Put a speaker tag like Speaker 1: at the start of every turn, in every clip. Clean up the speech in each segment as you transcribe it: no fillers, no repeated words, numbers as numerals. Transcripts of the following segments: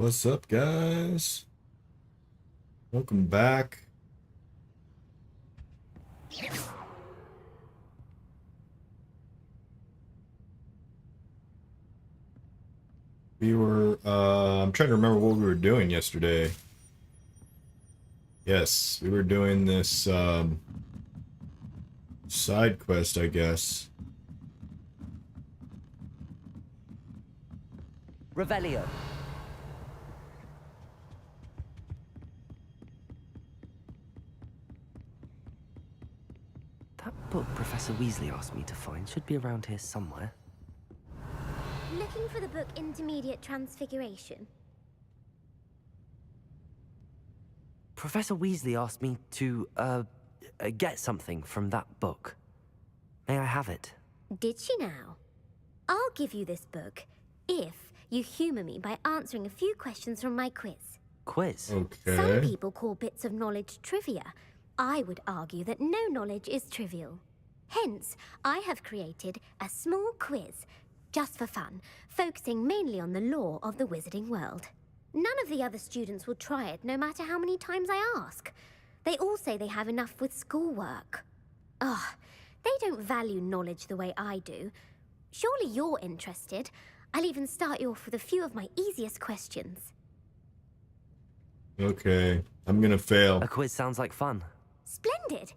Speaker 1: What's up, guys? Welcome back. I'm trying to remember what we were doing yesterday. Yes, we were doing this, side quest, I guess.
Speaker 2: Revelio. That book Professor Weasley asked me to find should be around here somewhere.
Speaker 3: Looking for the book Intermediate Transfiguration?
Speaker 2: Professor Weasley asked me to, get something from that book. May I have it?
Speaker 3: Did she now? I'll give you this book if you humor me by answering a few questions from my quiz.
Speaker 2: Quiz?
Speaker 1: Okay.
Speaker 3: Some people call bits of knowledge trivia. I would argue that no knowledge is trivial. Hence, I have created a small quiz, just for fun, focusing mainly on the lore of the wizarding world. None of the other students will try it, no matter how many times I ask. They all say they have enough with schoolwork. Ugh, they don't value knowledge the way I do. Surely you're interested. I'll even start you off with a few of my easiest questions.
Speaker 1: Okay, I'm gonna fail.
Speaker 2: A quiz sounds like fun.
Speaker 3: Splendid!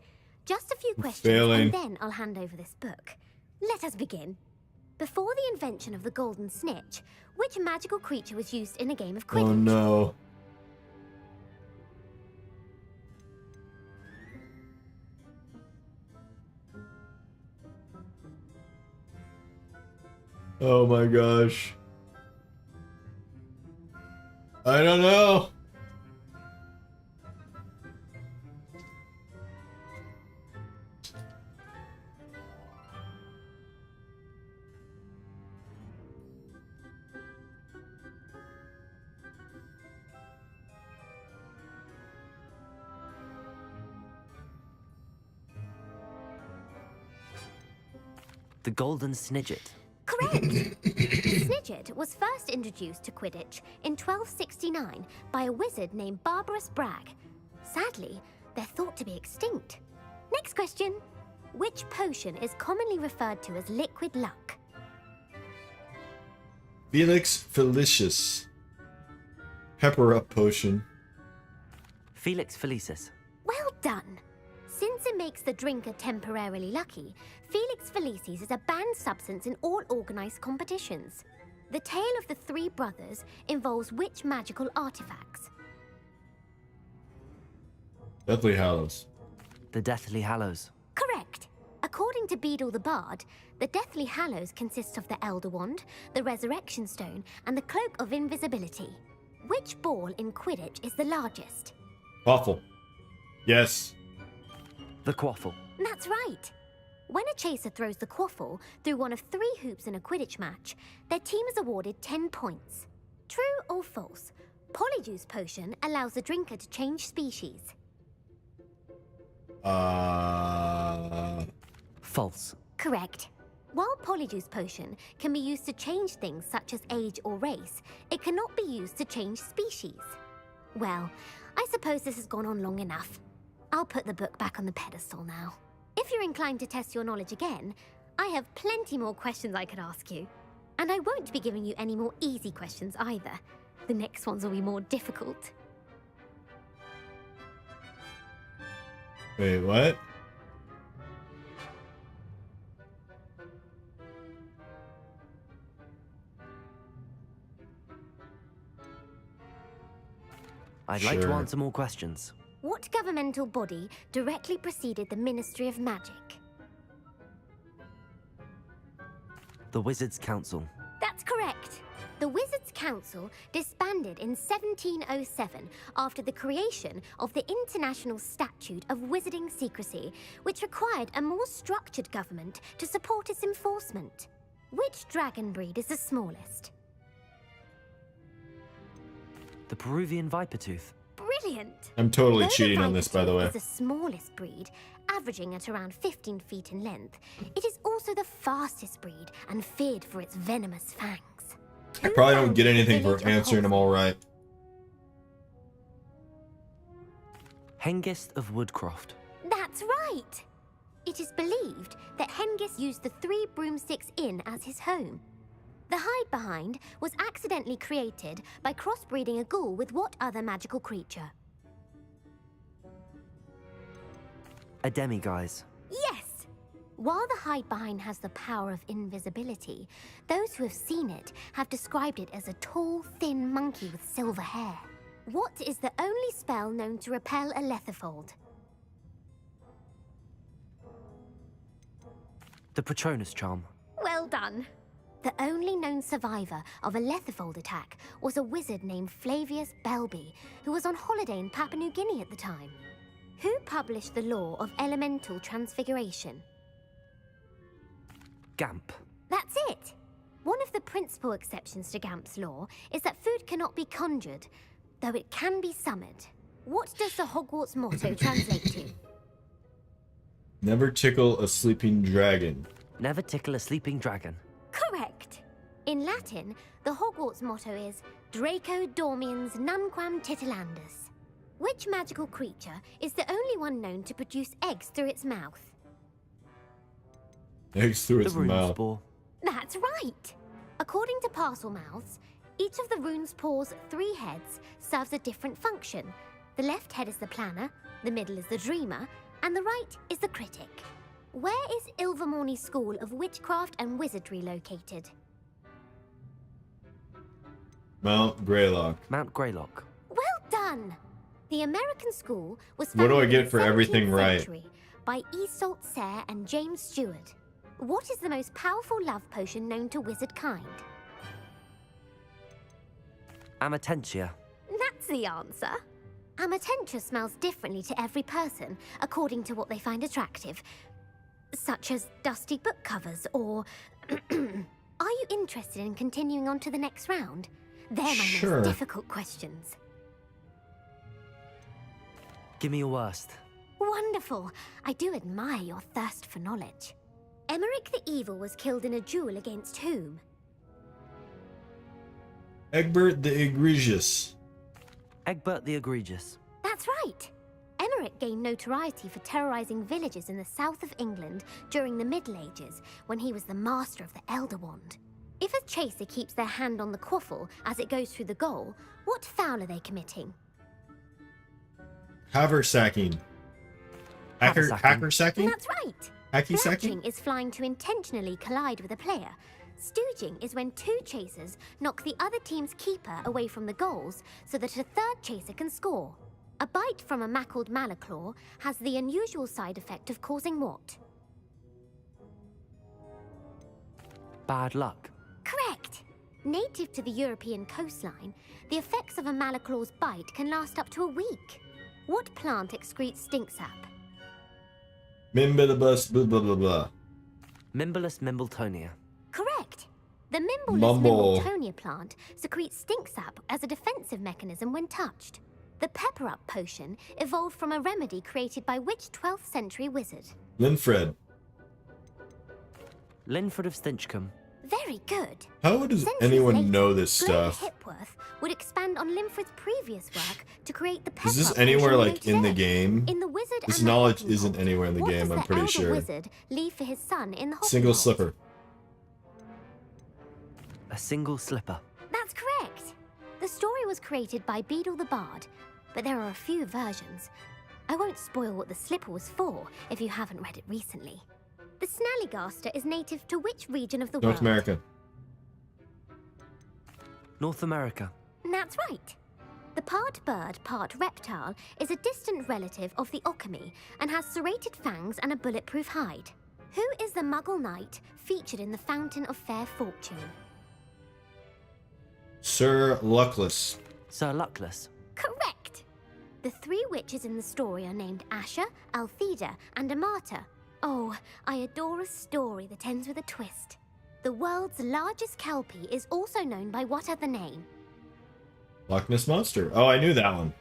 Speaker 3: Just a few questions,
Speaker 1: failing.
Speaker 3: and then I'll hand over this book. Let us begin. Before the invention of the golden snitch, which magical creature was used in a game of Quidditch?
Speaker 1: Oh no. Oh my gosh. I don't know.
Speaker 2: The Golden Snidget.
Speaker 3: Correct! The Snidget was first introduced to Quidditch in 1269 by a wizard named Barbarous Bragg. Sadly, they're thought to be extinct. Next question. Which potion is commonly referred to as liquid luck?
Speaker 1: Felix Felicius. Pepper up potion.
Speaker 2: Felix Felicis.
Speaker 3: Well done! Since it makes the drinker temporarily lucky, Felix Felicis is a banned substance in all organized competitions. The tale of the three brothers involves which magical artifacts?
Speaker 1: Deathly Hallows.
Speaker 2: The Deathly Hallows.
Speaker 3: Correct. According to Beedle the Bard, the Deathly Hallows consists of the Elder Wand, the Resurrection Stone, and the Cloak of Invisibility. Which ball in Quidditch is the largest?
Speaker 1: Waffle. Yes.
Speaker 2: The Quaffle.
Speaker 3: That's right. When a chaser throws the quaffle through one of 3 hoops in a Quidditch match, their team is awarded 10 points. True or false? Polyjuice Potion allows the drinker to change species.
Speaker 2: False.
Speaker 3: Correct. While Polyjuice Potion can be used to change things such as age or race, it cannot be used to change species. Well, I suppose this has gone on long enough. I'll put the book back on the pedestal now. If you're inclined to test your knowledge again, I have plenty more questions I could ask you. And I won't be giving you any more easy questions either. The next ones will be more difficult.
Speaker 1: Wait, what?
Speaker 2: I'd like to
Speaker 1: Sure.
Speaker 2: answer more questions.
Speaker 3: What governmental body directly preceded the Ministry of Magic?
Speaker 2: The Wizards' Council.
Speaker 3: That's correct. The Wizards' Council disbanded in 1707 after the creation of the International Statute of Wizarding Secrecy, which required a more structured government to support its enforcement. Which dragon breed is the smallest?
Speaker 2: The Peruvian Vipertooth.
Speaker 3: Brilliant!
Speaker 1: I'm totally
Speaker 3: Though
Speaker 1: cheating on this, by the way.
Speaker 3: Vipertooth is the smallest breed, averaging at around 15 feet in length. It is also the fastest breed and feared for its venomous fangs.
Speaker 1: I probably don't get anything for answering them all right.
Speaker 2: Hengist of Woodcroft.
Speaker 3: That's right! It is believed that Hengist used the Three Broomsticks Inn as his home. The hide-behind was accidentally created by crossbreeding a ghoul with what other magical creature?
Speaker 2: A demiguise.
Speaker 3: Yes! While the hide-behind has the power of invisibility, those who have seen it have described it as a tall, thin monkey with silver hair. What is the only spell known to repel a lethifold?
Speaker 2: The Patronus charm.
Speaker 3: Well done. The only known survivor of a lethifold attack was a wizard named Flavius Belby, who was on holiday in Papua New Guinea at the time. Who published the law of elemental transfiguration?
Speaker 2: Gamp.
Speaker 3: That's it! One of the principal exceptions to Gamp's law is that food cannot be conjured, though it can be summoned. What does the Hogwarts motto translate to?
Speaker 1: Never tickle a sleeping dragon.
Speaker 2: Never tickle a sleeping dragon.
Speaker 3: Correct! In Latin, the Hogwarts motto is Draco Dormiens Nunquam Titilandus. Which magical creature is the only one known to produce eggs through its mouth?
Speaker 1: Eggs through
Speaker 2: The
Speaker 1: its
Speaker 2: rune
Speaker 1: mouth.
Speaker 2: spore.
Speaker 3: That's right! According to parcel mouths, each of the rune's paws' 3 heads serves a different function. The left head is the planner, the middle is the dreamer, and the right is the critic. Where is Ilvermorny School of Witchcraft and Wizardry located?
Speaker 1: Mount Greylock.
Speaker 2: Mount Greylock.
Speaker 3: Well done! The American school was
Speaker 1: What do I
Speaker 3: founded
Speaker 1: get
Speaker 3: in the
Speaker 1: for everything
Speaker 3: 17th
Speaker 1: right?
Speaker 3: century by Iseult Sayre and James Stewart. What is the most powerful love potion known to wizard kind?
Speaker 2: Amatentia.
Speaker 3: That's the answer. Amatentia smells differently to every person, according to what they find attractive, such as dusty book covers or... Are you interested in continuing on to the next round? They're my
Speaker 1: Sure.
Speaker 3: most difficult questions.
Speaker 2: Give me your worst.
Speaker 3: Wonderful. I do admire your thirst for knowledge. Emmerich the Evil was killed in a duel against whom?
Speaker 1: Egbert the Egregious.
Speaker 2: Egbert the Egregious.
Speaker 3: That's right. Emmerich gained notoriety for terrorizing villages in the south of England during the Middle Ages, when he was the master of the Elder Wand. If a chaser keeps their hand on the quaffle as it goes through the goal, what foul are they committing?
Speaker 1: Haversacking.
Speaker 2: Haversacking.
Speaker 1: Hackersacking?
Speaker 3: That's right.
Speaker 1: Hacky-sacking?
Speaker 3: Blouching is flying to intentionally collide with a player. Stooging is when 2 chasers knock the other team's keeper away from the goals so that a 3rd chaser can score. A bite from a mackled malaclaw has the unusual side effect of causing what?
Speaker 2: Bad luck.
Speaker 3: Correct! Native to the European coastline, the effects of a malaclaw's bite can last up to a week. What plant excretes stink sap?
Speaker 1: Mimbilibus blah blah blah blah.
Speaker 2: Mimbalus Mimbletonia.
Speaker 3: Correct! The Mimbleless
Speaker 1: Mumble.
Speaker 3: Mimbletonia plant secretes stink sap as a defensive mechanism when touched. The Pepper Up potion evolved from a remedy created by which 12th century wizard?
Speaker 1: Linfred.
Speaker 2: Linford of Stinchcombe.
Speaker 3: Very good.
Speaker 1: How does
Speaker 3: Centuries
Speaker 1: anyone
Speaker 3: later,
Speaker 1: know this
Speaker 3: Glover
Speaker 1: stuff?
Speaker 3: Hipworth would expand on Linford's previous work to create the Pepper
Speaker 1: Is this
Speaker 3: Up
Speaker 1: anywhere
Speaker 3: potion we
Speaker 1: like
Speaker 3: know
Speaker 1: in the
Speaker 3: today.
Speaker 1: game?
Speaker 3: In the Wizard
Speaker 1: This
Speaker 3: and the
Speaker 1: knowledge
Speaker 3: Hocking
Speaker 1: isn't
Speaker 3: Pot,
Speaker 1: anywhere in the
Speaker 3: what
Speaker 1: game,
Speaker 3: does
Speaker 1: I'm
Speaker 3: the
Speaker 1: pretty
Speaker 3: elder
Speaker 1: sure.
Speaker 3: wizard leave for his son in the Hocking
Speaker 1: Single
Speaker 3: Pot?
Speaker 1: slipper.
Speaker 2: A single slipper.
Speaker 3: That's correct. The story was created by Beadle the Bard, but there are a few versions. I won't spoil what the slipper was for if you haven't read it recently. The Snallygaster is native to which region of the
Speaker 1: North
Speaker 3: world?
Speaker 1: America.
Speaker 2: North America.
Speaker 3: That's right. The part bird, part reptile is a distant relative of the Occamy and has serrated fangs and a bulletproof hide. Who is the Muggle knight featured in the Fountain of Fair Fortune?
Speaker 1: Sir Luckless.
Speaker 2: Sir Luckless.
Speaker 3: Correct! The 3 witches in the story are named Asher, Altheda, and Amata. Oh, I adore a story that ends with a twist. The world's largest kelpie is also known by what other name?
Speaker 1: Loch Ness Monster. Oh, I knew that one.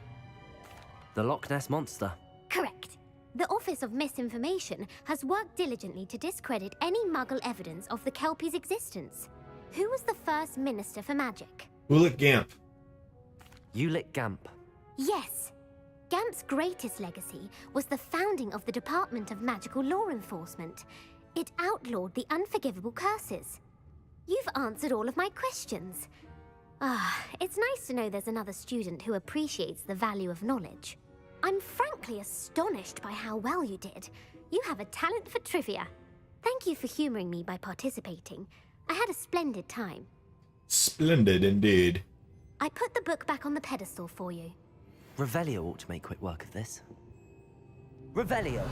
Speaker 2: The Loch Ness Monster.
Speaker 3: Correct. The Office of Misinformation has worked diligently to discredit any Muggle evidence of the kelpie's existence. Who was the first Minister for Magic?
Speaker 1: Ulick Gamp.
Speaker 2: Ulick Gamp.
Speaker 3: Yes. Gamp's greatest legacy was the founding of the Department of Magical Law Enforcement. It outlawed the unforgivable curses. You've answered all of my questions. It's nice to know there's another student who appreciates the value of knowledge. I'm frankly astonished by how well you did. You have a talent for trivia. Thank you for humoring me by participating. I had a splendid time.
Speaker 1: Splendid indeed.
Speaker 3: I put the book back on the pedestal for you.
Speaker 2: Revelio ought to make quick work of this. Revelio!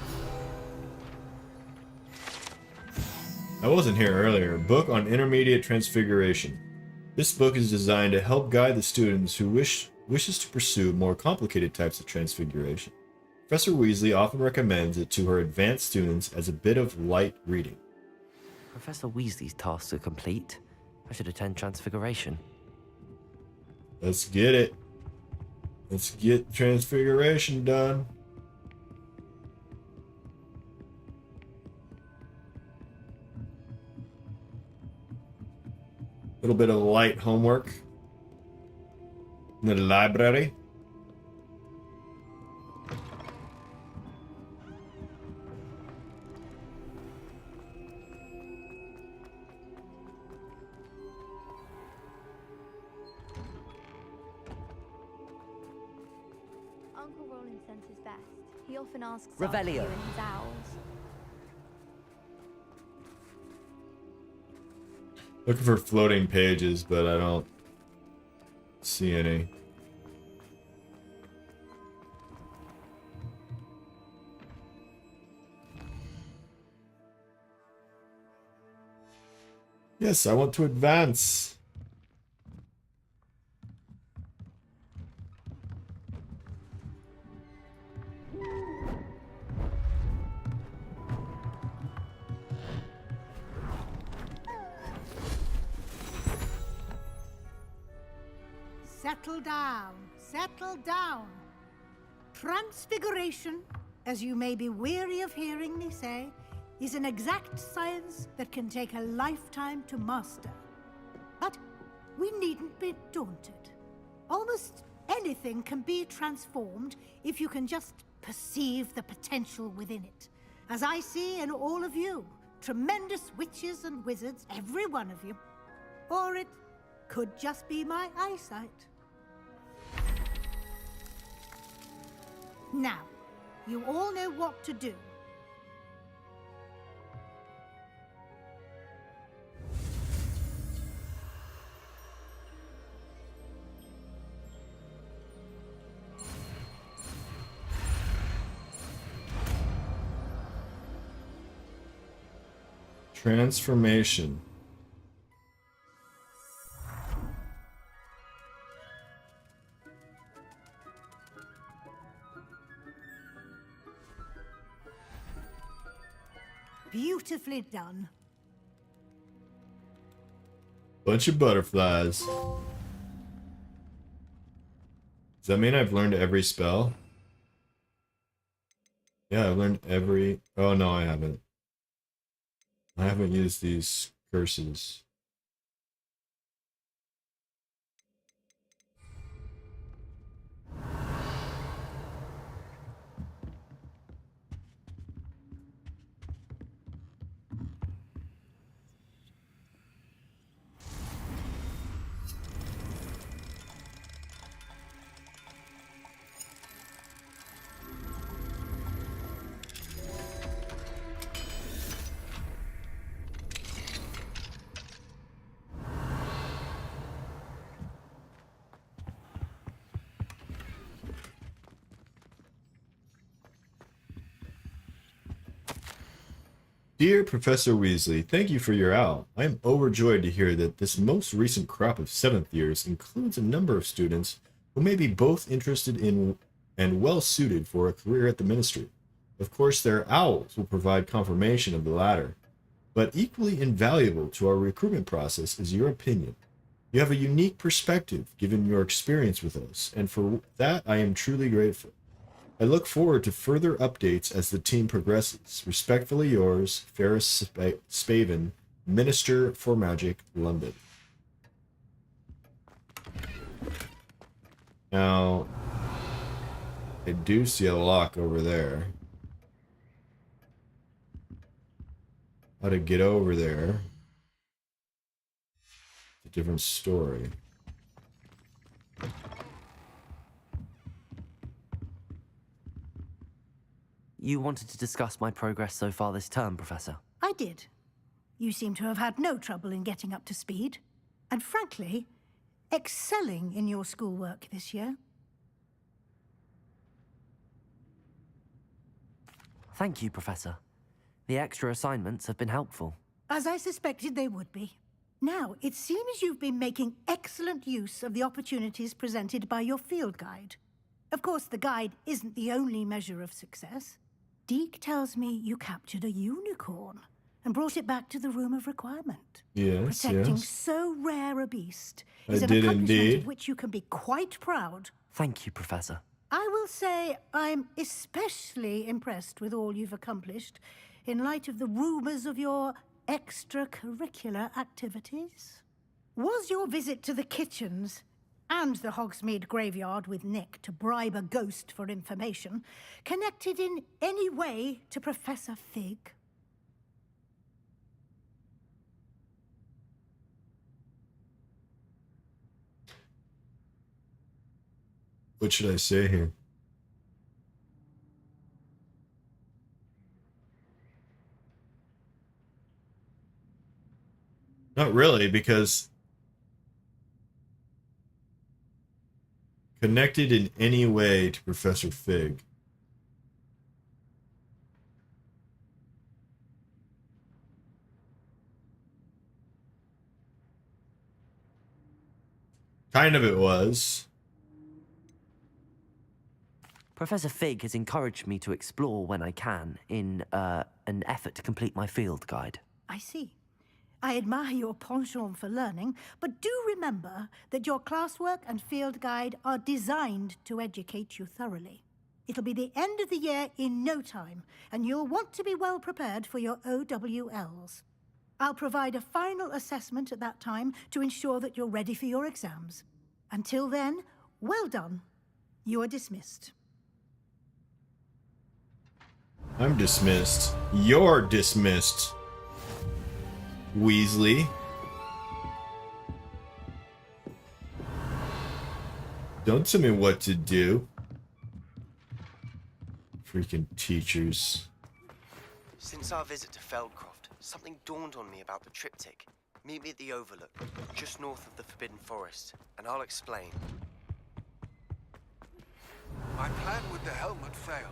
Speaker 1: I wasn't here earlier. Book on Intermediate Transfiguration. This book is designed to help guide the students who wishes to pursue more complicated types of transfiguration. Professor Weasley often recommends it to her advanced students as a bit of light reading.
Speaker 2: Professor Weasley's tasks are complete. I should attend Transfiguration.
Speaker 1: Let's get it. Let's get Transfiguration done. A little bit of light homework in the library.
Speaker 4: Uncle Roland sends his best. He often asks
Speaker 2: Revelio.
Speaker 4: after you and his owls.
Speaker 1: Looking for floating pages, but I don't see any. Yes, I want to advance.
Speaker 5: Settle down, settle down. Transfiguration, as you may be weary of hearing me say, is an exact science that can take a lifetime to master. But we needn't be daunted. Almost anything can be transformed if you can just perceive the potential within it. As I see in all of you, tremendous witches and wizards, every one of you. Or it could just be my eyesight. Now, you all know what to do.
Speaker 1: Transformation.
Speaker 5: Beautifully done.
Speaker 1: Bunch of butterflies. Does that mean I've learned every spell? Yeah, I've learned every... Oh, no, I haven't. I haven't used these curses. Dear Professor Weasley, thank you for your owl. I am overjoyed to hear that this most recent crop of 7th years includes a number of students who may be both interested in and well suited for a career at the Ministry. Of course, their owls will provide confirmation of the latter, but equally invaluable to our recruitment process is your opinion. You have a unique perspective given your experience with us, and for that I am truly grateful. I look forward to further updates as the team progresses. Respectfully yours, Ferris Spaven, Minister for Magic, London. Now, I do see a lock over there. How to get over there? It's a different story.
Speaker 2: You wanted to discuss my progress so far this term, Professor?
Speaker 5: I did. You seem to have had no trouble in getting up to speed. And frankly, excelling in your schoolwork this year.
Speaker 2: Thank you, Professor. The extra assignments have been helpful.
Speaker 5: As I suspected they would be. Now, it seems you've been making excellent use of the opportunities presented by your field guide. Of course, the guide isn't the only measure of success. Deke tells me you captured a unicorn and brought it back to the Room of Requirement.
Speaker 1: Yes,
Speaker 5: Protecting
Speaker 1: yes.
Speaker 5: so rare a beast
Speaker 1: I
Speaker 5: is an
Speaker 1: did
Speaker 5: accomplishment
Speaker 1: indeed.
Speaker 5: of which you can be quite proud.
Speaker 2: Thank you, Professor.
Speaker 5: I will say I'm especially impressed with all you've accomplished in light of the rumors of your extracurricular activities. Was your visit to the kitchens and the Hogsmeade graveyard with Nick to bribe a ghost for information connected in any way to Professor Fig?
Speaker 1: What should I say here? Not really, because connected in any way to Professor Fig. Kind of it was.
Speaker 2: Professor Fig has encouraged me to explore when I can in an effort to complete my field guide.
Speaker 5: I see. I admire your penchant for learning, but do remember that your classwork and field guide are designed to educate you thoroughly. It'll be the end of the year in no time, and you'll want to be well prepared for your OWLs. I'll provide a final assessment at that time to ensure that you're ready for your exams. Until then, well done. You are dismissed.
Speaker 1: I'm dismissed. You're dismissed, Weasley. Don't tell me what to do. Freaking teachers.
Speaker 6: Since our visit to Feldcroft, something dawned on me about the triptych. Meet me at the Overlook, just north of the Forbidden Forest, and I'll explain.
Speaker 7: My plan with the helmet failed,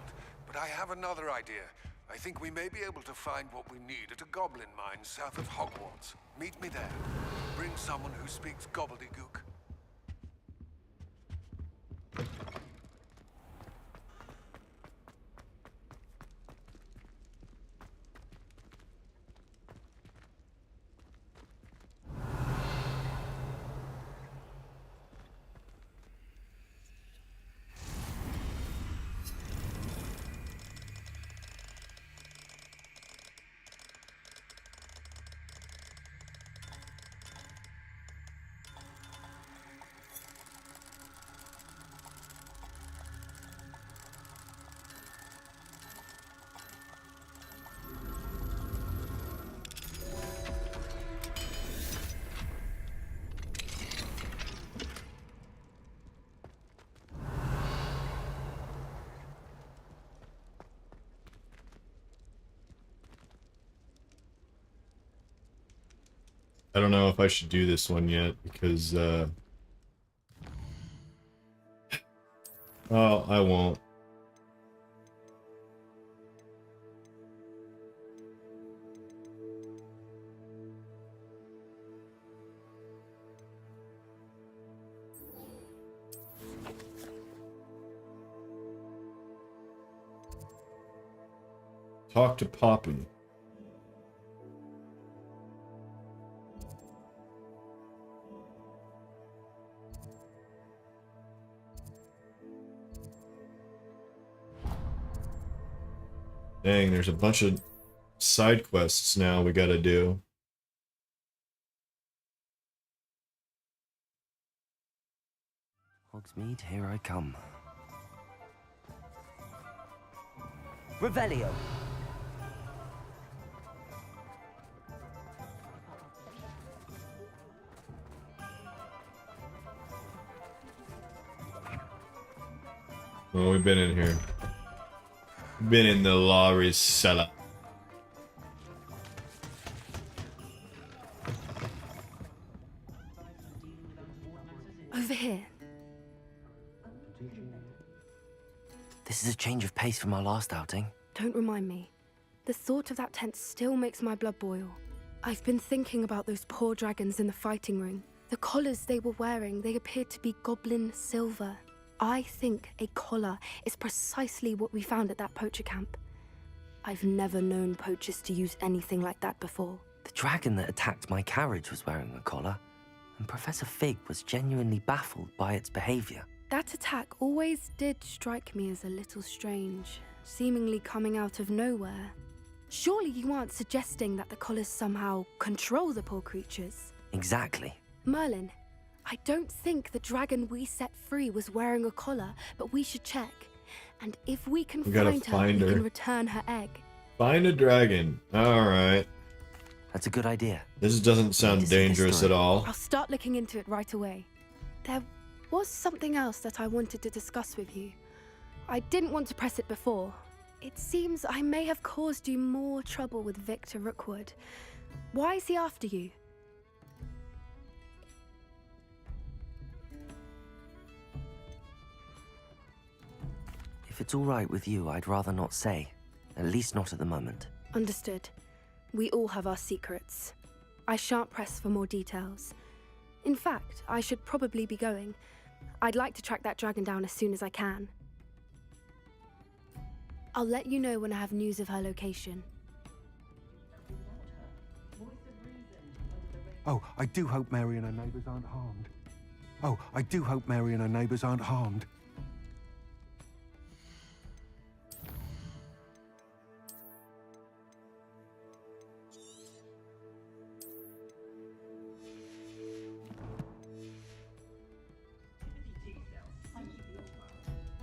Speaker 7: but I have another idea. I think we may be able to find what we need at a goblin mine south of Hogwarts. Meet me there. Bring someone who speaks gobbledygook.
Speaker 1: I don't know if I should do this one yet because, well, I won't. Talk to Poppy. Dang, there's a bunch of side quests now we gotta do.
Speaker 2: Hogsmeade, here I come. Revelio.
Speaker 1: Oh, we've been in here. Been in the Laurie's cellar.
Speaker 8: Over here.
Speaker 2: This is a change of pace from our last outing.
Speaker 8: Don't remind me. The thought of that tent still makes my blood boil. I've been thinking about those poor dragons in the fighting ring. The collars they were wearing, they appeared to be goblin silver. I think a collar is precisely what we found at that poacher camp. I've never known poachers to use anything like that before.
Speaker 2: The dragon that attacked my carriage was wearing a collar, and Professor Fig was genuinely baffled by its behavior.
Speaker 8: That attack always did strike me as a little strange, seemingly coming out of nowhere. Surely you aren't suggesting that the collars somehow control the poor creatures?
Speaker 2: Exactly.
Speaker 8: Merlin, I don't think the dragon we set free was wearing a collar, but we should check. And if we can
Speaker 1: gotta
Speaker 8: find her, we
Speaker 1: her.
Speaker 8: can return her egg.
Speaker 1: Find a dragon. Alright.
Speaker 2: That's a good idea.
Speaker 1: This doesn't
Speaker 2: Need to
Speaker 1: sound
Speaker 2: see this
Speaker 1: dangerous at
Speaker 2: through.
Speaker 1: all.
Speaker 8: I'll start looking into it right away. There was something else that I wanted to discuss with you. I didn't want to press it before. It seems I may have caused you more trouble with Victor Rookwood. Why is he after you?
Speaker 2: If it's all right with you, I'd rather not say. At least not at the moment.
Speaker 8: Understood. We all have our secrets. I shan't press for more details. In fact, I should probably be going. I'd like to track that dragon down as soon as I can. I'll let you know when I have news of her location.
Speaker 7: Oh, I do hope Mary and her neighbours aren't harmed. Oh, I do hope Mary and her neighbours aren't harmed.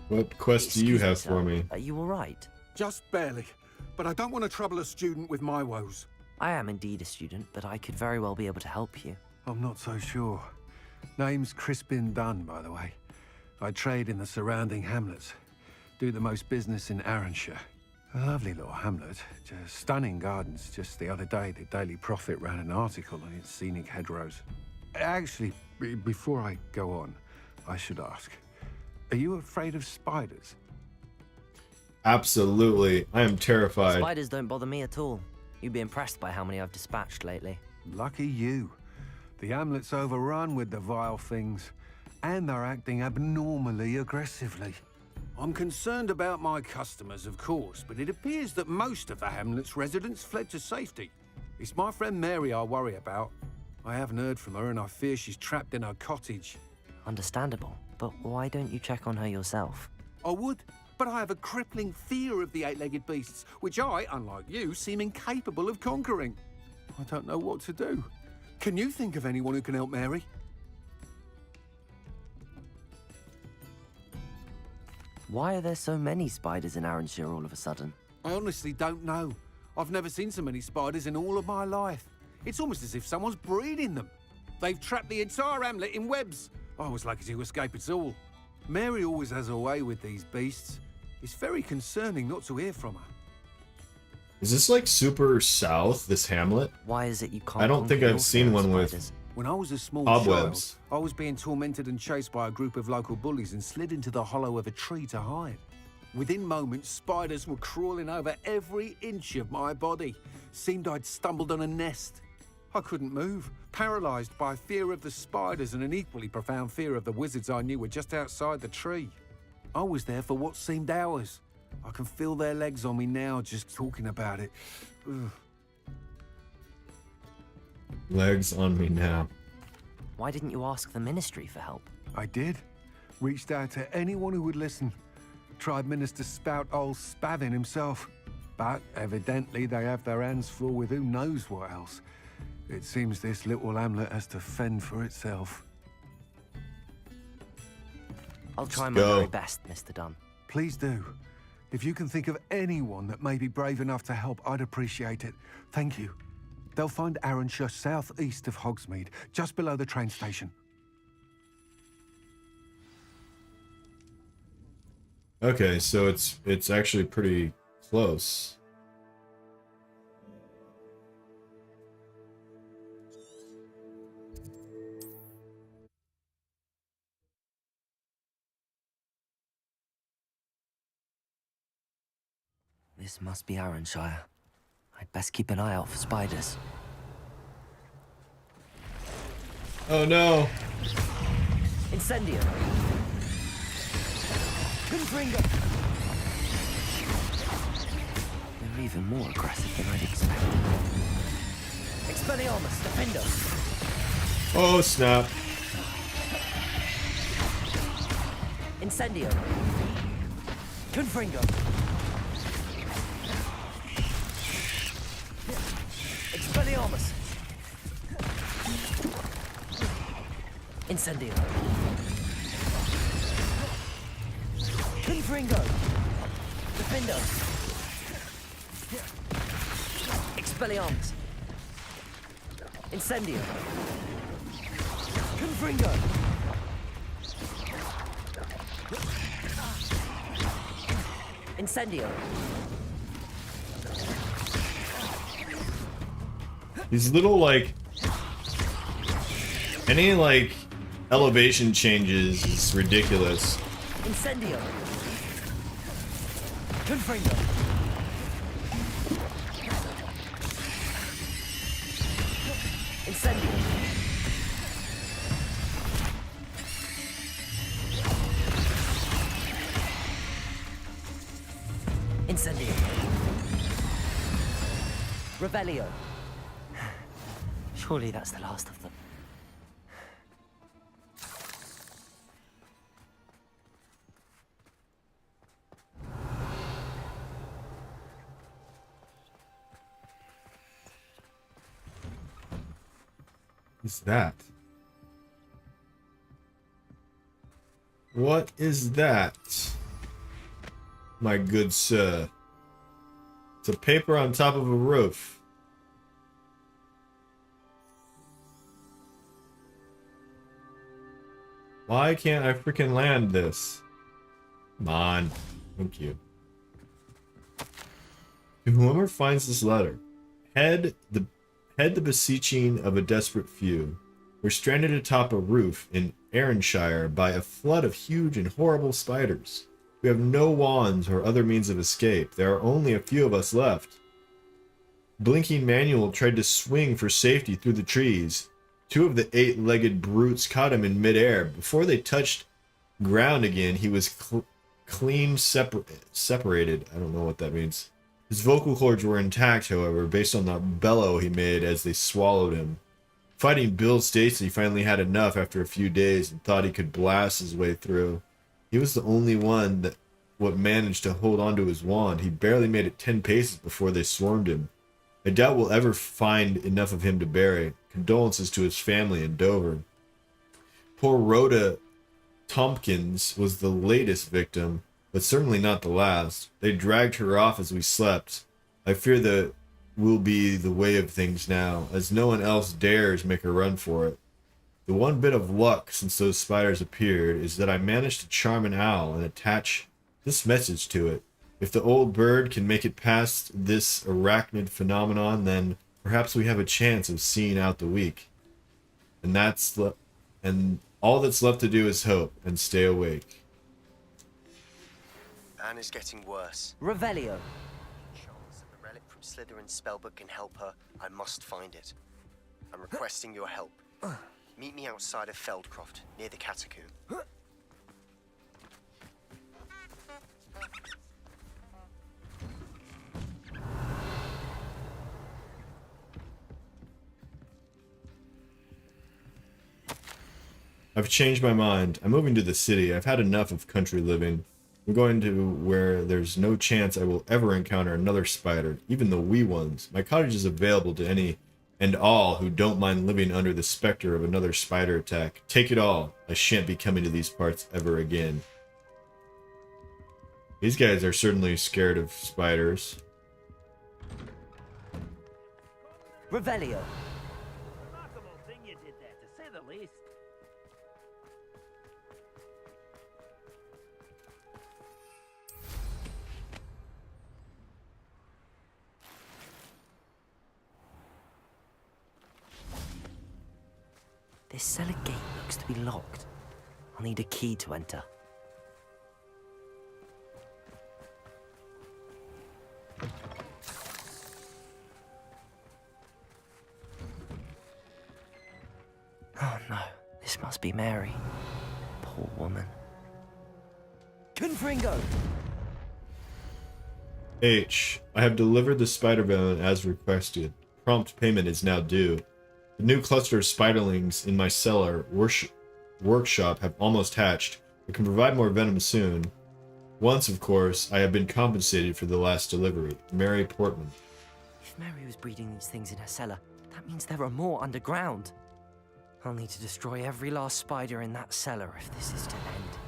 Speaker 1: What quest do you
Speaker 2: Excuse me,
Speaker 1: have
Speaker 2: sir.
Speaker 1: for me?
Speaker 2: Are you all right?
Speaker 7: Just barely. But I don't want to trouble a student with my woes.
Speaker 2: I am indeed a student, but I could very well be able to help you.
Speaker 7: I'm not so sure. Name's Crispin Dunn, by the way. I trade in the surrounding hamlets. Do the most business in Arranshire. A lovely little hamlet. Just stunning gardens. Just the other day, the Daily Prophet ran an article on its scenic hedgerows. Actually, before I go on, I should ask. Are you afraid of spiders?
Speaker 1: Absolutely. I am terrified.
Speaker 2: Spiders don't bother me at all. You'd be impressed by how many I've dispatched lately.
Speaker 7: Lucky you. The hamlet's overrun with the vile things, and they're acting abnormally aggressively. I'm concerned about my customers, of course, but it appears that most of the hamlet's residents fled to safety. It's my friend Mary I worry about. I haven't heard from her, and I fear she's trapped in her cottage.
Speaker 2: Understandable. But why don't you check on her yourself?
Speaker 7: I would, but I have a crippling fear of the eight-legged beasts, which I, unlike you, seem incapable of conquering. I don't know what to do. Can you think of anyone who can help Mary?
Speaker 2: Why are there so many spiders in Arranshire all of a sudden?
Speaker 7: I honestly don't know. I've never seen so many spiders in all of my life. It's almost as if someone's breeding them. They've trapped the entire hamlet in webs. I was lucky to escape it all. Mary always has a way with these beasts. It's very concerning not to hear from her.
Speaker 1: Is this like super south, this hamlet?
Speaker 2: Why is it you can't?
Speaker 1: I don't think
Speaker 2: conquer
Speaker 1: I've
Speaker 2: your
Speaker 1: seen
Speaker 2: fear of
Speaker 1: one with
Speaker 2: spiders?
Speaker 7: When I was a small
Speaker 1: cobwebs.
Speaker 7: child, I was being tormented and chased by a group of local bullies and slid into the hollow of a tree to hide. Within moments, spiders were crawling over every inch of my body. Seemed I'd stumbled on a nest. I couldn't move, paralysed by fear of the spiders and an equally profound fear of the wizards I knew were just outside the tree. I was there for what seemed hours. I can feel their legs on me now just talking about it. Ugh.
Speaker 1: Legs on me now.
Speaker 2: Why didn't you ask the ministry for help?
Speaker 7: I did. Reached out to anyone who would listen. Tried Minister Spout old Spavin himself. But evidently they have their hands full with who knows what else. It seems this little hamlet has to fend for itself.
Speaker 2: I'll try
Speaker 1: Let's
Speaker 2: my
Speaker 1: go.
Speaker 2: very best, Mr. Dunn.
Speaker 7: Please do. If you can think of anyone that may be brave enough to help, I'd appreciate it. Thank you. They'll find Arranshire southeast of Hogsmeade, just below the train station.
Speaker 1: Okay, so it's actually pretty close.
Speaker 2: This must be Arranshire. I'd best keep an eye out for spiders.
Speaker 1: Oh no!
Speaker 2: Incendio! Confringo! They're even more aggressive than I'd expected. Expelliarmus, Defendo!
Speaker 1: Oh snap!
Speaker 2: Incendio! Confringo! Expelliarmus! Incendio! Confringo! Defendo! Expelliarmus! Incendio! Confringo! Incendio!
Speaker 1: These little, like... Any, like, elevation changes is ridiculous.
Speaker 2: Incendio! Confringo! Incendio! Incendio! Revelio! Surely that's the last of them.
Speaker 1: What's that? What is that? My good sir. It's a paper on top of a roof. Why can't I freaking land this? Come on. Thank you. To whoever finds this letter, head the beseeching of a desperate few. We're stranded atop a roof in Arranshire by a flood of huge and horrible spiders. We have no wands or other means of escape. There are only a few of us left. Blinking Manuel tried to swing for safety through the trees. Two of the eight-legged brutes caught him in midair. Before they touched ground again, he was clean separated. I don't know what that means. His vocal cords were intact, however, based on the bellow he made as they swallowed him. Fighting Bill Stacy finally had enough after a few days and thought he could blast his way through. He was the only one that managed to hold onto his wand. He barely made it 10 paces before they swarmed him. I doubt we'll ever find enough of him to bury. Condolences to his family in Dover. Poor Rhoda Tompkins was the latest victim, but certainly not the last. They dragged her off as we slept. I fear that will be the way of things now, as no one else dares make a run for it. The one bit of luck since those spiders appeared is that I managed to charm an owl and attach this message to it. If the old bird can make it past this arachnid phenomenon, then perhaps we have a chance of seeing out the week. And all that's left to do is hope and stay awake.
Speaker 6: Anne is getting worse.
Speaker 2: Revelio.
Speaker 6: Chance that the relic from Slytherin's spellbook can help her. I must find it. I'm requesting your help. Meet me outside of Feldcroft, near the catacomb.
Speaker 1: I've changed my mind. I'm moving to the city. I've had enough of country living. I'm going to where there's no chance I will ever encounter another spider, even the wee ones. My cottage is available to any and all who don't mind living under the specter of another spider attack. Take it all. I shan't be coming to these parts ever again. These guys are certainly scared of spiders.
Speaker 2: Revelio.
Speaker 9: Remarkable thing you did there, to say the least.
Speaker 2: This cellar gate looks to be locked. I'll need a key to enter. Oh no, this must be Mary. Poor woman. Confringo!
Speaker 1: H. I have delivered the spider venom as requested. Prompt payment is now due. The new cluster of spiderlings in my cellar workshop have almost hatched. I can provide more venom soon. Once, of course, I have been compensated for the last delivery. Mary Portman.
Speaker 2: If Mary was breeding these things in her cellar, that means there are more underground. I'll need to destroy every last spider in that cellar if this is to end.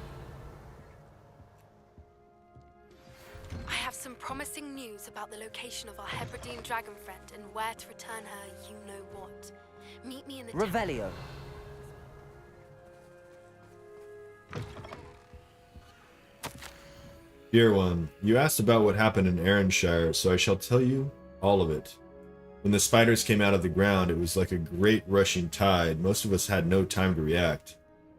Speaker 8: I have some promising news about the location of our Hebridean dragon friend and where to return her you-know-what. Meet me in the
Speaker 2: Revelio.
Speaker 1: Dear one, you asked about what happened in Arranshire, so I shall tell you all of it. When the spiders came out of the ground, it was like a great rushing tide. Most of us had no time to react.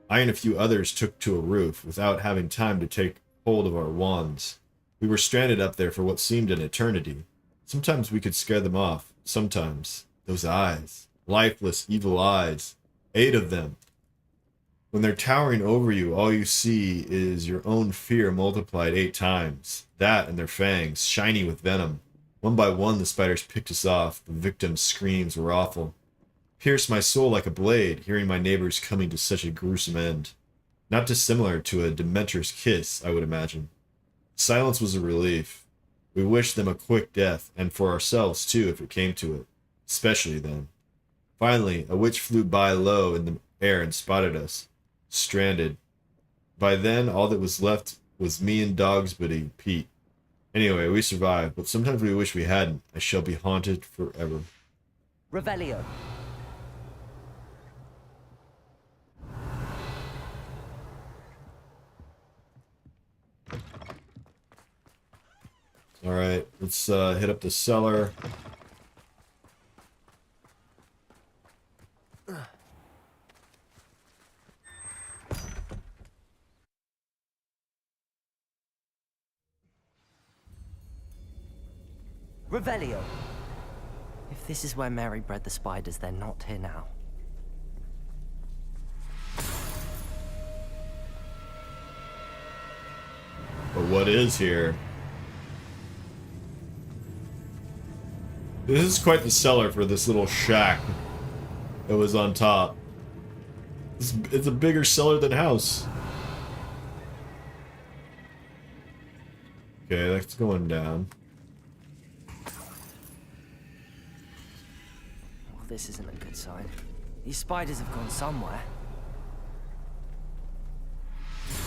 Speaker 1: I and a few others took to a roof without having time to take hold of our wands. We were stranded up there for what seemed an eternity. Sometimes we could scare them off. Sometimes. Those eyes. Lifeless, evil eyes. 8 of them. When they're towering over you, all you see is your own fear multiplied 8 times. That and their fangs, shiny with venom. One by one, the spiders picked us off. The victims' screams were awful. Pierced my soul like a blade, hearing my neighbors coming to such a gruesome end. Not dissimilar to a Dementor's kiss, I would imagine. Silence was a relief. We wished them a quick death, and for ourselves too, if it came to it. Especially then. Finally, a witch flew by low in the air and spotted us. Stranded. By then, all that was left was me and Dog's buddy, Pete. Anyway, we survived, but sometimes we wish we hadn't. I shall be haunted forever.
Speaker 2: Revelio.
Speaker 1: Alright, let's hit up the cellar.
Speaker 2: Revelio. If this is where Mary bred the spiders, they're not here now.
Speaker 1: But what is here? This is quite the cellar for this little shack that was on top. It's a bigger cellar than house. Okay, that's going down.
Speaker 2: Well, this isn't a good sign. These spiders have gone somewhere.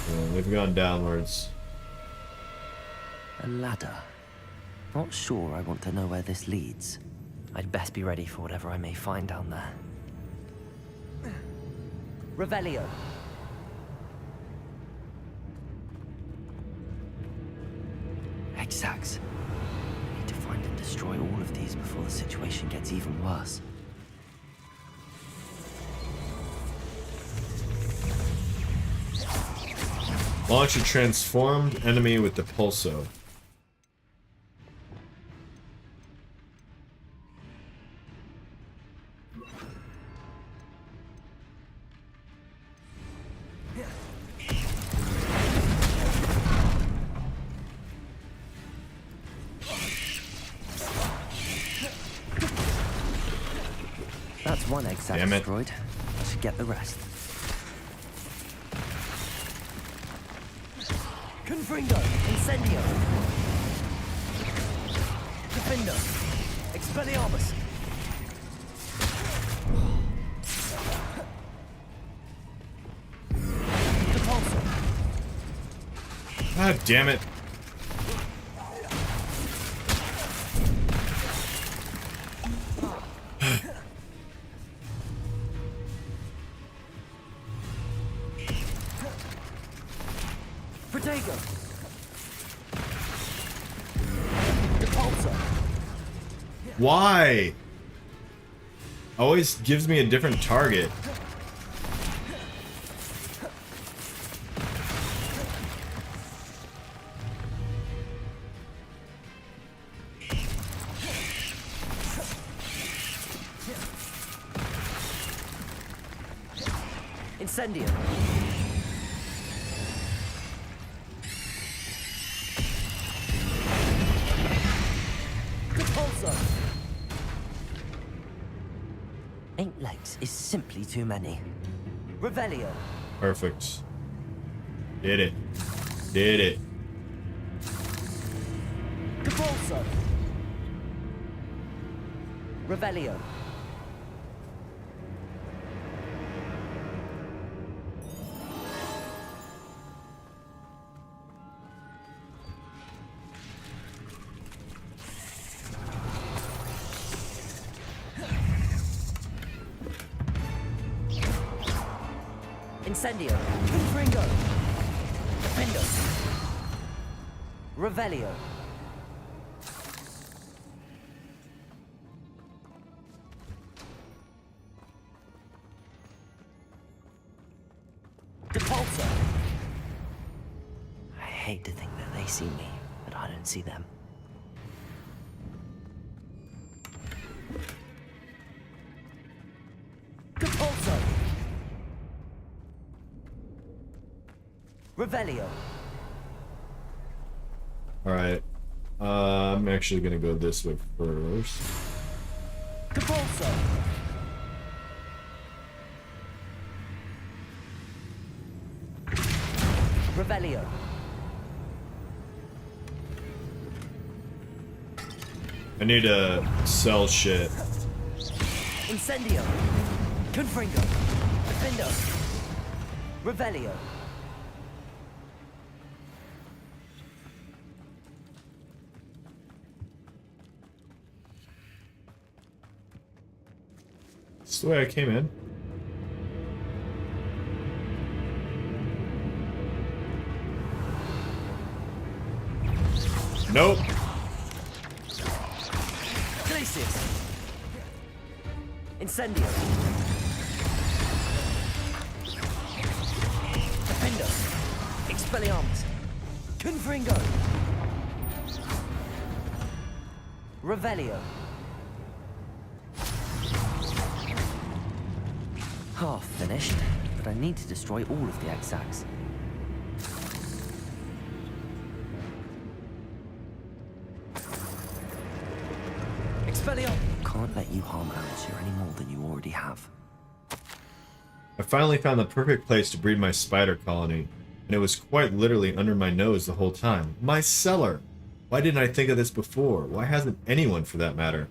Speaker 1: Yeah, they've gone downwards.
Speaker 2: A ladder. Not sure I want to know where this leads. I'd best be ready for whatever I may find down there. Revelio. Exacts. I need to find and destroy all of these before the situation gets even worse.
Speaker 1: Launch a transformed enemy with the pulso.
Speaker 2: That's one exact
Speaker 1: Damn it.
Speaker 2: destroyed. I should get the rest. Confringo! Incendio! Defendo! Expelliarmus!
Speaker 1: God damn it.
Speaker 2: Protego! Repulsor!
Speaker 1: Why? Always gives me a different target.
Speaker 2: Incendio! Repulsor! 8 legs is simply too many. Revelio!
Speaker 1: Perfect. Did it. Did it.
Speaker 2: Repulsor! Revelio! Incendio! Confringo! Defendo! Revelio! Repulsor! I hate to think that they see me, but I don't see them. Repulsor! Revelio!
Speaker 1: Alright. I'm actually gonna go this way first.
Speaker 2: Repulsor! Revelio!
Speaker 1: I need to sell shit.
Speaker 2: Incendio! Confringo! Defendo! Revelio!
Speaker 1: It's the way I came in. Nope.
Speaker 2: Glacius! Incendio! Defendo! Expelliarmus! Confringo! Revelio! Half finished, but I need to destroy all of the exacts. Expelliarmus! Can't let you harm Amateur any more than you already have.
Speaker 1: I finally found the perfect place to breed my spider colony, and it was quite literally under my nose the whole time. My cellar! Why didn't I think of this before? Why hasn't anyone, for that matter?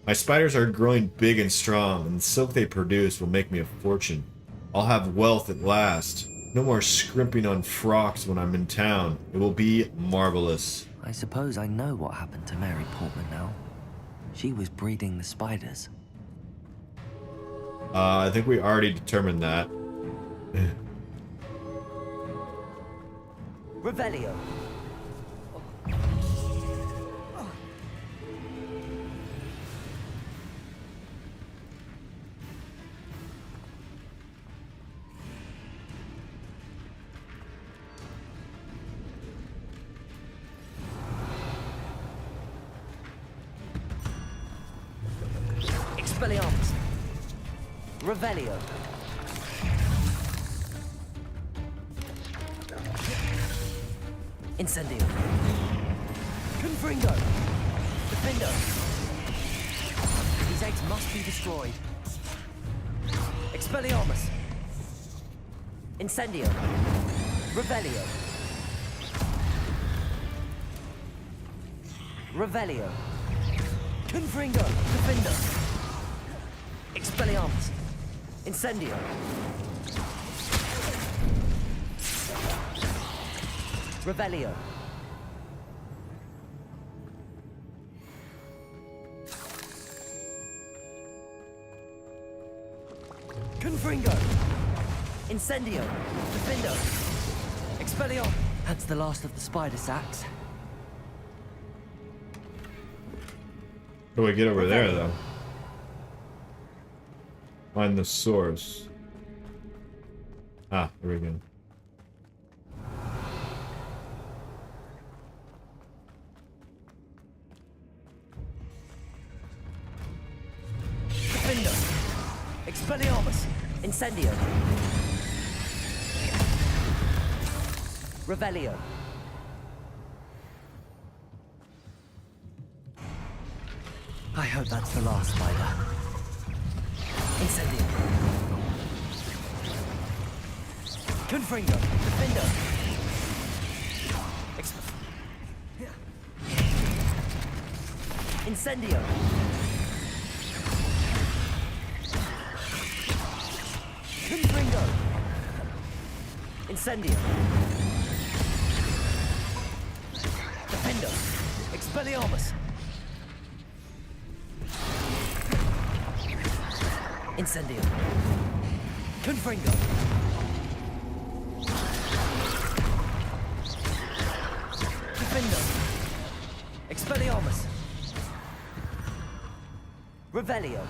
Speaker 1: My spiders are growing big and strong, and the silk they produce will make me a fortune. I'll have wealth at last. No more scrimping on frocks when I'm in town. It will be marvelous.
Speaker 2: I suppose I know what happened to Mary Portman now. She was breeding the spiders.
Speaker 1: I think we already determined that.
Speaker 2: Revelio! Expelliarmus! Revelio! Incendio! Confringo! Defendo! These eggs must be destroyed. Expelliarmus! Incendio! Revelio! Revelio! Confringo! Defendo! Expelliarmus! Incendio! Revelio! Confringo! Incendio! Defendo! Expelliarmus! That's the last of the spider sacks.
Speaker 1: How do I get over there, though? Find the source. Ah, there we go.
Speaker 2: Defender! Expelliarmus! Incendio! Revelio! I hope that's the last spider. Incendio! Confringo! Defender! Incendio! Confringo! Incendio! Defender! Expelliarmus! Incendio! Confringo! Defender! Expelliarmus! Revelio!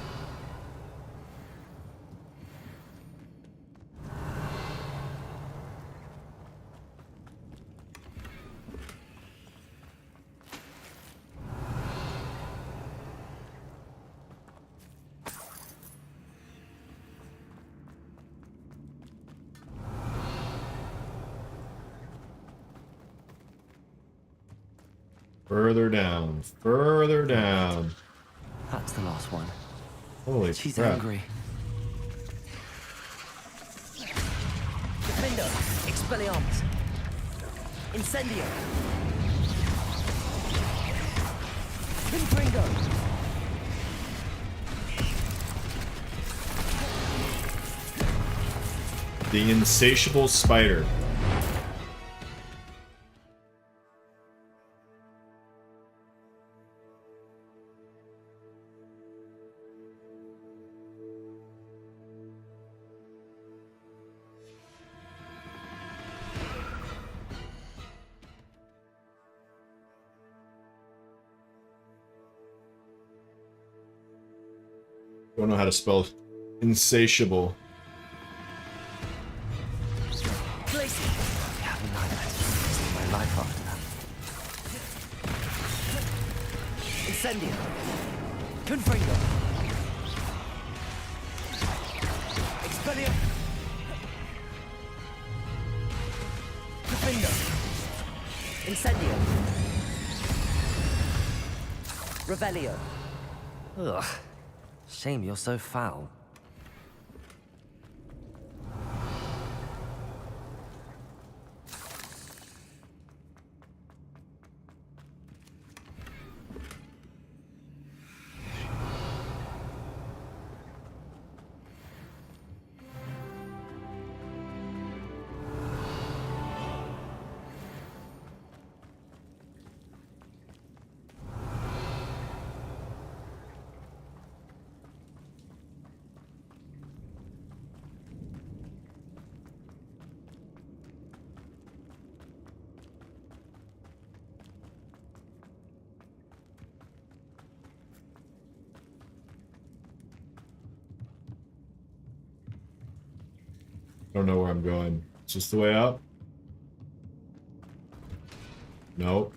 Speaker 1: Further down. Further down.
Speaker 2: That's the last one.
Speaker 1: Holy
Speaker 2: She's
Speaker 1: crap.
Speaker 2: angry. Defender! Expelliarmus! Incendio! Confringo!
Speaker 1: The insatiable spider. Don't know how to spell insatiable.
Speaker 2: Glacier! I have a nightmare to my life after that. Incendio! Confringo! Expellium! Defender! Incendio! Revelio! Ugh. Shame you're so foul.
Speaker 1: I don't know where I'm going. Is this the way out? Nope.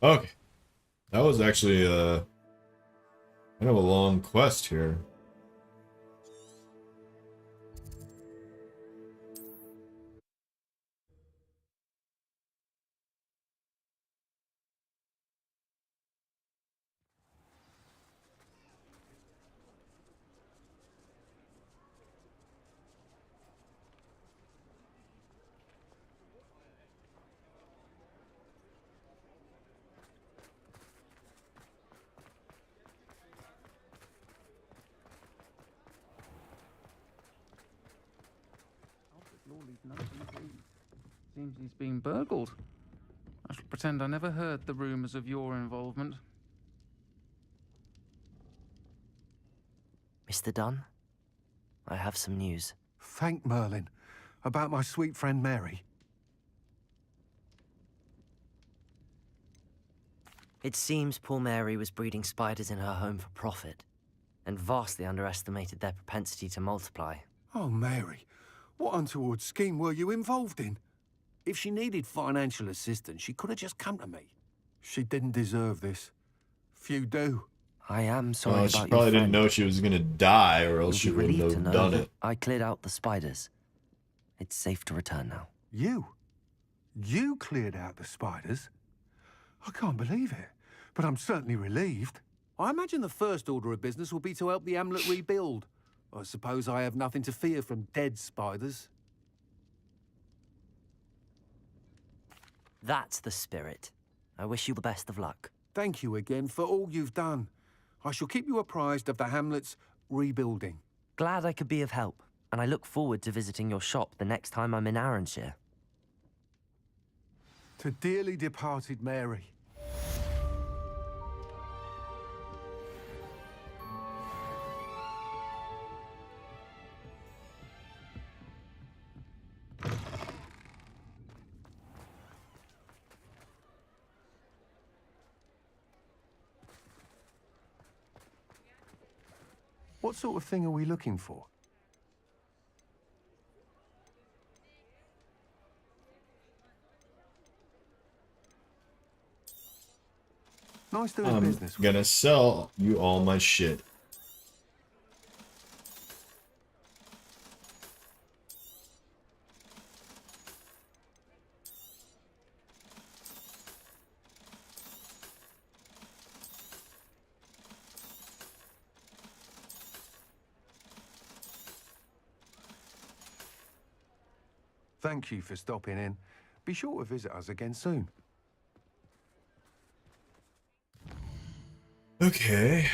Speaker 1: Okay. That was actually kind of a long quest here.
Speaker 10: Seems he's been burgled. I shall pretend I never heard the rumours of your involvement.
Speaker 2: Mr. Dunn, I have some news.
Speaker 7: Thank Merlin. About my sweet friend Mary.
Speaker 2: It seems poor Mary was breeding spiders in her home for profit, and vastly underestimated their propensity to multiply.
Speaker 7: Oh, Mary. What untoward scheme were you involved in?
Speaker 11: If she needed financial assistance, she could have just come to me.
Speaker 7: She didn't deserve this. Few do.
Speaker 2: I am sorry
Speaker 1: Well,
Speaker 2: about
Speaker 1: she
Speaker 2: your
Speaker 1: probably didn't
Speaker 2: friend.
Speaker 1: know she was gonna die, or else she
Speaker 2: You'll be
Speaker 1: wouldn't
Speaker 2: relieved to
Speaker 1: have
Speaker 2: know
Speaker 1: done
Speaker 2: that
Speaker 1: it.
Speaker 2: I cleared out the spiders. It's safe to return now.
Speaker 7: You? You cleared out the spiders? I can't believe it, but I'm certainly relieved.
Speaker 11: I imagine the first order of business will be to help the amulet rebuild. I suppose I have nothing to fear from dead spiders.
Speaker 2: That's the spirit. I wish you the best of luck.
Speaker 7: Thank you again for all you've done. I shall keep you apprised of the hamlet's rebuilding.
Speaker 2: Glad I could be of help, and I look forward to visiting your shop the next time I'm in Arranshire.
Speaker 7: To dearly departed Mary. What sort of thing are we looking for? Nice doing
Speaker 1: I'm
Speaker 7: business.
Speaker 1: gonna sell you all my shit.
Speaker 7: Thank you for stopping in. Be sure to visit us again soon.
Speaker 1: Okay.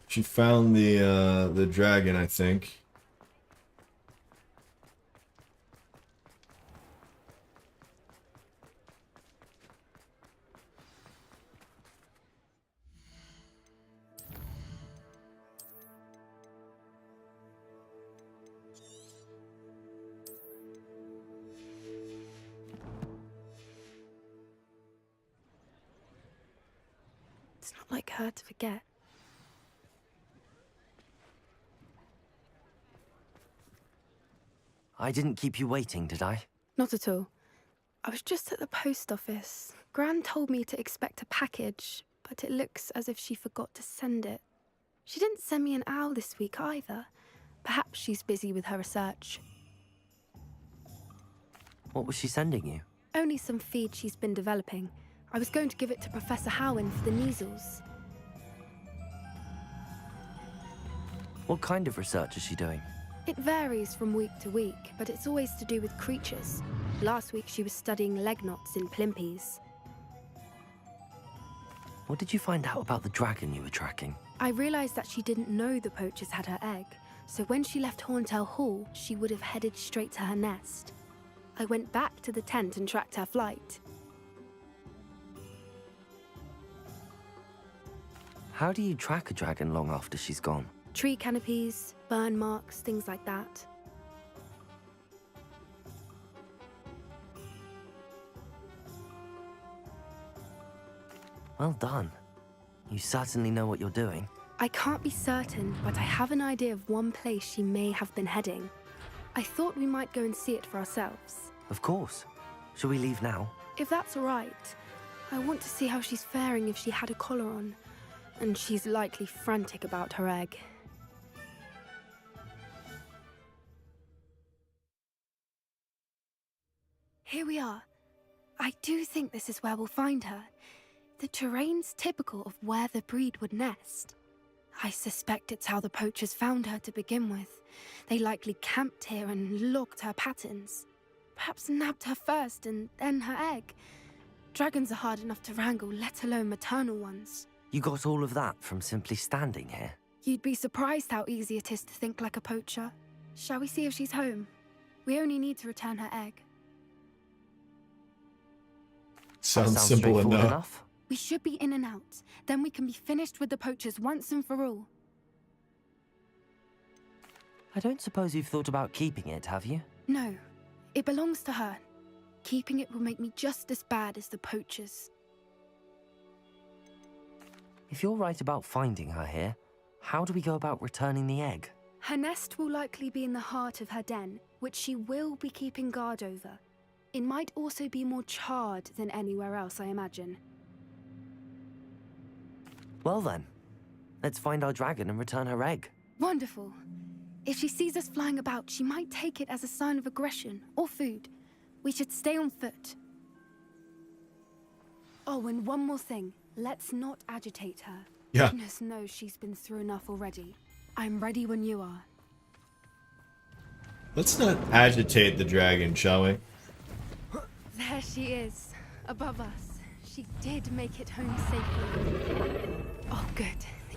Speaker 1: She found the dragon, I think.
Speaker 8: It's not like her to forget.
Speaker 2: I didn't keep you waiting, did I?
Speaker 8: Not at all. I was just at the post office. Gran told me to expect a package, but it looks as if she forgot to send it. She didn't send me an owl this week either. Perhaps she's busy with her research.
Speaker 2: What was she sending you?
Speaker 8: Only some feed she's been developing. I was going to give it to Professor Howen for the measles.
Speaker 2: What kind of research is she doing?
Speaker 8: It varies from week to week, but it's always to do with creatures. Last week she was studying leg knots in plimpies.
Speaker 2: What did you find out about the dragon you were tracking?
Speaker 8: I realised that she didn't know the poachers had her egg, so when she left Horntail Hall, she would have headed straight to her nest. I went back to the tent and tracked her flight.
Speaker 2: How do you track a dragon long after she's gone?
Speaker 8: Tree canopies, burn marks, things like that.
Speaker 2: Well done. You certainly know what you're doing.
Speaker 8: I can't be certain, but I have an idea of one place she may have been heading. I thought we might go and see it for ourselves.
Speaker 2: Of course. Shall we leave now?
Speaker 8: If that's all right, I want to see how she's faring if she had a collar on. And she's likely frantic about her egg. Here we are. I do think this is where we'll find her. The terrain's typical of where the breed would nest. I suspect it's how the poachers found her to begin with. They likely camped here and logged her patterns. Perhaps nabbed her first and then her egg. Dragons are hard enough to wrangle, let alone maternal ones.
Speaker 2: You got all of that from simply standing here?
Speaker 8: You'd be surprised how easy it is to think like a poacher. Shall we see if she's home? We only need to return her egg.
Speaker 1: Sounds simple enough.
Speaker 8: We should be in and out. Then we can be finished with the poachers once and for all.
Speaker 2: I don't suppose you've thought about keeping it, have you?
Speaker 8: No. It belongs to her. Keeping it will make me just as bad as the poachers.
Speaker 2: If you're right about finding her here, how do we go about returning the egg?
Speaker 8: Her nest will likely be in the heart of her den, which she will be keeping guard over. It might also be more charred than anywhere else, I imagine.
Speaker 2: Well then, let's find our dragon and return her egg.
Speaker 8: Wonderful. If she sees us flying about, she might take it as a sign of aggression or food. We should stay on foot. Oh, and one more thing. Let's not agitate her.
Speaker 1: Yeah.
Speaker 8: Goodness knows she's been through enough already. I'm ready when you are.
Speaker 1: Let's not agitate the dragon, shall we?
Speaker 8: There she is, above us. She did make it home safely. Oh, good.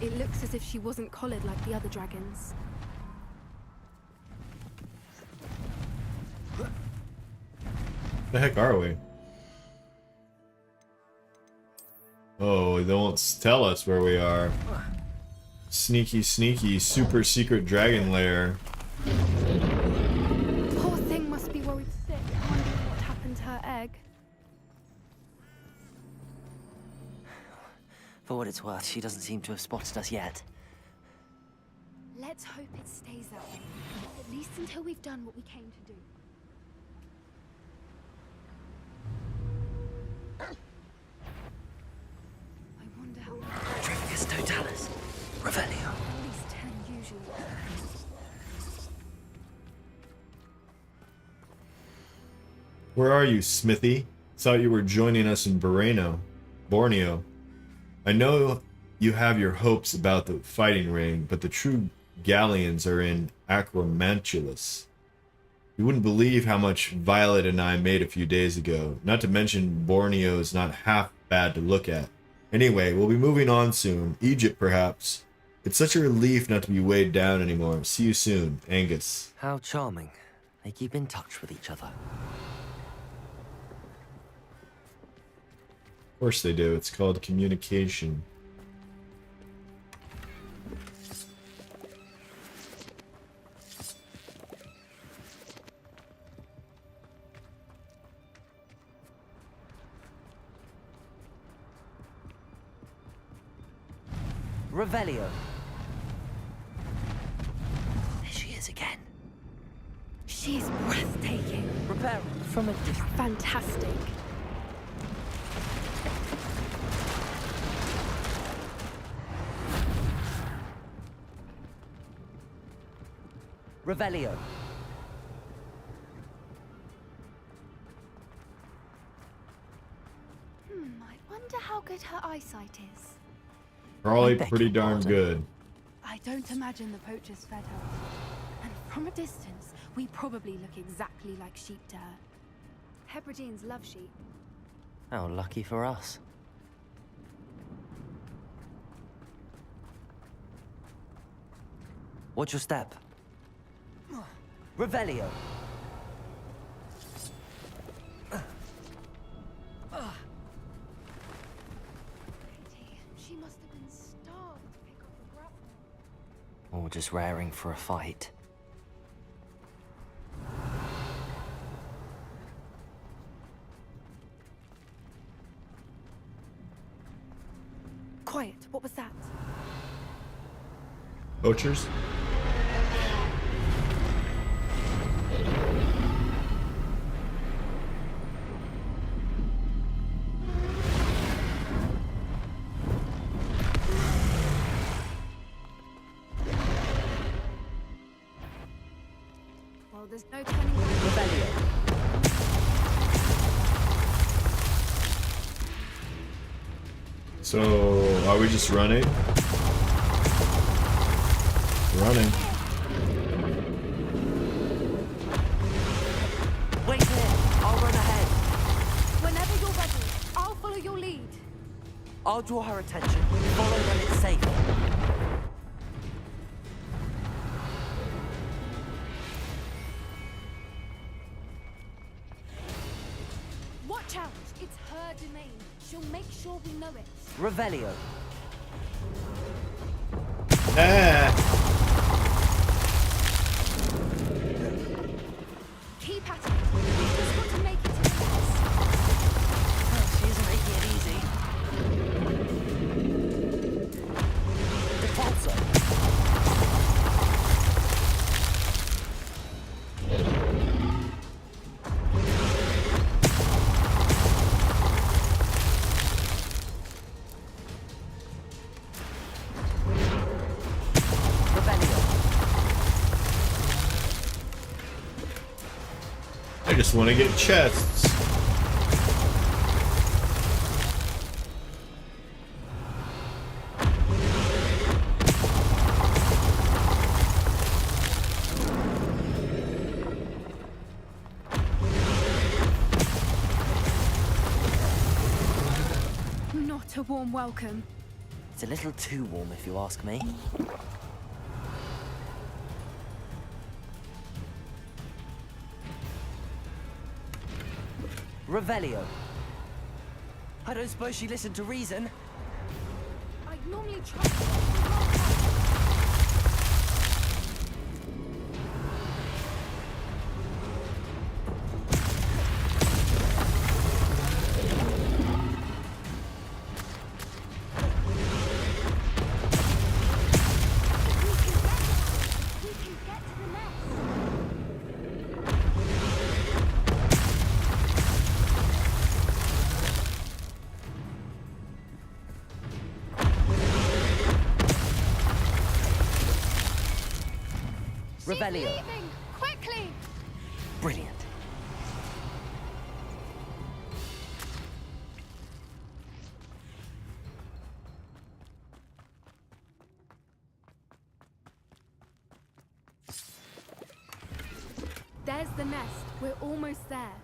Speaker 8: It looks as if she wasn't collared like the other dragons.
Speaker 1: The heck are we? Oh, they won't tell us where we are. Sneaky, sneaky, super secret dragon lair.
Speaker 8: Poor thing must be worried sick. Wondering what happened to her egg.
Speaker 2: For what it's worth, she doesn't seem to have spotted us yet.
Speaker 8: Let's hope it stays that way. At least until we've done what we came to do. I wonder how much.
Speaker 2: Trificus totalis. Revelio.
Speaker 8: At least 10 usually.
Speaker 1: Where are you, Smithy? Thought you were joining us in Borneo. I know you have your hopes about the fighting ring, but the true galleons are in Acromantulus. You wouldn't believe how much Violet and I made a few days ago. Not to mention Borneo is not half bad to look at. Anyway, we'll be moving on soon. Egypt, perhaps. It's such a relief not to be weighed down anymore. See you soon, Angus.
Speaker 2: How charming. They keep in touch with each other.
Speaker 1: Of course they do. It's called communication.
Speaker 2: Revelio. There she is again.
Speaker 8: She's breathtaking.
Speaker 2: Prepare from a distance.
Speaker 8: Fantastic.
Speaker 2: Revelio.
Speaker 8: I wonder how good her eyesight is.
Speaker 1: Probably
Speaker 2: I beg
Speaker 1: pretty
Speaker 2: your
Speaker 1: darn
Speaker 2: pardon.
Speaker 1: good.
Speaker 8: I don't imagine the poachers fed her. And from a distance, we probably look exactly like sheep to her. Hebrideans love sheep.
Speaker 2: How lucky for us. Watch your step. Revelio.
Speaker 8: She must have been starved to pick up the grapple.
Speaker 2: Or just raring for a fight.
Speaker 8: Quiet, what was that?
Speaker 1: Poachers?
Speaker 8: Well, there's no turning back.
Speaker 2: Revelio.
Speaker 1: So, are we just running? Running.
Speaker 2: Wait here. I'll run ahead.
Speaker 8: Whenever you're ready, I'll follow your lead.
Speaker 2: I'll draw her attention. Follow when it's safe.
Speaker 8: Watch out! It's her domain. She'll make sure we know it.
Speaker 2: Revelio.
Speaker 1: Ah!
Speaker 8: Keep at it. We've just got to make it to the nest.
Speaker 2: She isn't making it easy. Defaulter.
Speaker 1: I just want to get chests.
Speaker 8: Not a warm welcome.
Speaker 2: It's a little too warm, if you ask me. Revelio. I don't suppose she listened to reason.
Speaker 8: I'd normally try.
Speaker 4: We can get to the nest.
Speaker 2: Revelio.
Speaker 8: Leaving! Quickly!
Speaker 2: Brilliant.
Speaker 8: There's the nest. We're almost there.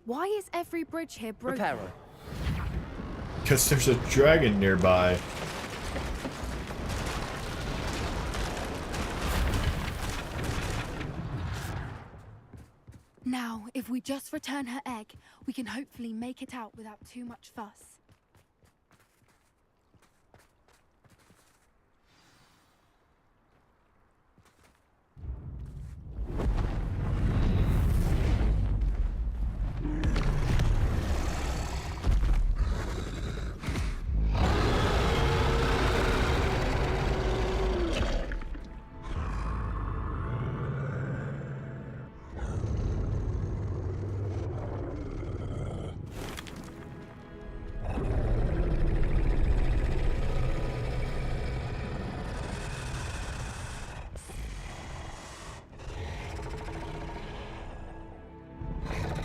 Speaker 8: Why is every bridge here broken?
Speaker 2: Reparo.
Speaker 1: Because there's a dragon nearby.
Speaker 8: Now, if we just return her egg, we can hopefully make it out without too much fuss.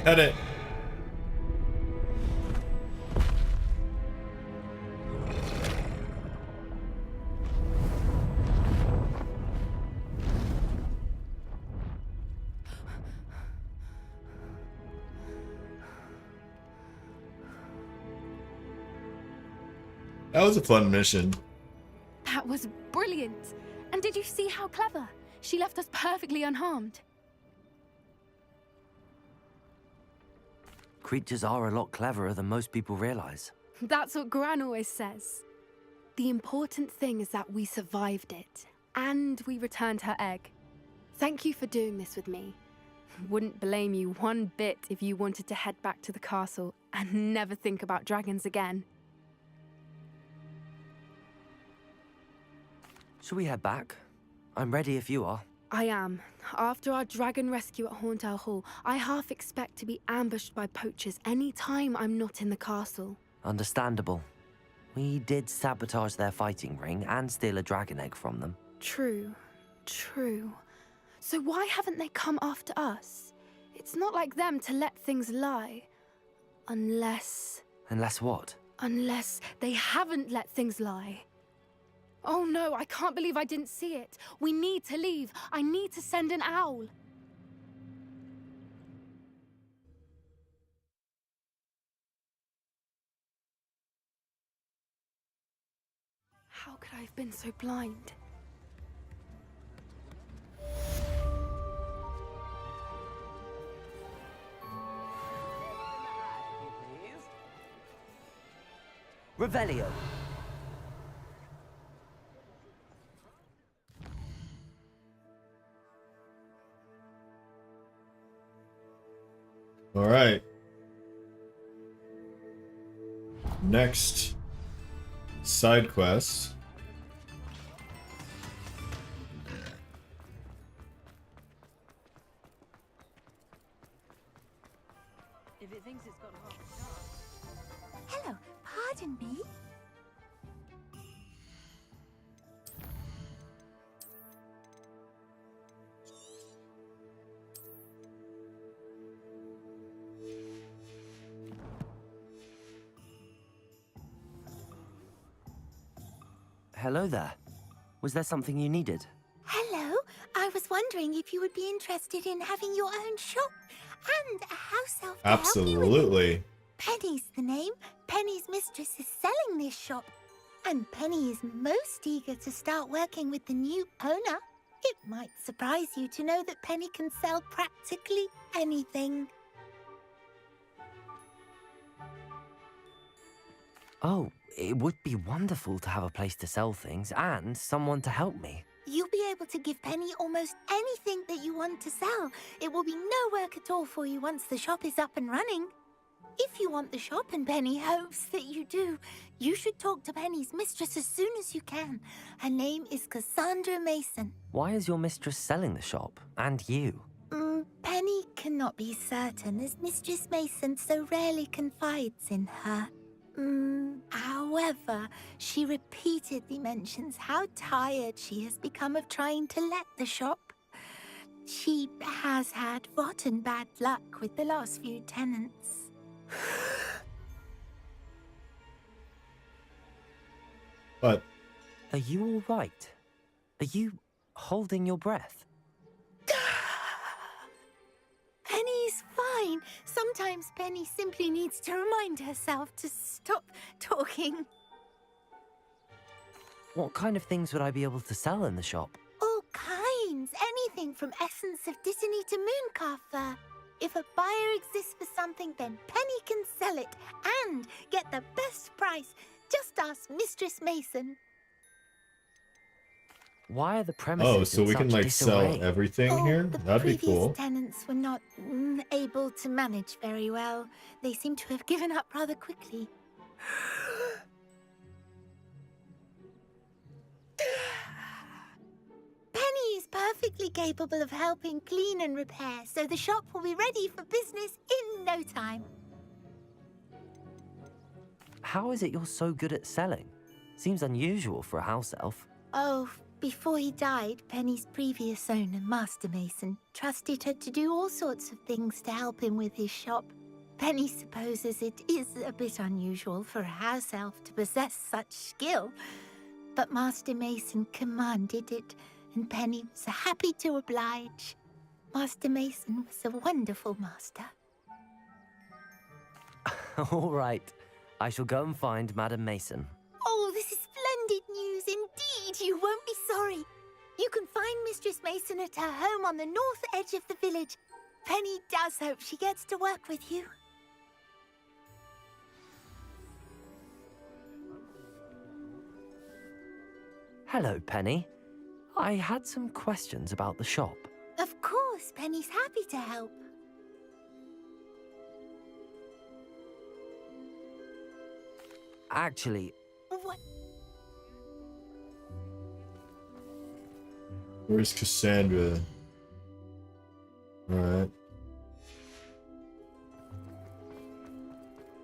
Speaker 1: Cut it. That was a fun mission.
Speaker 8: That was brilliant! And did you see how clever? She left us perfectly unharmed.
Speaker 2: Creatures are a lot cleverer than most people realize.
Speaker 8: That's what Gran always says. The important thing is that we survived it, and we returned her egg. Thank you for doing this with me. Wouldn't blame you one bit if you wanted to head back to the castle and never think about dragons again.
Speaker 2: Shall we head back? I'm ready if you are.
Speaker 8: I am. After our dragon rescue at Hauntow Hall, I half expect to be ambushed by poachers any time I'm not in the castle.
Speaker 2: Understandable. We did sabotage their fighting ring and steal a dragon egg from them.
Speaker 8: True. True. So why haven't they come after us? It's not like them to let things lie. Unless
Speaker 2: What?
Speaker 8: Unless they haven't let things lie. Oh no, I can't believe I didn't see it. We need to leave. I need to send an owl. How could I have been so blind?
Speaker 2: Revelio.
Speaker 1: All right. Next side quest.
Speaker 4: If it thinks it's got half a chance.
Speaker 5: Hello, pardon me.
Speaker 2: Hello there. Was there something you needed?
Speaker 12: Hello. I was wondering if you would be interested in having your own shop and a house elf to help you with it.
Speaker 1: Absolutely.
Speaker 12: Penny's the name. Penny's mistress is selling this shop. And Penny is most eager to start working with the new owner. It might surprise you to know that Penny can sell practically anything.
Speaker 2: Oh, it would be wonderful to have a place to sell things and someone to help me.
Speaker 12: You'll be able to give Penny almost anything that you want to sell. It will be no work at all for you once the shop is up and running. If you want the shop and Penny hopes that you do, you should talk to Penny's mistress as soon as you can. Her name is Cassandra Mason.
Speaker 2: Why is your mistress selling the shop? And you?
Speaker 12: Penny cannot be certain as Mistress Mason so rarely confides in her. However, she repeatedly mentions how tired she has become of trying to let the shop. She has had rotten bad luck with the last few tenants.
Speaker 1: But
Speaker 2: Are you all right? Are you holding your breath?
Speaker 12: Penny's fine. Sometimes Penny simply needs to remind herself to stop talking.
Speaker 2: What kind of things would I be able to sell in the shop?
Speaker 12: All kinds. Anything from essence of Disney to mooncalf fur. If a buyer exists for something, then Penny can sell it and get the best price. Just ask Mistress Mason.
Speaker 2: Why are the premises
Speaker 1: oh, so
Speaker 2: in
Speaker 1: we can
Speaker 2: such
Speaker 1: like
Speaker 2: disarray?
Speaker 1: sell everything here?
Speaker 12: The
Speaker 1: That'd be
Speaker 12: previous
Speaker 1: cool.
Speaker 12: tenants were not able to manage very well. They seem to have given up rather quickly. Penny is perfectly capable of helping clean and repair, so the shop will be ready for business in no time.
Speaker 2: How is it you're so good at selling? Seems unusual for a house elf.
Speaker 12: Oh, before he died, Penny's previous owner, Master Mason, trusted her to do all sorts of things to help him with his shop. Penny supposes it is a bit unusual for a house elf to possess such skill, but Master Mason commanded it, and Penny was happy to oblige. Master Mason was a wonderful master.
Speaker 2: All right. I shall go and find Madam Mason.
Speaker 12: Oh, this is splendid news indeed. You won't be sorry. You can find Mistress Mason at her home on the north edge of the village. Penny does hope she gets to work with you.
Speaker 2: Hello, Penny. I had some questions about the shop.
Speaker 12: Of course, Penny's happy to help.
Speaker 2: Actually,
Speaker 12: What?
Speaker 1: Where's Cassandra? Alright.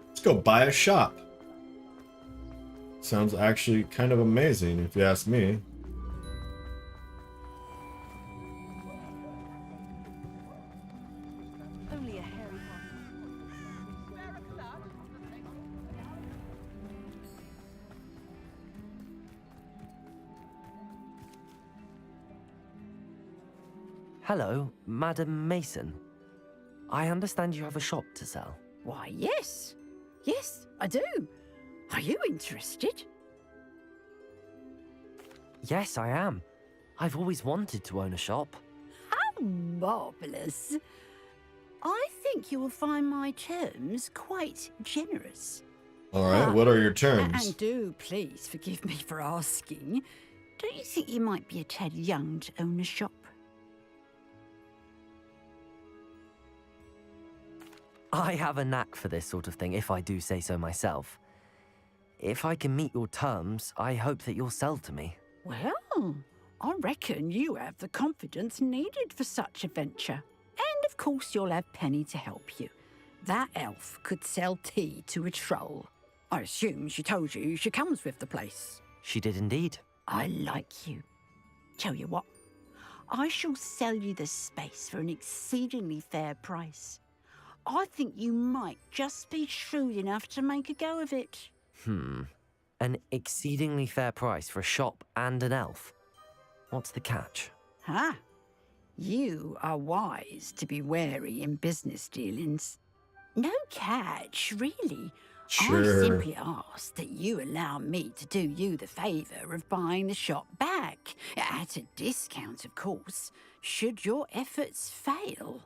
Speaker 1: Let's go buy a shop. Sounds actually kind of amazing, if you ask me.
Speaker 4: Only a hairy
Speaker 2: Hello, Madam Mason. I understand you have a shop to sell.
Speaker 13: Why, yes. Yes, I do. Are you interested?
Speaker 2: Yes, I am. I've always wanted to own a shop.
Speaker 13: How marvellous. I think you will find my terms quite generous.
Speaker 1: All right, what are your
Speaker 13: And
Speaker 1: terms?
Speaker 13: do please forgive me for asking, don't you think you might be a tad young to own a shop?
Speaker 2: I have a knack for this sort of thing, if I do say so myself. If I can meet your terms, I hope that you'll sell to me.
Speaker 13: Well, I reckon you have the confidence needed for such a venture. And of course you'll have Penny to help you. That elf could sell tea to a troll. I assume she told you she comes with the place.
Speaker 2: She did indeed.
Speaker 13: I like you. Tell you what, I shall sell you the space for an exceedingly fair price. I think you might just be shrewd enough to make a go of it.
Speaker 2: An exceedingly fair price for a shop and an elf. What's the catch?
Speaker 13: Ah, you are wise to be wary in business dealings. No catch, really.
Speaker 1: Sure.
Speaker 13: I simply ask that you allow me to do you the favour of buying the shop back, at a discount, of course, should your efforts fail.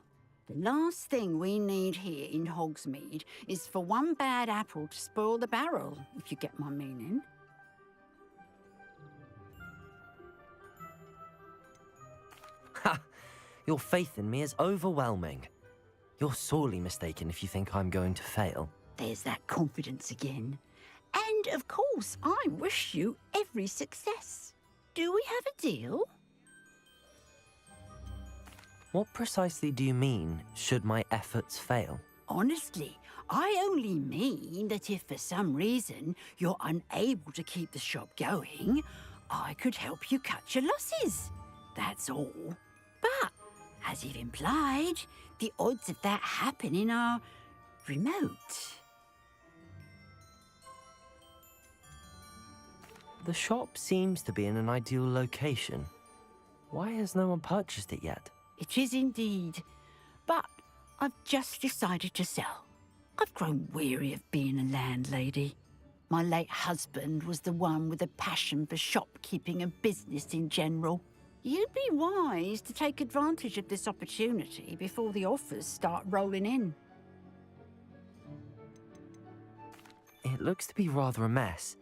Speaker 13: The last thing we need here in Hogsmeade is for one bad apple to spoil the barrel, if you get my meaning.
Speaker 2: Ha! Your faith in me is overwhelming. You're sorely mistaken if you think I'm going to fail.
Speaker 13: There's that confidence again. And of course, I wish you every success. Do we have a deal?
Speaker 2: What precisely do you mean, should my efforts fail?
Speaker 13: Honestly, I only mean that if for some reason you're unable to keep the shop going, I could help you cut your losses. That's all. But, as you've implied, the odds of that happening are remote.
Speaker 2: The shop seems to be in an ideal location. Why has no one purchased it yet?
Speaker 13: It is indeed. But I've just decided to sell. I've grown weary of being a landlady. My late husband was the one with a passion for shopkeeping and business in general. You'd be wise to take advantage of this opportunity before the offers start rolling in.
Speaker 2: It looks to be rather a mess.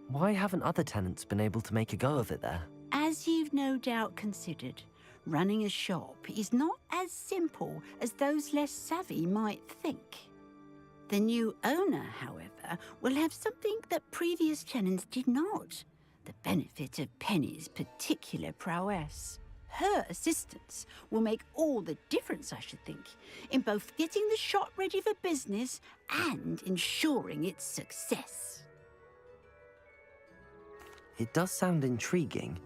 Speaker 2: Why haven't other tenants been able to make a go of it there?
Speaker 13: As you've no doubt considered, running a shop is not as simple as those less savvy might think. The new owner, however, will have something that previous tenants did not. The benefit of Penny's particular prowess. Her assistance will make all the difference, I should think, in both getting the shop ready for business and ensuring its success.
Speaker 2: It does sound intriguing,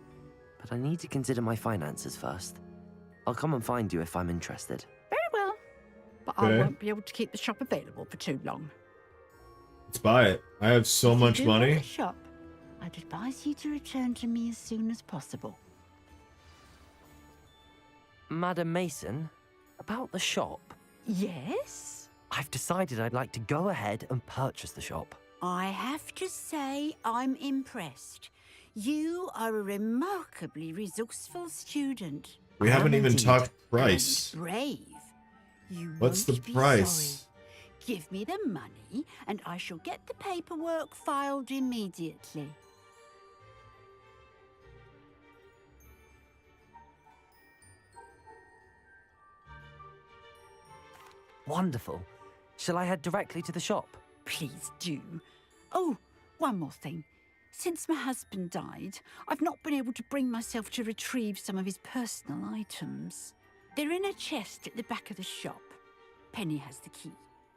Speaker 2: but I need to consider my finances first. I'll come and find you if I'm interested.
Speaker 13: Very well, but I won't be able to keep the shop available for too long.
Speaker 1: Let's buy it. I have so much
Speaker 13: If you do want
Speaker 1: money.
Speaker 13: the shop, I'd advise you to return to me as soon as possible.
Speaker 2: Madam Mason, about the shop.
Speaker 13: Yes?
Speaker 2: I've decided I'd like to go ahead and purchase the shop.
Speaker 13: I have to say I'm impressed. You are a remarkably resourceful student.
Speaker 1: We haven't even
Speaker 2: indeed.
Speaker 1: talked price.
Speaker 13: And brave. You
Speaker 1: What's the
Speaker 13: won't be
Speaker 1: price?
Speaker 13: sorry. Give me the money, and I shall get the paperwork filed immediately.
Speaker 2: Wonderful. Shall I head directly to the shop?
Speaker 13: Please do. Oh, one more thing. Since my husband died, I've not been able to bring myself to retrieve some of his personal items. They're in a chest at the back of the shop. Penny has the key.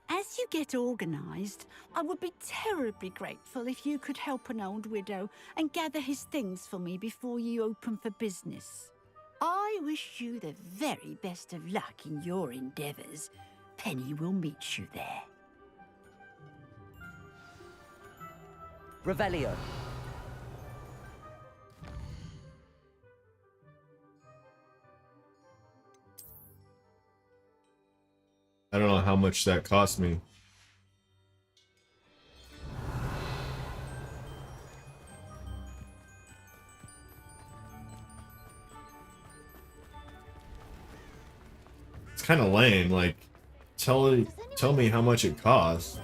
Speaker 13: As you get organised, I would be terribly grateful if you could help an old widow and gather his things for me before you open for business. I wish you the very best of luck in your endeavours. Penny will meet you there.
Speaker 2: Revelio.
Speaker 1: I don't know how much that cost me. It's kind of lame. Like, tell me how much it costs.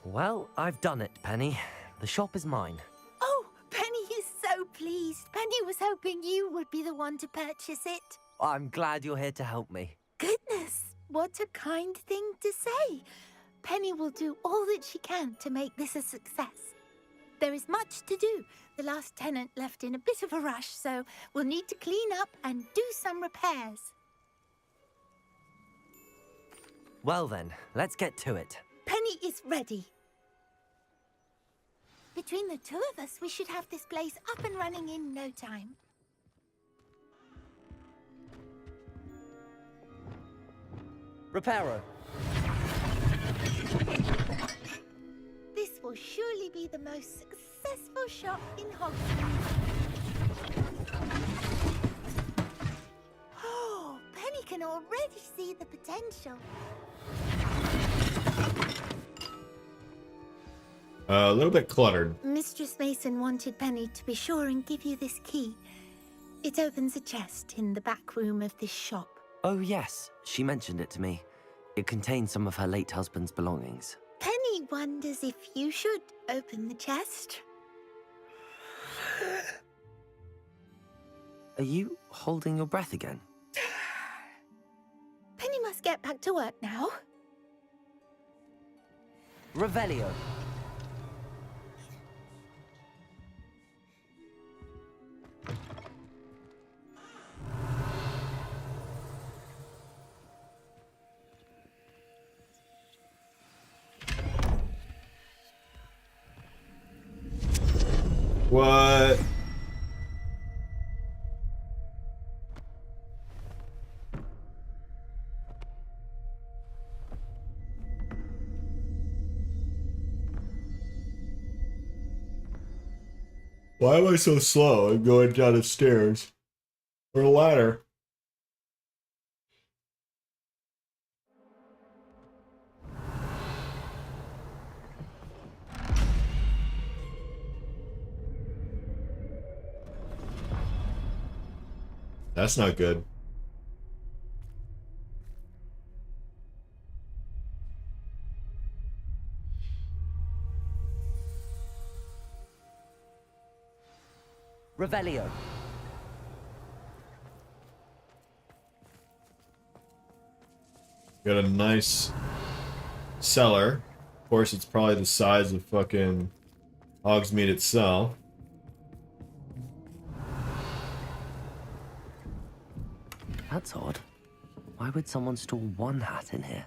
Speaker 2: Well, I've done it, Penny. The shop is mine.
Speaker 12: Oh, Penny is so pleased. Penny was hoping you would be the one to purchase it.
Speaker 2: I'm glad you're here to help me.
Speaker 12: Goodness, what a kind thing to say. Penny will do all that she can to make this a success. There is much to do. The last tenant left in a bit of a rush, so we'll need to clean up and do some repairs.
Speaker 2: Well then, let's get to it.
Speaker 12: Penny is ready. Between the two of us, we should have this place up and running in no time.
Speaker 2: Reparo.
Speaker 12: This will surely be the most successful shop in Hogsmeade. Oh, Penny can already see the potential.
Speaker 1: A little bit cluttered.
Speaker 12: Mistress Mason wanted Penny to be sure and give you this key. It opens a chest in the back room of this shop.
Speaker 2: Oh yes, she mentioned it to me. It contains some of her late husband's belongings.
Speaker 12: Penny wonders if you should open the chest.
Speaker 2: Are you holding your breath again?
Speaker 12: Penny must get back to work now.
Speaker 2: Revelio.
Speaker 1: What? Why am I so slow? I'm going down the stairs. Or a ladder. That's not good.
Speaker 2: Revelio.
Speaker 1: Got a nice cellar. Of course, it's probably the size of fucking Hogsmeade itself.
Speaker 2: That's odd. Why would someone store one hat in here?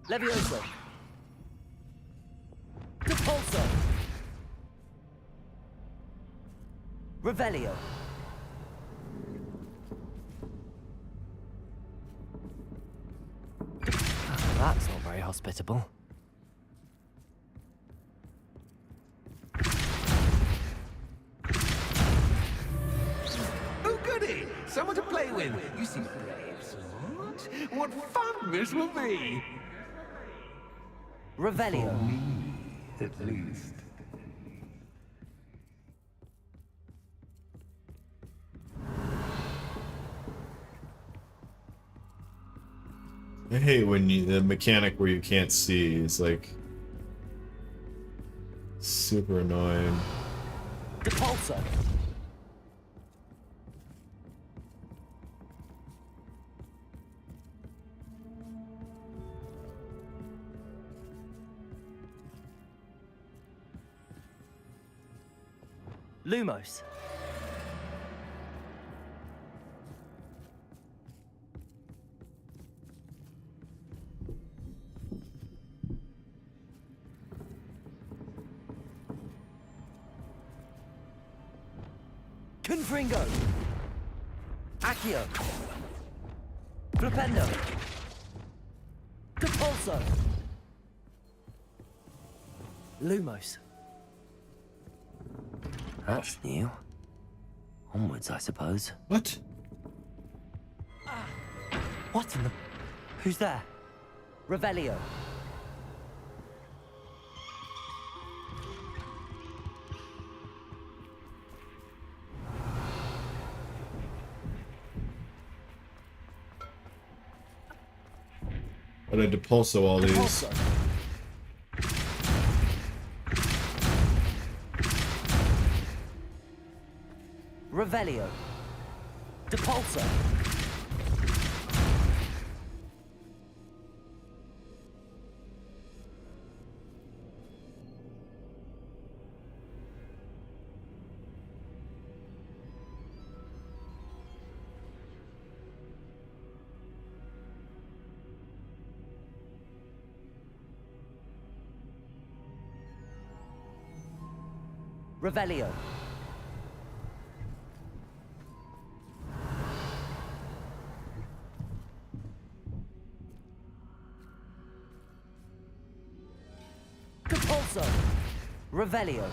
Speaker 2: Levioso. Repulsor. Revelio. That's not very hospitable.
Speaker 14: Oh, goody! Someone to play with. You seem brave, sort. What fun this will be!
Speaker 2: Revelio.
Speaker 14: For me, at least.
Speaker 1: I hate when the mechanic where you can't see is like super annoying.
Speaker 2: Repulsor. Lumos. Confringo. Accio. Flipendo. Capulso. Lumos. That's new. Onwards, I suppose.
Speaker 1: What?
Speaker 2: What in the... Who's there? Revelio.
Speaker 1: But I depulso all these.
Speaker 2: Depulso. Revelio. Depulso. Revelio. Capulso. Revelio.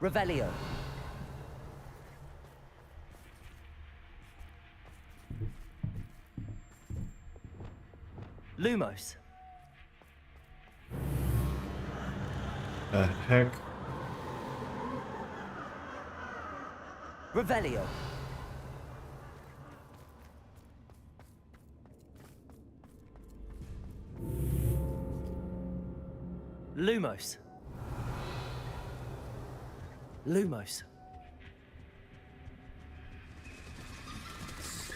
Speaker 2: Revelio. Lumos.
Speaker 1: The heck?
Speaker 2: Revelio. Lumos. Lumos.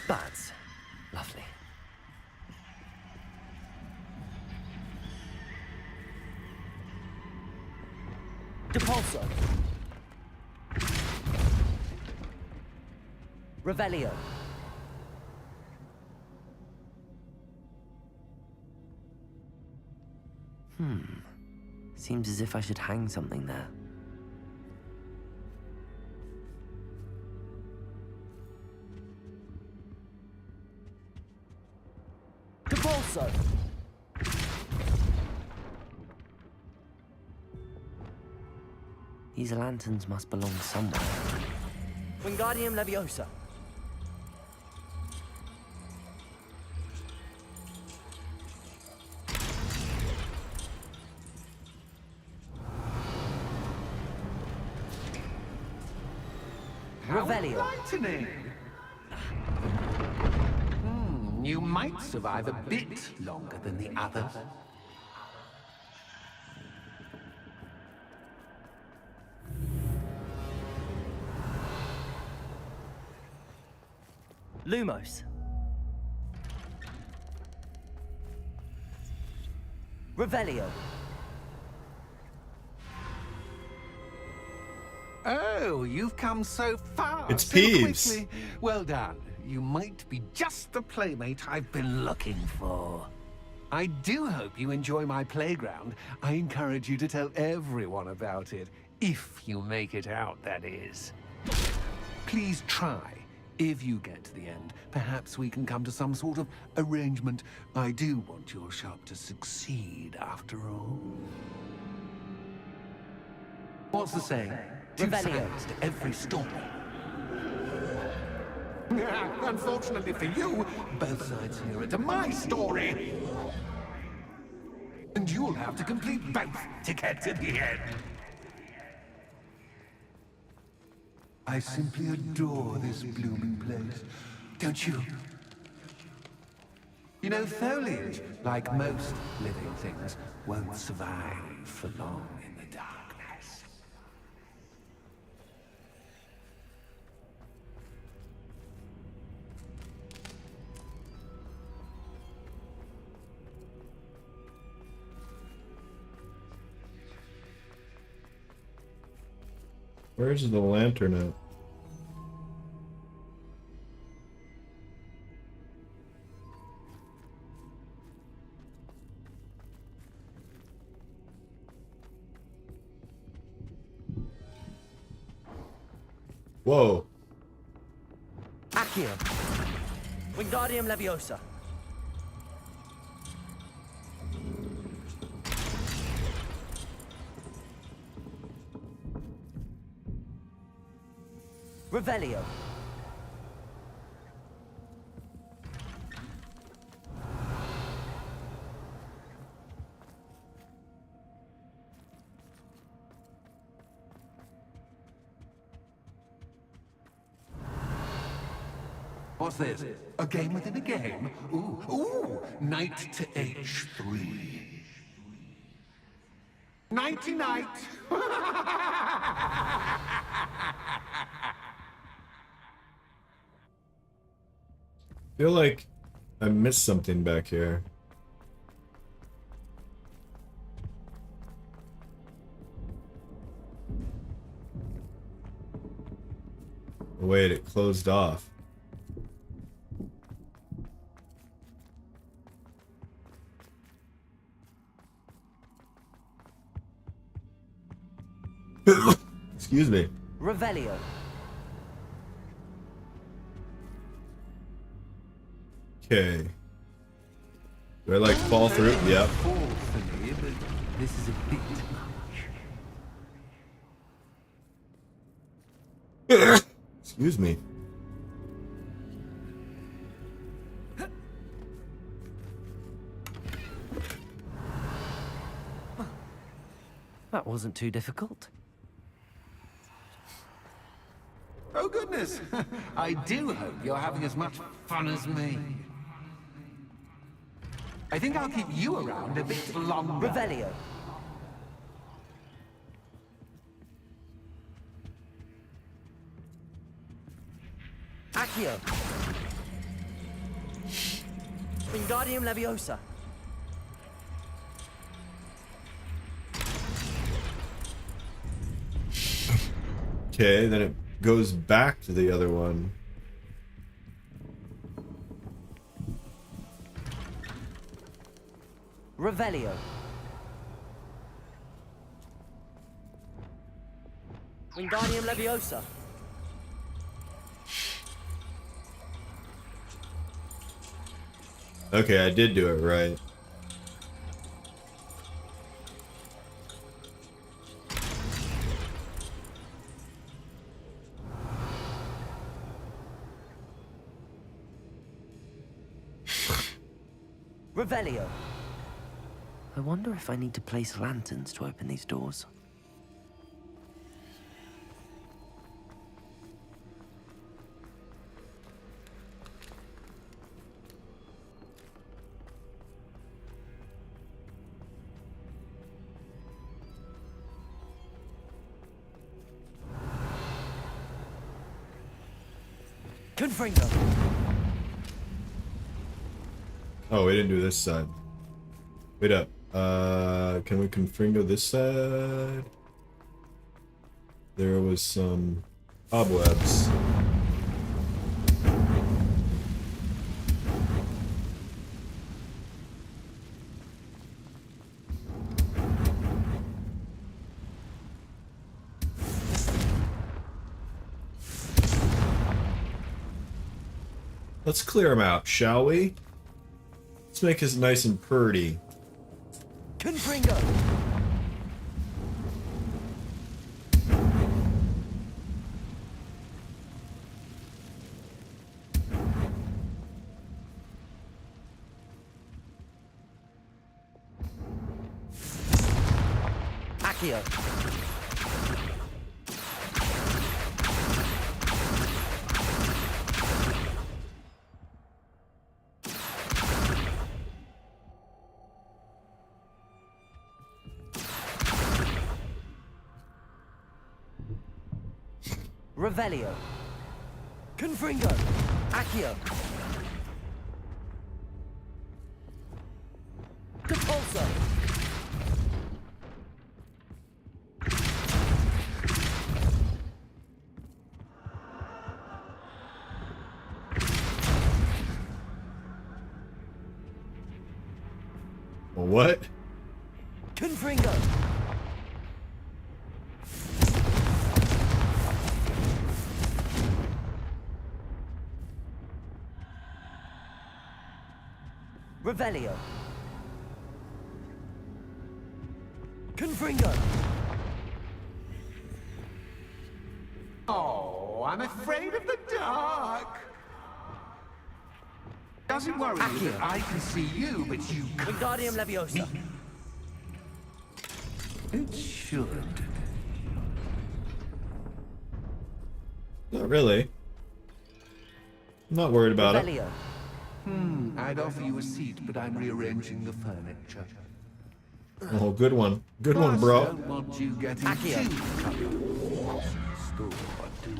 Speaker 2: Bats. Lovely. Depulso. Revelio. Seems as if I should hang something there. Depulso. These lanterns must belong somewhere. Wingardium Leviosa. Revelio.
Speaker 14: Enlightening. You might survive a bit longer than the others.
Speaker 2: Lumos. Revelio.
Speaker 14: Oh, you've come so far.
Speaker 1: It's
Speaker 14: so
Speaker 1: Peeves.
Speaker 14: quickly. Well done. You might be just the playmate I've been looking for. I do hope you enjoy my playground. I encourage you to tell everyone about it. If you make it out, that is. Please try. If you get to the end, perhaps we can come to some sort of arrangement. I do want your shop to succeed, after all. What's the saying? Two sides to every story. Unfortunately for you, both sides hear it to my story. And you'll have to complete both to get to the end.
Speaker 7: I simply adore this blooming place. Don't you? You know, foliage, like most living things, won't survive for long in the darkness.
Speaker 1: Where's the lantern at? Whoa.
Speaker 2: Accio. Wingardium Leviosa. Revelio.
Speaker 7: What's this? A game within a game? Ooh, knight to H3. Nighty-night!
Speaker 1: Feel like I missed something back here. Wait, it closed off. Excuse me.
Speaker 2: Revelio.
Speaker 1: Okay. Do I like fall through? Yep.
Speaker 14: This is a bit much.
Speaker 1: Excuse me.
Speaker 2: That wasn't too difficult.
Speaker 14: Oh goodness! I do hope you're having as much fun as me. I think I'll keep you around a bit longer.
Speaker 2: Revelio. Accio. Wingardium Leviosa.
Speaker 1: Okay, then it goes back to the other one.
Speaker 2: Revelio. Wingardium Leviosa.
Speaker 1: Okay, I did do it right.
Speaker 2: Revelio. I wonder if I need to place lanterns to open these doors. Confringo.
Speaker 1: Oh, we didn't do this side. Wait up. Can we confringo this side? There was some cobwebs. Let's clear them out, shall we? Let's make this nice and purty.
Speaker 2: Confringo. Accio. Revelio. Confringo. Accio. Depulso.
Speaker 1: What?
Speaker 2: Confringo. Revelio. Confringo.
Speaker 14: Oh, I'm afraid of the dark. Doesn't worry you that I can see you, but you can't.
Speaker 2: Wingardium Leviosa.
Speaker 14: It should.
Speaker 1: Not really. I'm not worried about it.
Speaker 2: Revelio.
Speaker 14: I'd offer you a seat, but I'm rearranging the furniture.
Speaker 1: Oh, good one. Good one, bro.
Speaker 14: Don't want you getting
Speaker 2: Accio.
Speaker 14: too comfortable. Store, do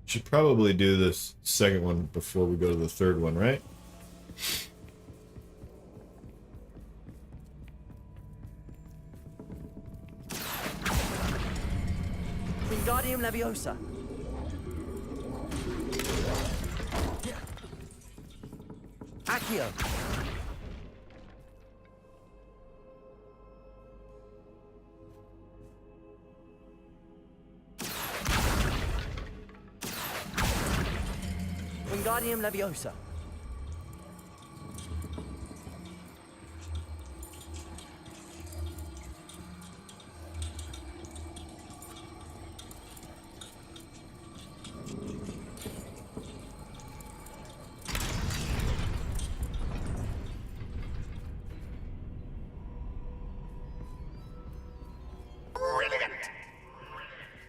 Speaker 1: Should probably do this second one before we go to the third one, right?
Speaker 2: Wingardium Leviosa. Accio. Wingardium Leviosa.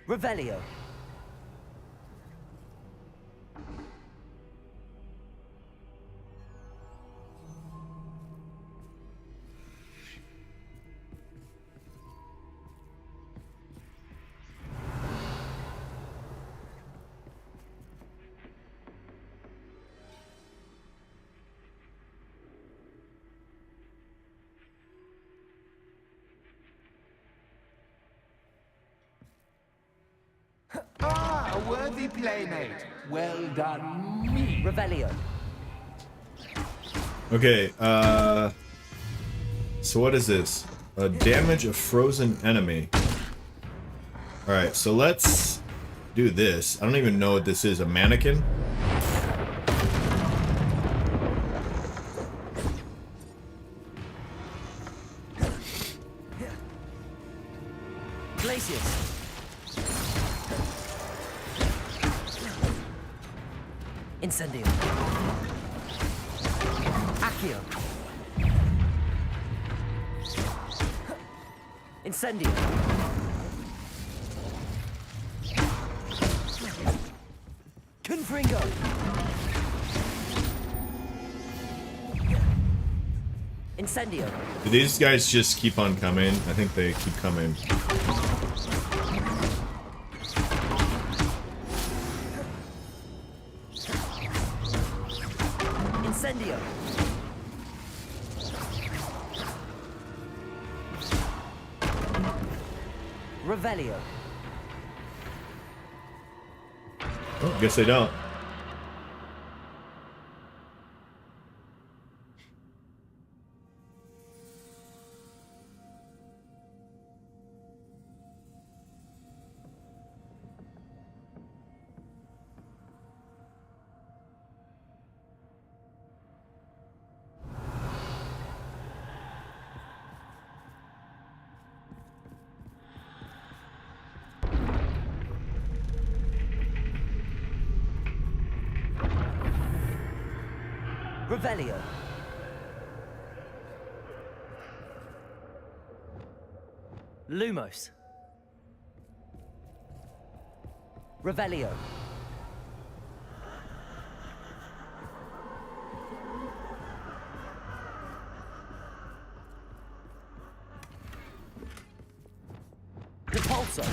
Speaker 2: Revelio.
Speaker 14: Ah, a worthy playmate. Well done, me.
Speaker 2: Revelio.
Speaker 1: Okay, so what is this? Damage a frozen enemy. Alright, so let's do this. I don't even know what this is. A mannequin?
Speaker 2: Glacius. Incendio. Accio. Incendio. Confringo. Incendio.
Speaker 1: Do these guys just keep on coming? I think they keep coming.
Speaker 2: Incendio. Revelio.
Speaker 1: Oh, guess they don't.
Speaker 2: Revelio. Lumos. Revelio. Levioso!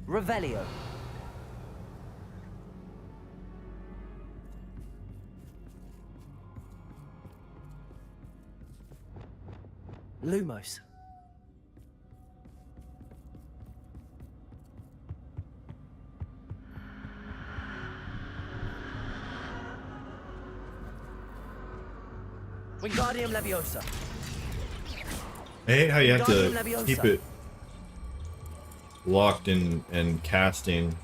Speaker 2: Revelio. Lumos. Wingardium Leviosa.
Speaker 1: I hate how you have
Speaker 2: Wingardium
Speaker 1: to
Speaker 2: Leviosa.
Speaker 1: keep it locked in and casting.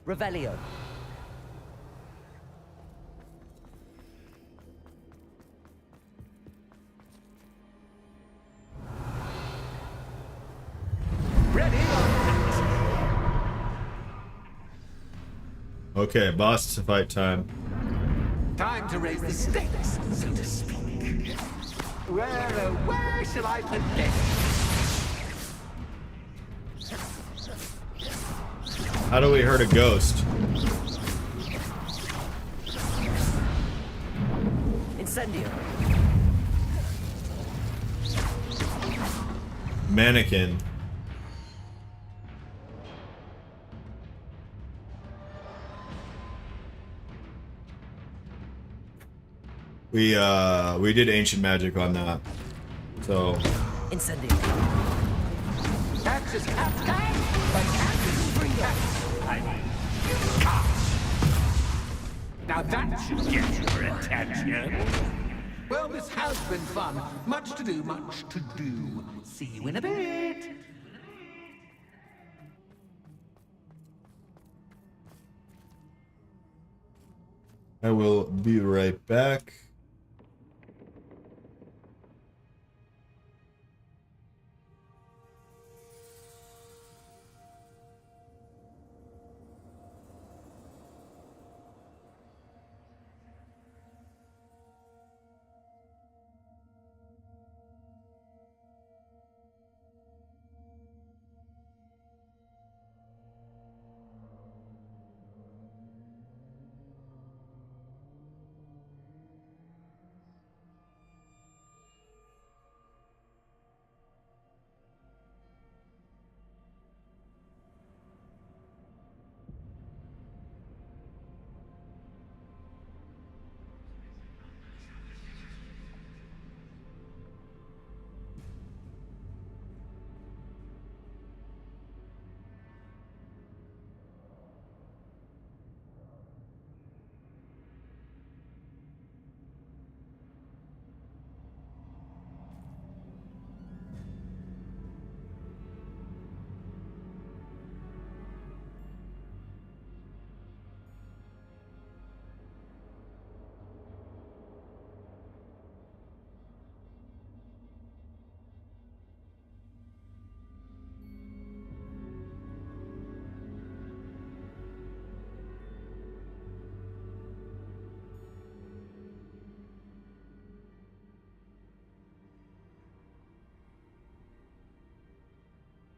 Speaker 2: Revelio.
Speaker 1: Okay, boss fight time.
Speaker 14: Time to raise the stakes, so to speak. Where shall I put this?
Speaker 1: How do we hurt a ghost?
Speaker 2: Incendio.
Speaker 1: Mannequin. We did ancient magic on that. So
Speaker 2: Incendio.
Speaker 14: Axis Captain, but now that should get your attention. Well, this has been fun. Much to do, much to do. See you in a bit.
Speaker 1: I will be right back.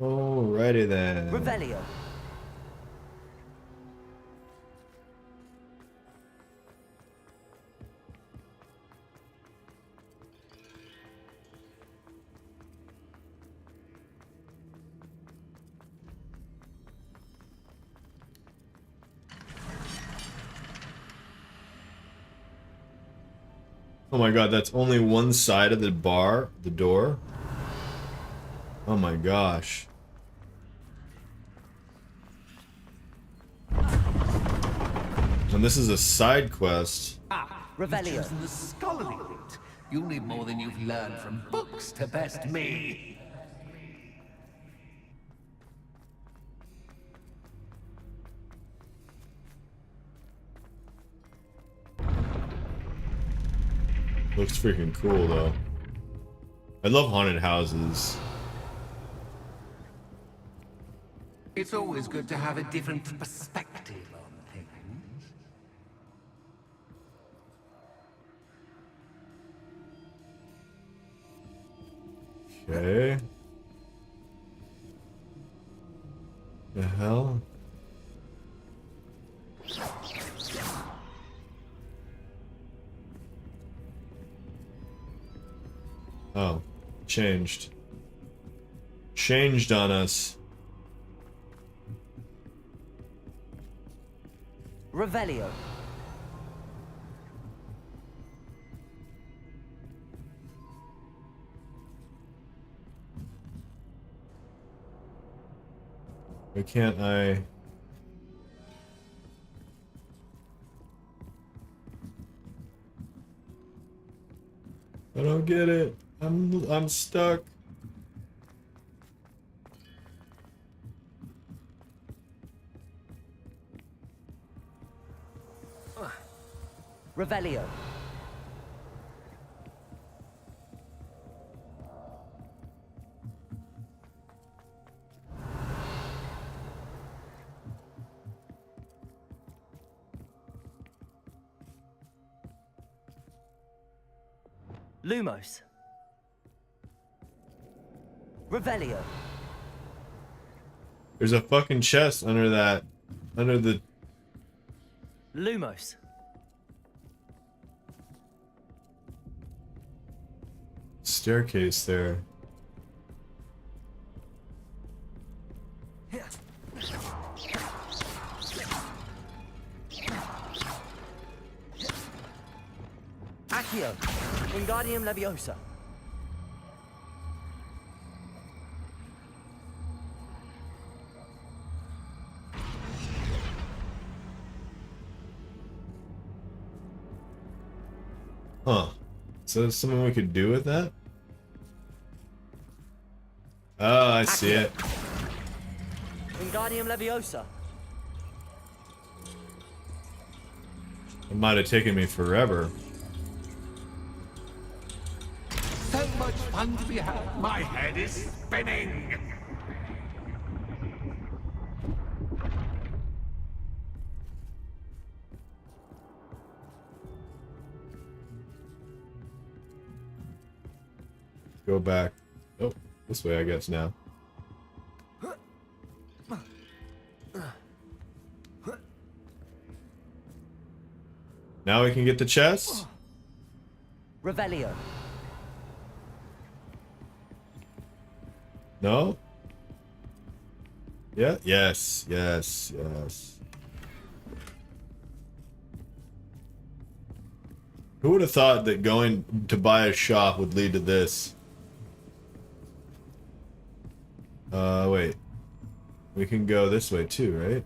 Speaker 1: Alrighty then.
Speaker 2: Revelio.
Speaker 1: Oh my god, that's only one side of the bar, the door. Oh my gosh. And this is a side quest.
Speaker 2: Revelio.
Speaker 14: You've chosen the scholarly route. You'll need more than you've learned from books to best me.
Speaker 1: Looks freaking cool though. I love haunted houses.
Speaker 14: It's always good to have a different perspective on things.
Speaker 1: Okay. The hell? Oh, changed. Changed on us.
Speaker 2: Revelio.
Speaker 1: Why can't I? I don't get it. I'm stuck.
Speaker 2: Revelio. Lumos. Revelio.
Speaker 1: There's a fucking chest under that. Under the
Speaker 2: Lumos.
Speaker 1: staircase there.
Speaker 2: Accio. Wingardium Leviosa.
Speaker 1: Huh. So there's something we could do with that? Oh, I see it.
Speaker 2: Wingardium Leviosa.
Speaker 1: It might have taken me forever.
Speaker 14: So much fun to be had. My head is spinning.
Speaker 1: Go back. Oh, this way I guess now. Now we can get the chest?
Speaker 2: Revelio.
Speaker 1: No? Yeah? Yes, yes, yes. Who would have thought that going to buy a shop would lead to this? Wait. We can go this way too, right?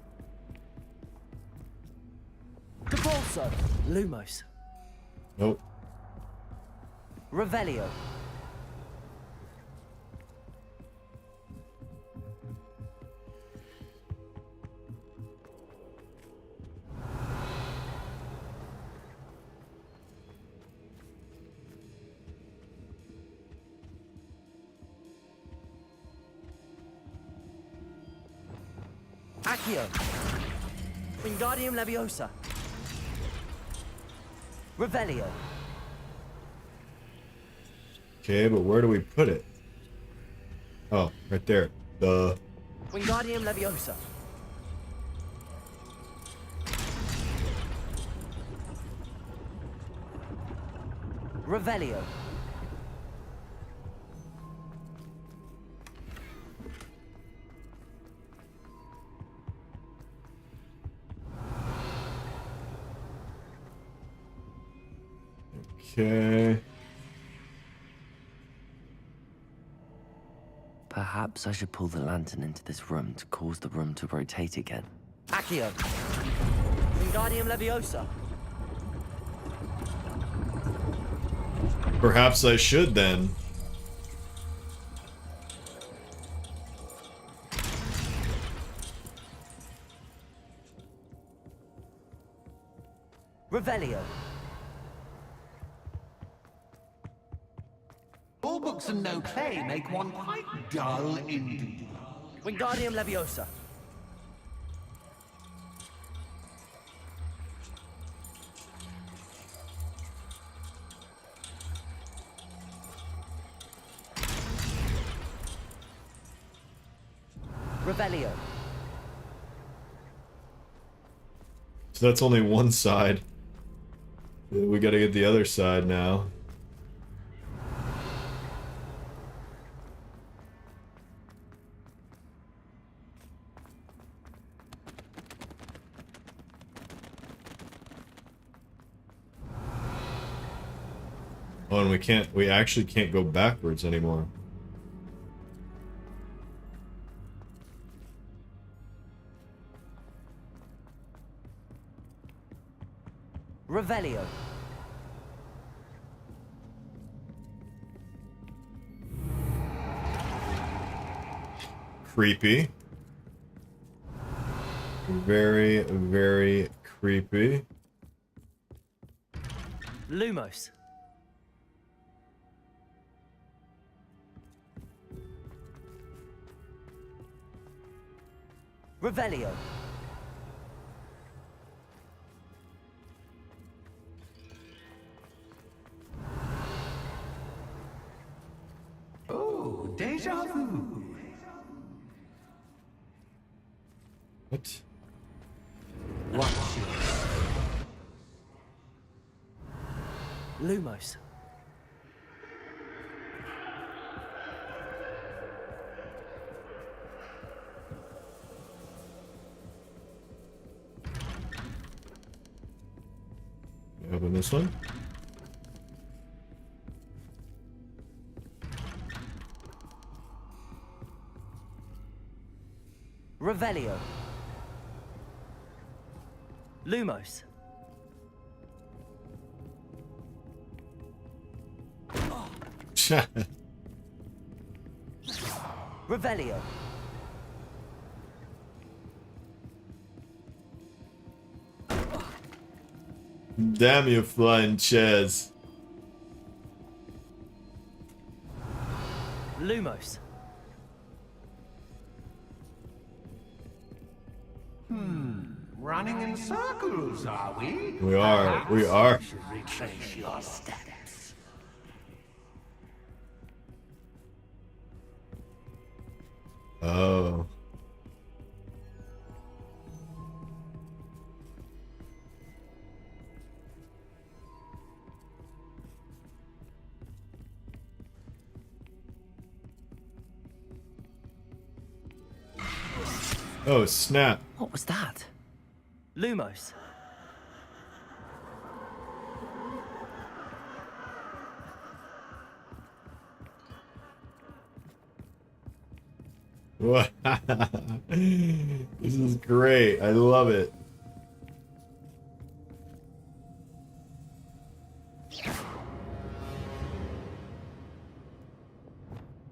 Speaker 2: Cabalso. Lumos.
Speaker 1: Nope.
Speaker 2: Revelio. Accio. Wingardium Leviosa. Revelio.
Speaker 1: Okay, but where do we put it? Oh, right there. The
Speaker 2: Wingardium Leviosa. Revelio.
Speaker 1: Okay.
Speaker 2: Perhaps I should pull the lantern into this room to cause the room to rotate again. Accio. Wingardium Leviosa.
Speaker 1: Perhaps I should then.
Speaker 2: Revelio.
Speaker 14: All books and no play make one quite dull indeed.
Speaker 2: Wingardium Leviosa. Revelio.
Speaker 1: So that's only one side. We gotta get the other side now. Oh, and we actually can't go backwards anymore.
Speaker 2: Revelio.
Speaker 1: Creepy. Very, very creepy.
Speaker 2: Lumos. Revelio.
Speaker 14: Oh, deja vu.
Speaker 1: What?
Speaker 14: What's your...
Speaker 2: Lumos.
Speaker 1: Open this one.
Speaker 2: Revelio. Lumos. Revelio.
Speaker 1: Damn you, flying chairs.
Speaker 2: Lumos.
Speaker 14: Running in circles, are we?
Speaker 1: We are. We are.
Speaker 14: Perhaps you should retrace your steps.
Speaker 1: Oh. Oh, snap.
Speaker 2: What was that? Lumos.
Speaker 1: What? This is great. I love it.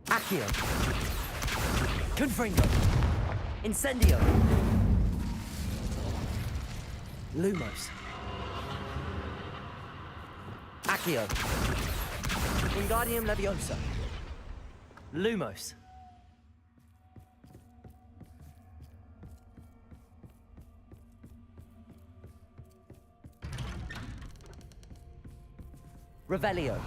Speaker 2: Accio. Confringo. Incendio. Lumos. Accio. Wingardium Leviosa. Lumos. Revelio.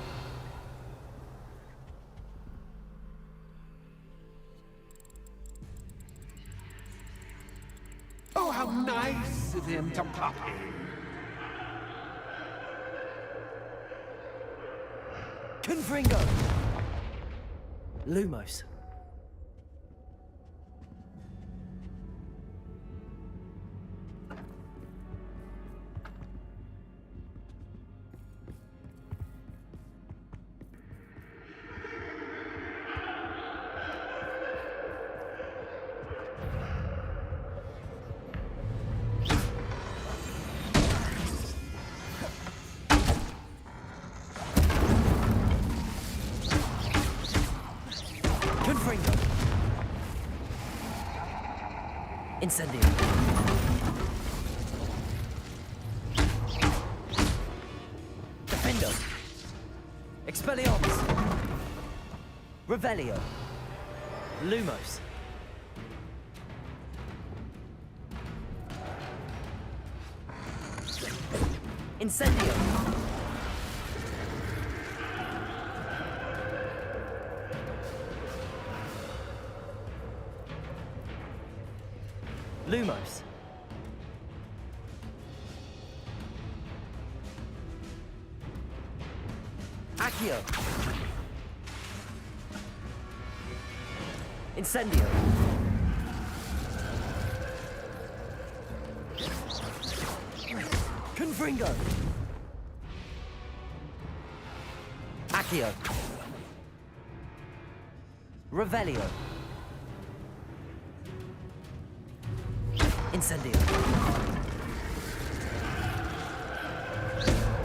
Speaker 14: Oh, how nice of him to pop in.
Speaker 2: Confringo. Lumos. Confringo. Incendio. Defendo. Expelliarmus. Revelio. Lumos. Incendio. Lumos. Accio. Incendio. Confringo. Accio. Revelio. Incendio.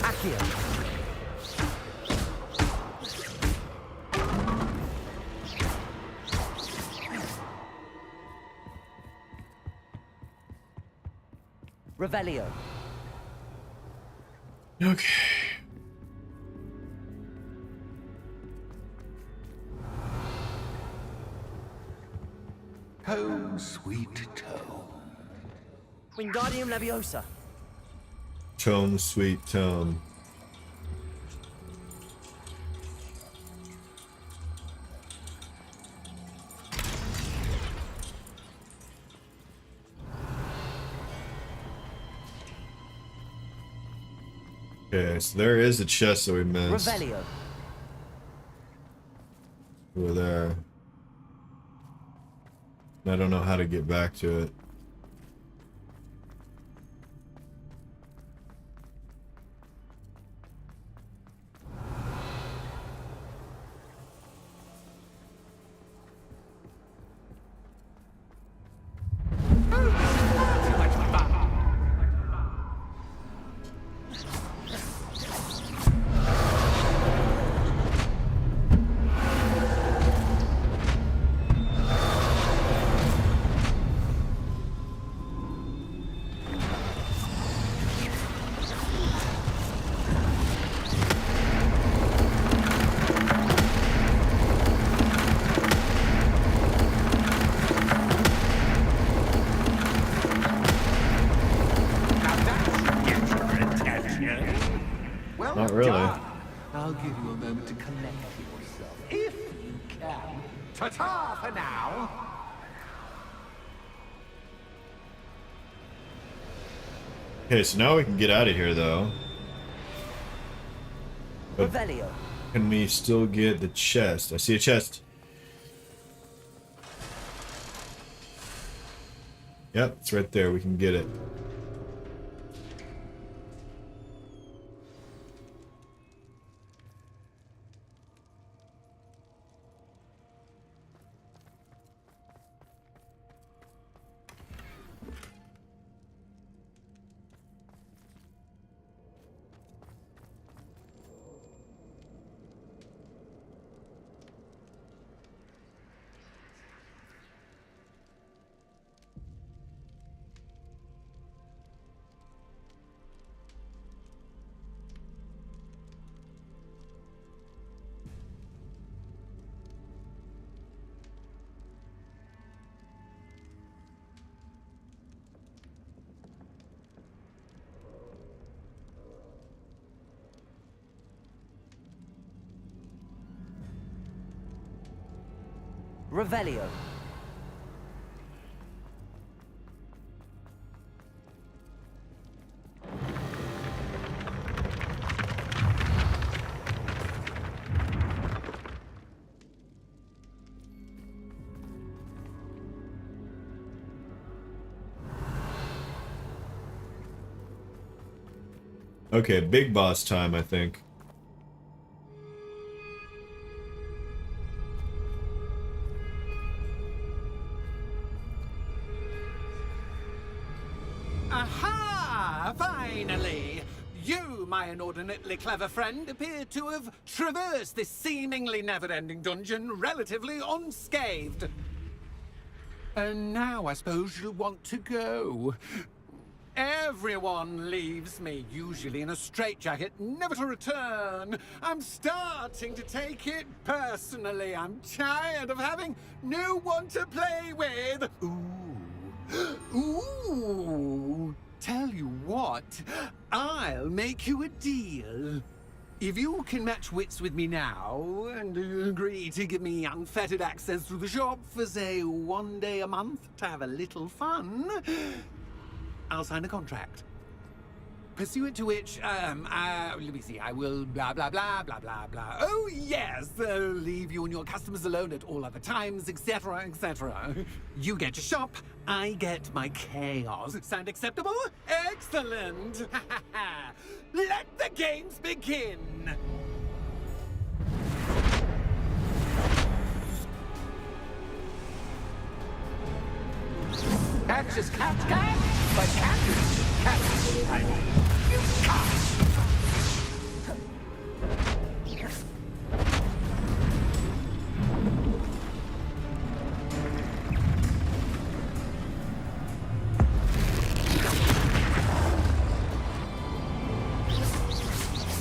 Speaker 2: Accio. Revelio.
Speaker 1: Okay.
Speaker 14: Home, sweet home.
Speaker 2: Wingardium Leviosa.
Speaker 1: Tome, sweet tome. Okay, so there is a chest that we missed.
Speaker 2: Revelio.
Speaker 1: Over there. I don't know how to get back to it.
Speaker 14: Well
Speaker 1: Not really.
Speaker 14: done. I'll give you a moment to collect yourself, if you can. Ta-ta for now.
Speaker 1: Okay, so now we can get out of here, though. But
Speaker 2: Revelio.
Speaker 1: can we still get the chest? I see a chest. Yep, it's right there. We can get it.
Speaker 2: Revelio.
Speaker 1: Okay, big boss time, I think.
Speaker 11: Aha! Finally! You, my inordinately clever friend, appear to have traversed this seemingly never-ending dungeon relatively unscathed. And now I suppose you'll want to go. Everyone leaves me, usually in a straitjacket, never to return. I'm starting to take it personally. I'm tired of having no one to play with. Ooh. Tell you what, I'll make you a deal. If you can match wits with me now and agree to give me unfettered access to the shop for, say, 1 day a month to have a little fun, I'll sign a contract. Pursuant to which, let me see, I will blah, blah, blah, blah, blah, blah. Oh, yes, leave you and your customers alone at all other times, etc., etc. You get your shop, I get my chaos. Sound acceptable? Excellent! Let the games begin!
Speaker 14: Catch is catch, but catch is catch. I mean, you catch.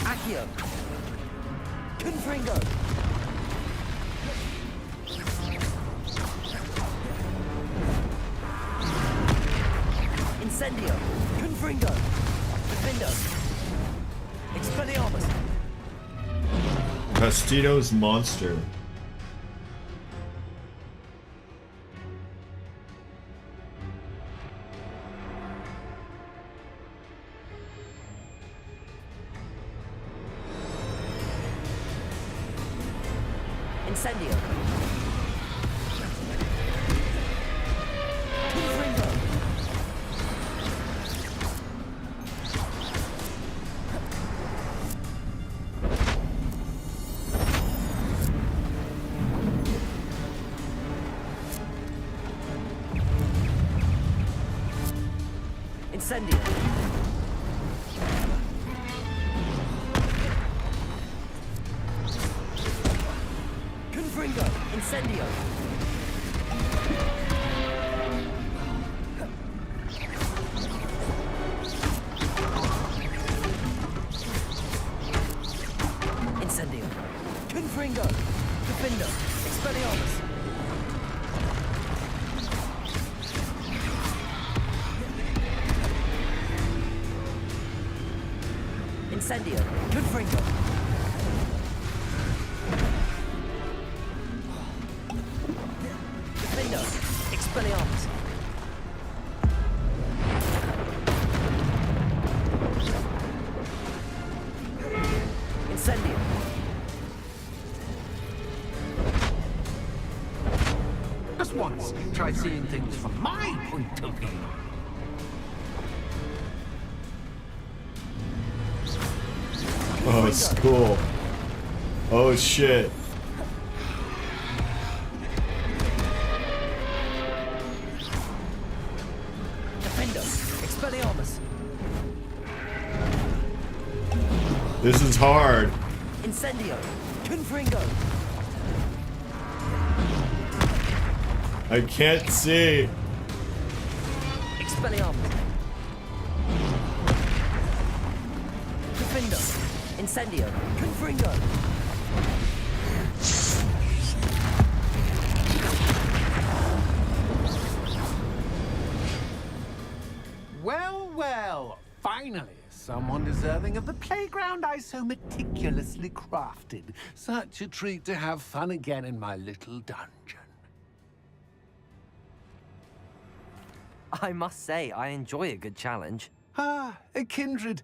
Speaker 2: Accio. Confringo. Incendio. Confringo. Defendo. Expelliarmus.
Speaker 1: Fastido's monster.
Speaker 2: Incendio. Confringo. Incendio. Confringo. Incendio. Incendio. Confringo. Defendo. Expelliarmus. Incendio. Confringo. Defendo. Expelliarmus. Incendio.
Speaker 14: Just once, try seeing things from my point of view.
Speaker 1: Oh, it's cool. Oh shit.
Speaker 2: Defendo. Expelliarmus.
Speaker 1: This is hard.
Speaker 2: Incendio. Confringo.
Speaker 1: I can't see.
Speaker 2: Expelliarmus. Defendo. Incendio. Confringo.
Speaker 14: Well, well, finally, someone deserving of the playground I so meticulously crafted. Such a treat to have fun again in my little dungeon.
Speaker 2: I must say, I enjoy a good challenge.
Speaker 14: Ah, a kindred,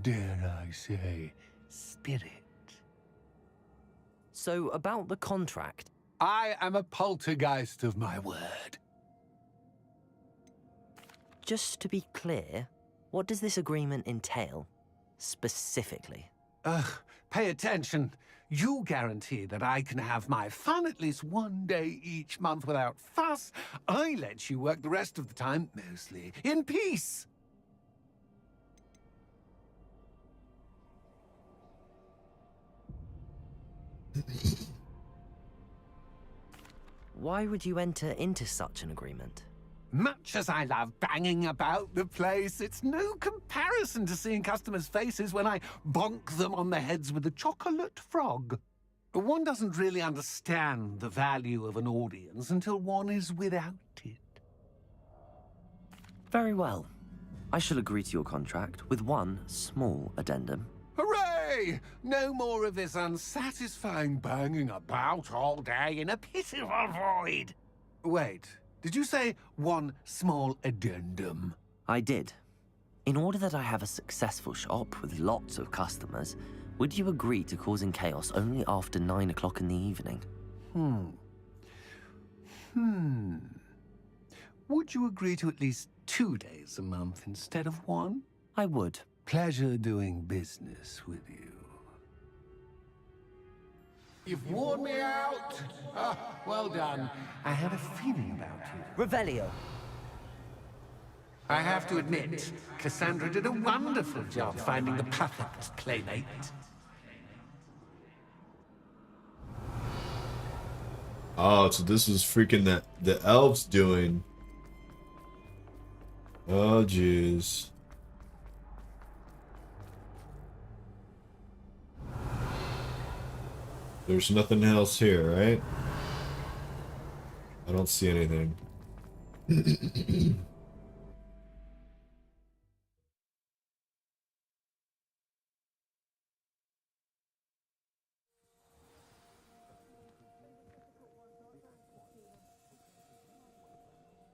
Speaker 14: dare I say, spirit.
Speaker 2: So, about the contract.
Speaker 14: I am a poltergeist of my word.
Speaker 2: Just to be clear, what does this agreement entail, specifically?
Speaker 14: Ugh, pay attention. You guarantee that I can have my fun at least 1 day each month without fuss. I let you work the rest of the time, mostly in peace.
Speaker 2: Why would you enter into such an agreement?
Speaker 14: Much as I love banging about the place, it's no comparison to seeing customers' faces when I bonk them on the heads with a chocolate frog. One doesn't really understand the value of an audience until one is without it.
Speaker 2: Very well. I shall agree to your contract with one small addendum.
Speaker 14: Hooray! Hey, no more of this unsatisfying banging about all day in a pitiful void. Wait, did you say one small addendum?
Speaker 2: I did. In order that I have a successful shop with lots of customers, would you agree to causing chaos only after 9 o'clock in the evening?
Speaker 14: Would you agree to at least 2 days a month instead of 1?
Speaker 2: I would.
Speaker 14: Pleasure doing business with you. You've worn me out. Ah, well done. I had a feeling about you.
Speaker 2: Revelio.
Speaker 14: I have to admit, Cassandra did a wonderful job finding the perfect playmate.
Speaker 1: Oh, so this was freaking the elves doing. Oh, jeez. There's nothing else here, right? I don't see anything.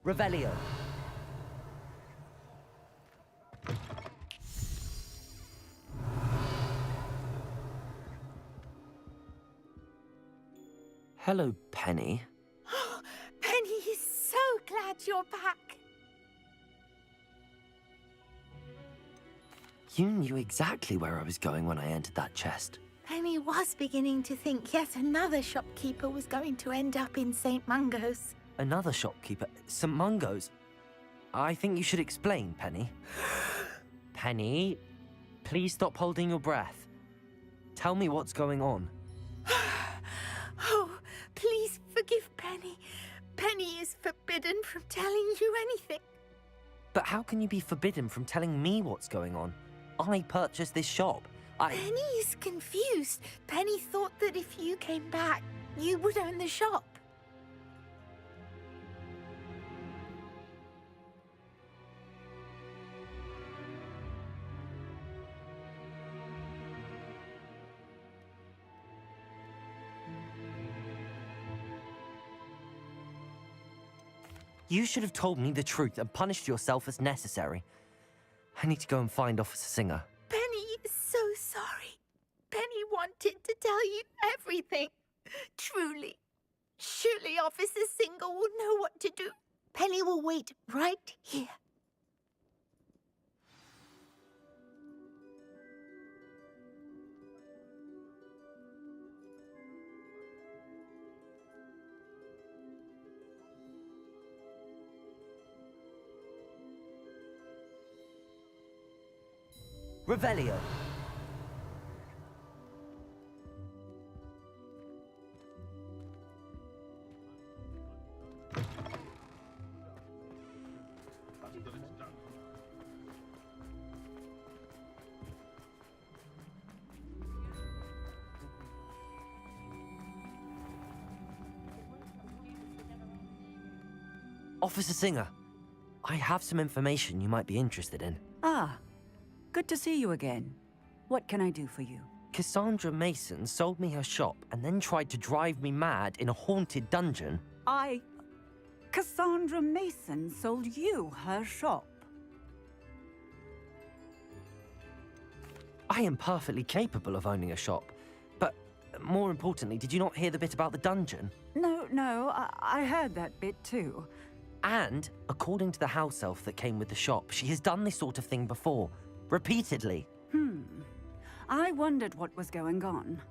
Speaker 2: Revelio. Hello, Penny.
Speaker 12: Penny is so glad you're back.
Speaker 2: You knew exactly where I was going when I entered that chest.
Speaker 12: Penny was beginning to think yet another shopkeeper was going to end up in St. Mungo's.
Speaker 2: Another shopkeeper? St. Mungo's? I think you should explain, Penny. Penny, please stop holding your breath. Tell me what's going on.
Speaker 12: Oh, please forgive Penny. Penny is forbidden from telling you anything.
Speaker 2: But how can you be forbidden from telling me what's going on? I purchased this shop.
Speaker 12: Penny is confused. Penny thought that if you came back, you would own the shop.
Speaker 2: You should have told me the truth and punished yourself as necessary. I need to go and find Officer Singer.
Speaker 12: Penny is so sorry. Penny wanted to tell you everything. Truly. Surely Officer Singer will know what to do. Penny will wait right here.
Speaker 2: Revelio. Officer Singer, I have some information you might be interested in.
Speaker 4: Ah, good to see you again. What can I do for you?
Speaker 2: Cassandra Mason sold me her shop and then tried to drive me mad in a haunted dungeon.
Speaker 4: Cassandra Mason sold you her shop.
Speaker 2: I am perfectly capable of owning a shop. But more importantly, did you not hear the bit about the dungeon?
Speaker 4: No, I heard that bit too.
Speaker 2: And, according to the house elf that came with the shop, she has done this sort of thing before. Repeatedly.
Speaker 4: I wondered what was going on.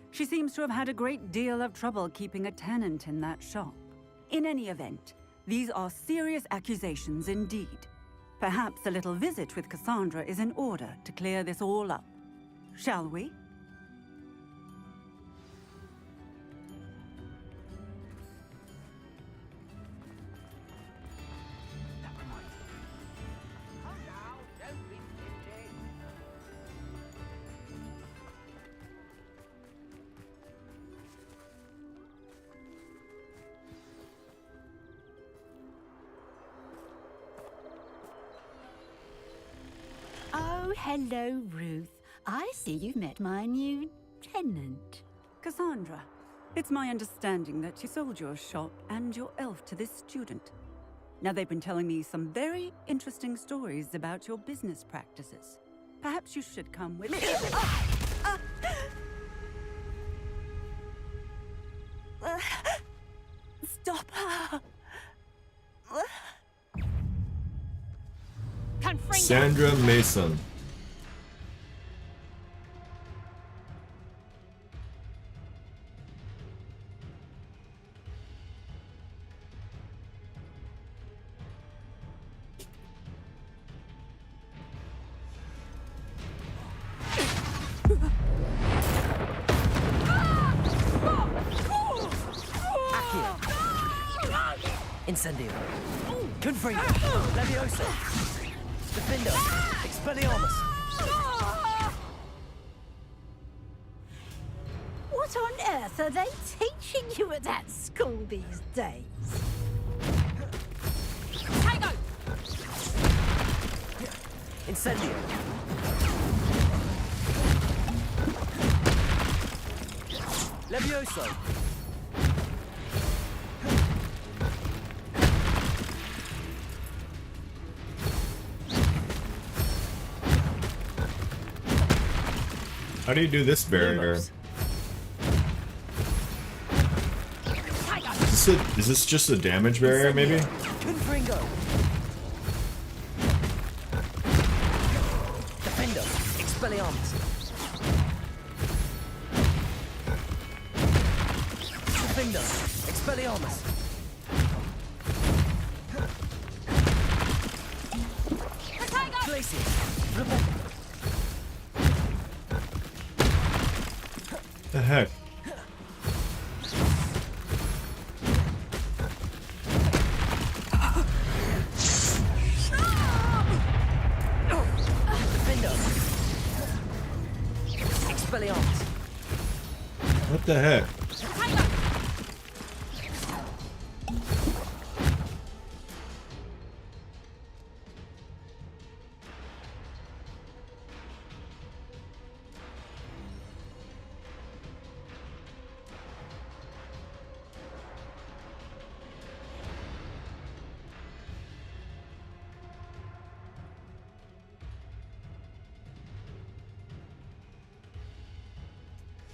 Speaker 4: She seems to have had a great deal of trouble keeping a tenant in that shop. In any event, these are serious accusations indeed. Perhaps a little visit with Cassandra is in order to clear this all up. Shall we?
Speaker 12: Oh, hello, Ruth.
Speaker 13: I see you've met my new tenant.
Speaker 4: Cassandra, it's my understanding that you sold your shop and your elf to this student. Now, they've been telling me some very interesting stories about your business practices. Perhaps you should come with me.
Speaker 13: Stop her!
Speaker 1: Sandra Mason.
Speaker 2: Incendio. Confringo. Levioso. Defendo. Expelliarmus.
Speaker 13: What on earth are they teaching you at that school these days?
Speaker 2: Tango. Incendio. Levioso.
Speaker 1: How do you do this barrier? Is this just a damage barrier, maybe?
Speaker 2: Confringo. Defendo. Expelliarmus. Defendo. Expelliarmus. Glacius.
Speaker 1: The heck?
Speaker 2: Defendo. Expelliarmus.
Speaker 1: What the heck?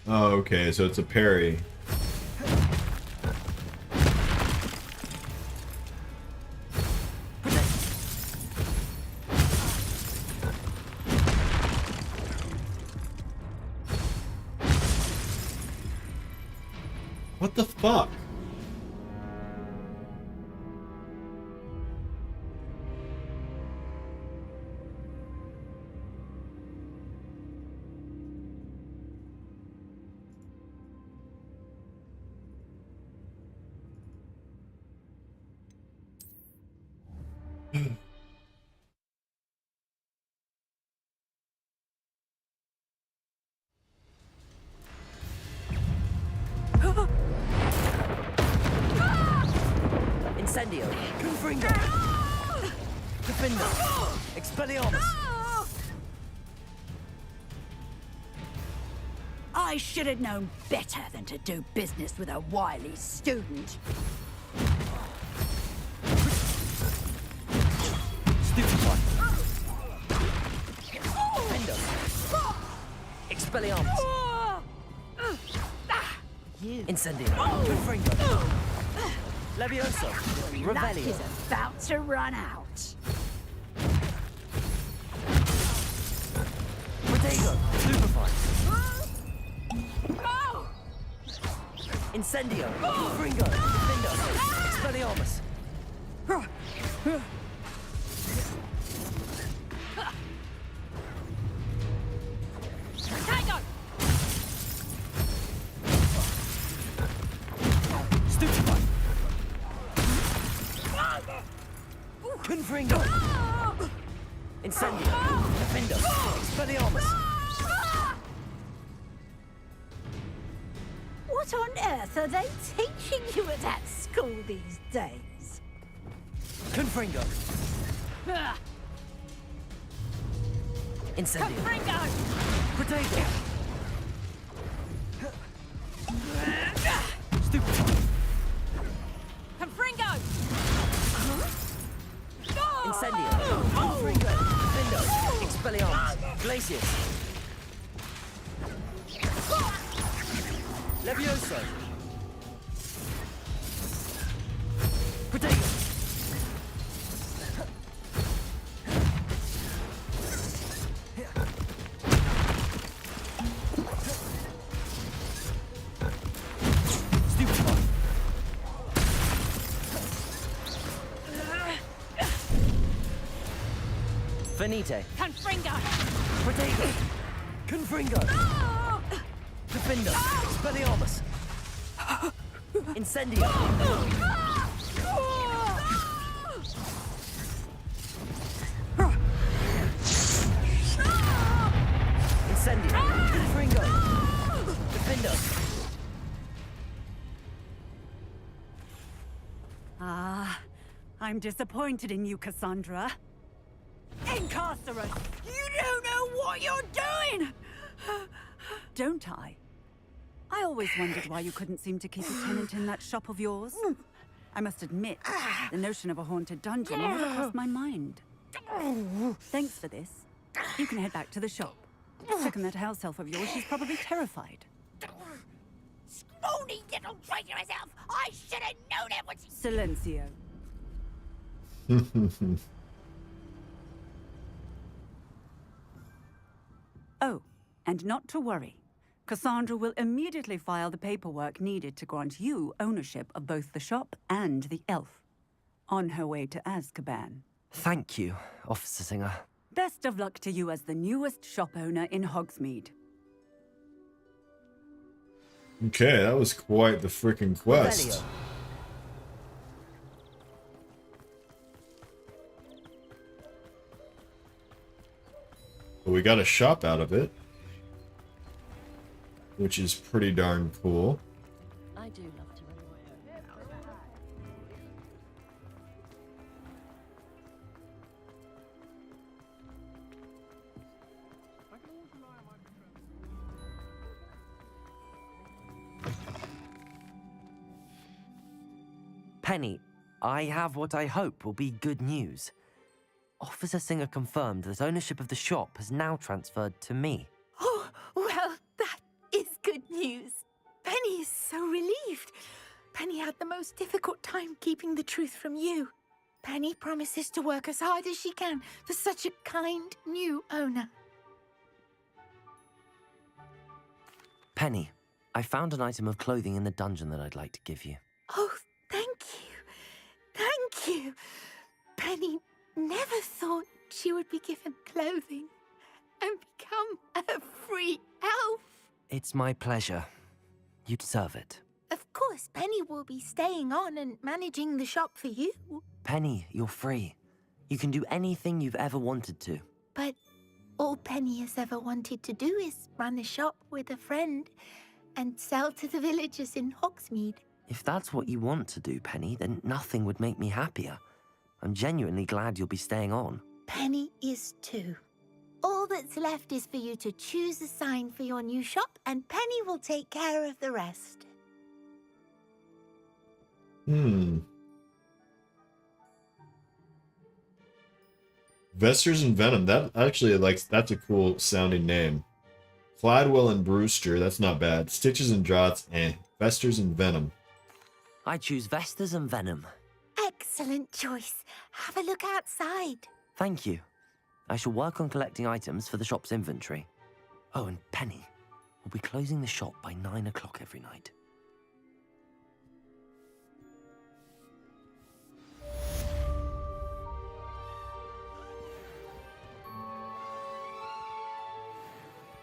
Speaker 1: Oh, okay, so it's a parry. What the fuck?
Speaker 2: Incendio. Confringo. Defendo. Expelliarmus.
Speaker 13: I should have known better than to do business with a wily student.
Speaker 2: Stupefy. Defendo. Expelliarmus. Incendio. Confringo. Levioso.
Speaker 13: Luck
Speaker 2: Revelio.
Speaker 13: is about to run out.
Speaker 2: Protego. Stupefy. Incendio. Confringo. Defendo. Expelliarmus. Stupefy. Confringo. Incendio. Defendo. Expelliarmus.
Speaker 13: What on earth are they teaching you at that school these days?
Speaker 2: Confringo. Incendio.
Speaker 13: Confringo!
Speaker 2: Potato! Stupid!
Speaker 4: Confringo!
Speaker 2: Incendio! Confringo! Vindo! Expelliarmus! Glacius! Levioso! Potato! Finite.
Speaker 4: Confringo!
Speaker 2: Potato. Confringo. Defendo. Expelliarmus. Incendio. Incendio. Confringo. Defendo.
Speaker 4: Ah, I'm disappointed in you, Cassandra. Incarcerate! You don't know what you're doing! Don't I? I always wondered why you couldn't seem to keep a tenant in that shop of yours. I must admit, the notion of a haunted dungeon never crossed my mind. Thanks for this. You can head back to the shop. Check on that house elf of yours, she's probably terrified.
Speaker 12: Scrawny little traitor herself! I should have known it was...
Speaker 4: Silencio. Oh, and not to worry. Cassandra will immediately file the paperwork needed to grant you ownership of both the shop and the elf. On her way to Azkaban.
Speaker 2: Thank you, Officer Singer.
Speaker 4: Best of luck to you as the newest shop owner in Hogsmeade.
Speaker 1: Okay, that was quite the freaking quest. But we got a shop out of it, which is pretty darn cool.
Speaker 15: I do love to run away.
Speaker 2: Penny, I have what I hope will be good news. Officer Singer confirmed that ownership of the shop has now transferred to me.
Speaker 12: Oh, well, that is good news. Penny is so relieved. Penny had the most difficult time keeping the truth from you. Penny promises to work as hard as she can for such a kind new owner.
Speaker 2: Penny, I found an item of clothing in the dungeon that I'd like to give you.
Speaker 12: Oh, thank you. Thank you. Penny never thought she would be given clothing and become a free elf.
Speaker 2: It's my pleasure. You deserve it.
Speaker 12: Of course, Penny will be staying on and managing the shop for you.
Speaker 2: Penny, you're free. You can do anything you've ever wanted to.
Speaker 12: But all Penny has ever wanted to do is run a shop with a friend and sell to the villagers in Hogsmeade.
Speaker 2: If that's what you want to do, Penny, then nothing would make me happier. I'm genuinely glad you'll be staying on.
Speaker 12: Penny is too. All that's left is for you to choose a sign for your new shop, and Penny will take care of the rest.
Speaker 1: Vesters and Venom. That actually, that's a cool sounding name. Cladwell and Brewster. That's not bad. Stitches and Draughts. Vesters and Venom.
Speaker 2: I choose Vesters and Venom.
Speaker 12: Excellent choice. Have a look outside.
Speaker 2: Thank you. I shall work on collecting items for the shop's inventory. Oh, and Penny, we'll be closing the shop by 9 o'clock every night.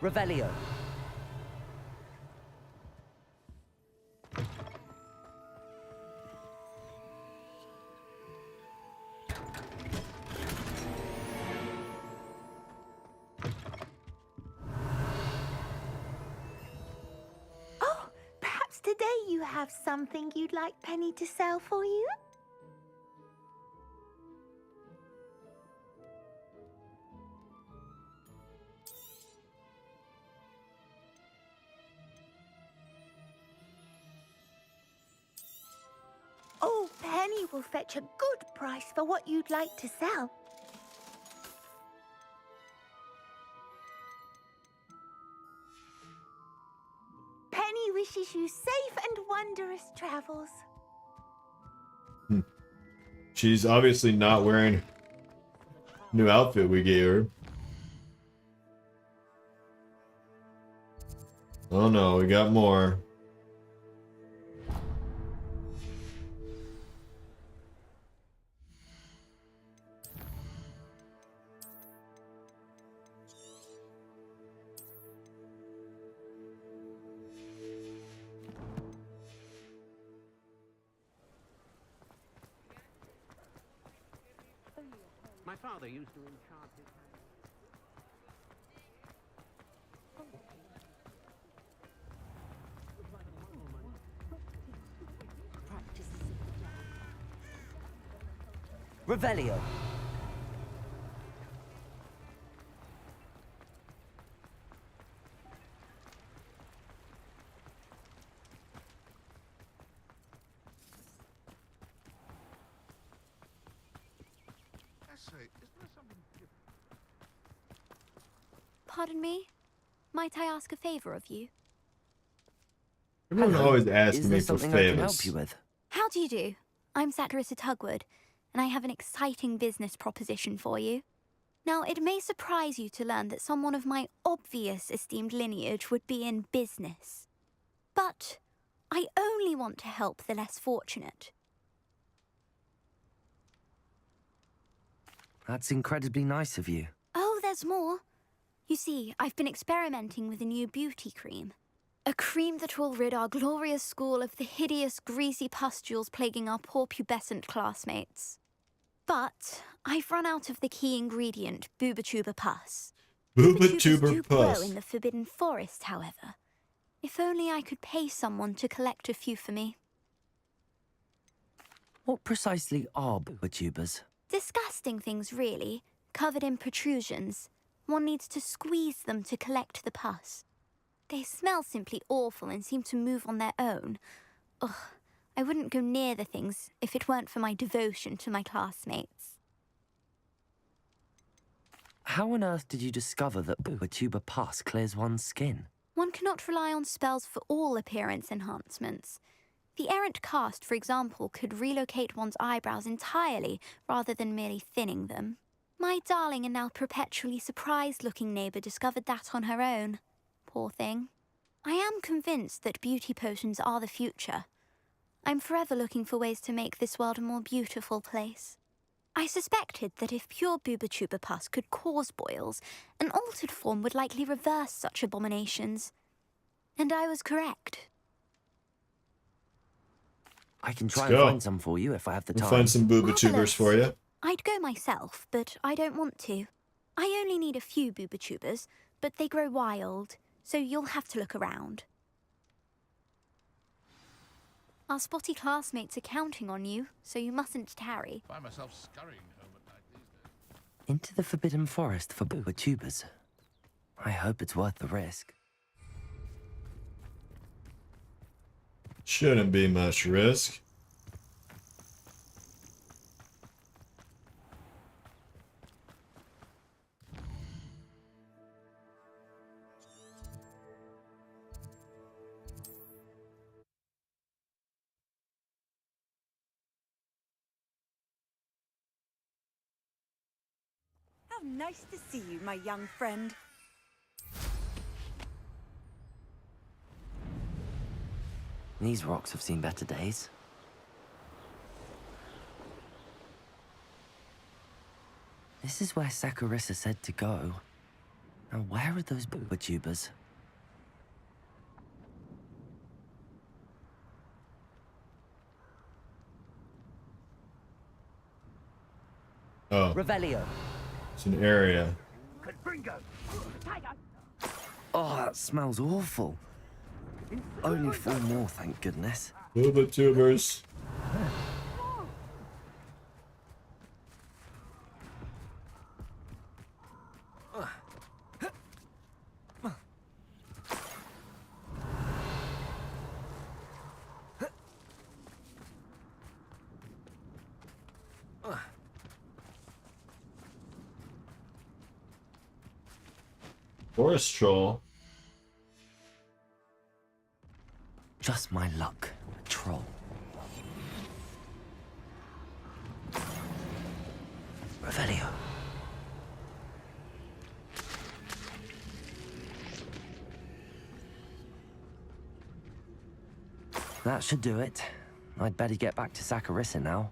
Speaker 2: Revelio.
Speaker 12: Oh, perhaps today you have something you'd like Penny to sell for you? Penny will fetch a good price for what you'd like to sell. Penny wishes you safe and wondrous travels.
Speaker 1: She's obviously not wearing new outfit we gave her. Oh no, we got more.
Speaker 9: My father used to enchant his
Speaker 2: Revelio.
Speaker 16: Pardon me? Might I ask a favor of you?
Speaker 1: Everyone always asks
Speaker 2: Is
Speaker 1: me
Speaker 2: there
Speaker 1: for
Speaker 2: something I can help
Speaker 1: favors.
Speaker 2: you with?
Speaker 16: How do you do? I'm Saccharissa Tugwood, and I have an exciting business proposition for you. Now, it may surprise you to learn that someone of my obvious esteemed lineage would be in business. But I only want to help the less fortunate.
Speaker 2: That's incredibly nice of you.
Speaker 16: Oh, there's more. You see, I've been experimenting with a new beauty cream. A cream that will rid our glorious school of the hideous, greasy pustules plaguing our poor pubescent classmates. But I've run out of the key ingredient, Boobatuber pus. Boobatuber do grow in the Forbidden Forest, however. If only I could pay someone to collect a few for me.
Speaker 2: What precisely are boobotubers?
Speaker 16: Disgusting things, really, covered in protrusions. One needs to squeeze them to collect the pus. They smell simply awful and seem to move on their own. Ugh, I wouldn't go near the things if it weren't for my devotion to my classmates.
Speaker 2: How on earth did you discover that boobotuber pus clears one's skin?
Speaker 16: One cannot rely on spells for all appearance enhancements. The errant cast, for example, could relocate one's eyebrows entirely rather than merely thinning them. My darling and now perpetually surprised-looking neighbour discovered that on her own. Poor thing. I am convinced that beauty potions are the future. I'm forever looking for ways to make this world a more beautiful place. I suspected that if pure boobatuber pus could cause boils, an altered form would likely reverse such abominations. And I was correct.
Speaker 2: I can try
Speaker 1: Let's
Speaker 2: and
Speaker 1: go.
Speaker 2: find some for you if I have the
Speaker 1: We'll
Speaker 2: time.
Speaker 1: find some boobotubers
Speaker 16: Marvelous.
Speaker 1: for you.
Speaker 16: I'd go myself, but I don't want to. I only need a few boobotubers, but they grow wild, so you'll have to look around. Our spotty classmates are counting on you, so you mustn't tarry.
Speaker 9: Find myself scurrying home at night these days.
Speaker 2: Into the Forbidden Forest for boobotubers. I hope it's worth the risk.
Speaker 1: Shouldn't be much risk.
Speaker 4: How nice to see you, my young friend.
Speaker 2: These rocks have seen better days. This is where Saccharissa said to go. Now where are those boobotubers?
Speaker 1: Oh,
Speaker 2: Revelio.
Speaker 1: it's an area.
Speaker 2: Oh, that smells awful. Only 4 more, thank goodness.
Speaker 1: Boobotubers. Forest troll.
Speaker 2: Just my luck. A troll. Revelio. That should do it. I'd better get back to Saccharissa now.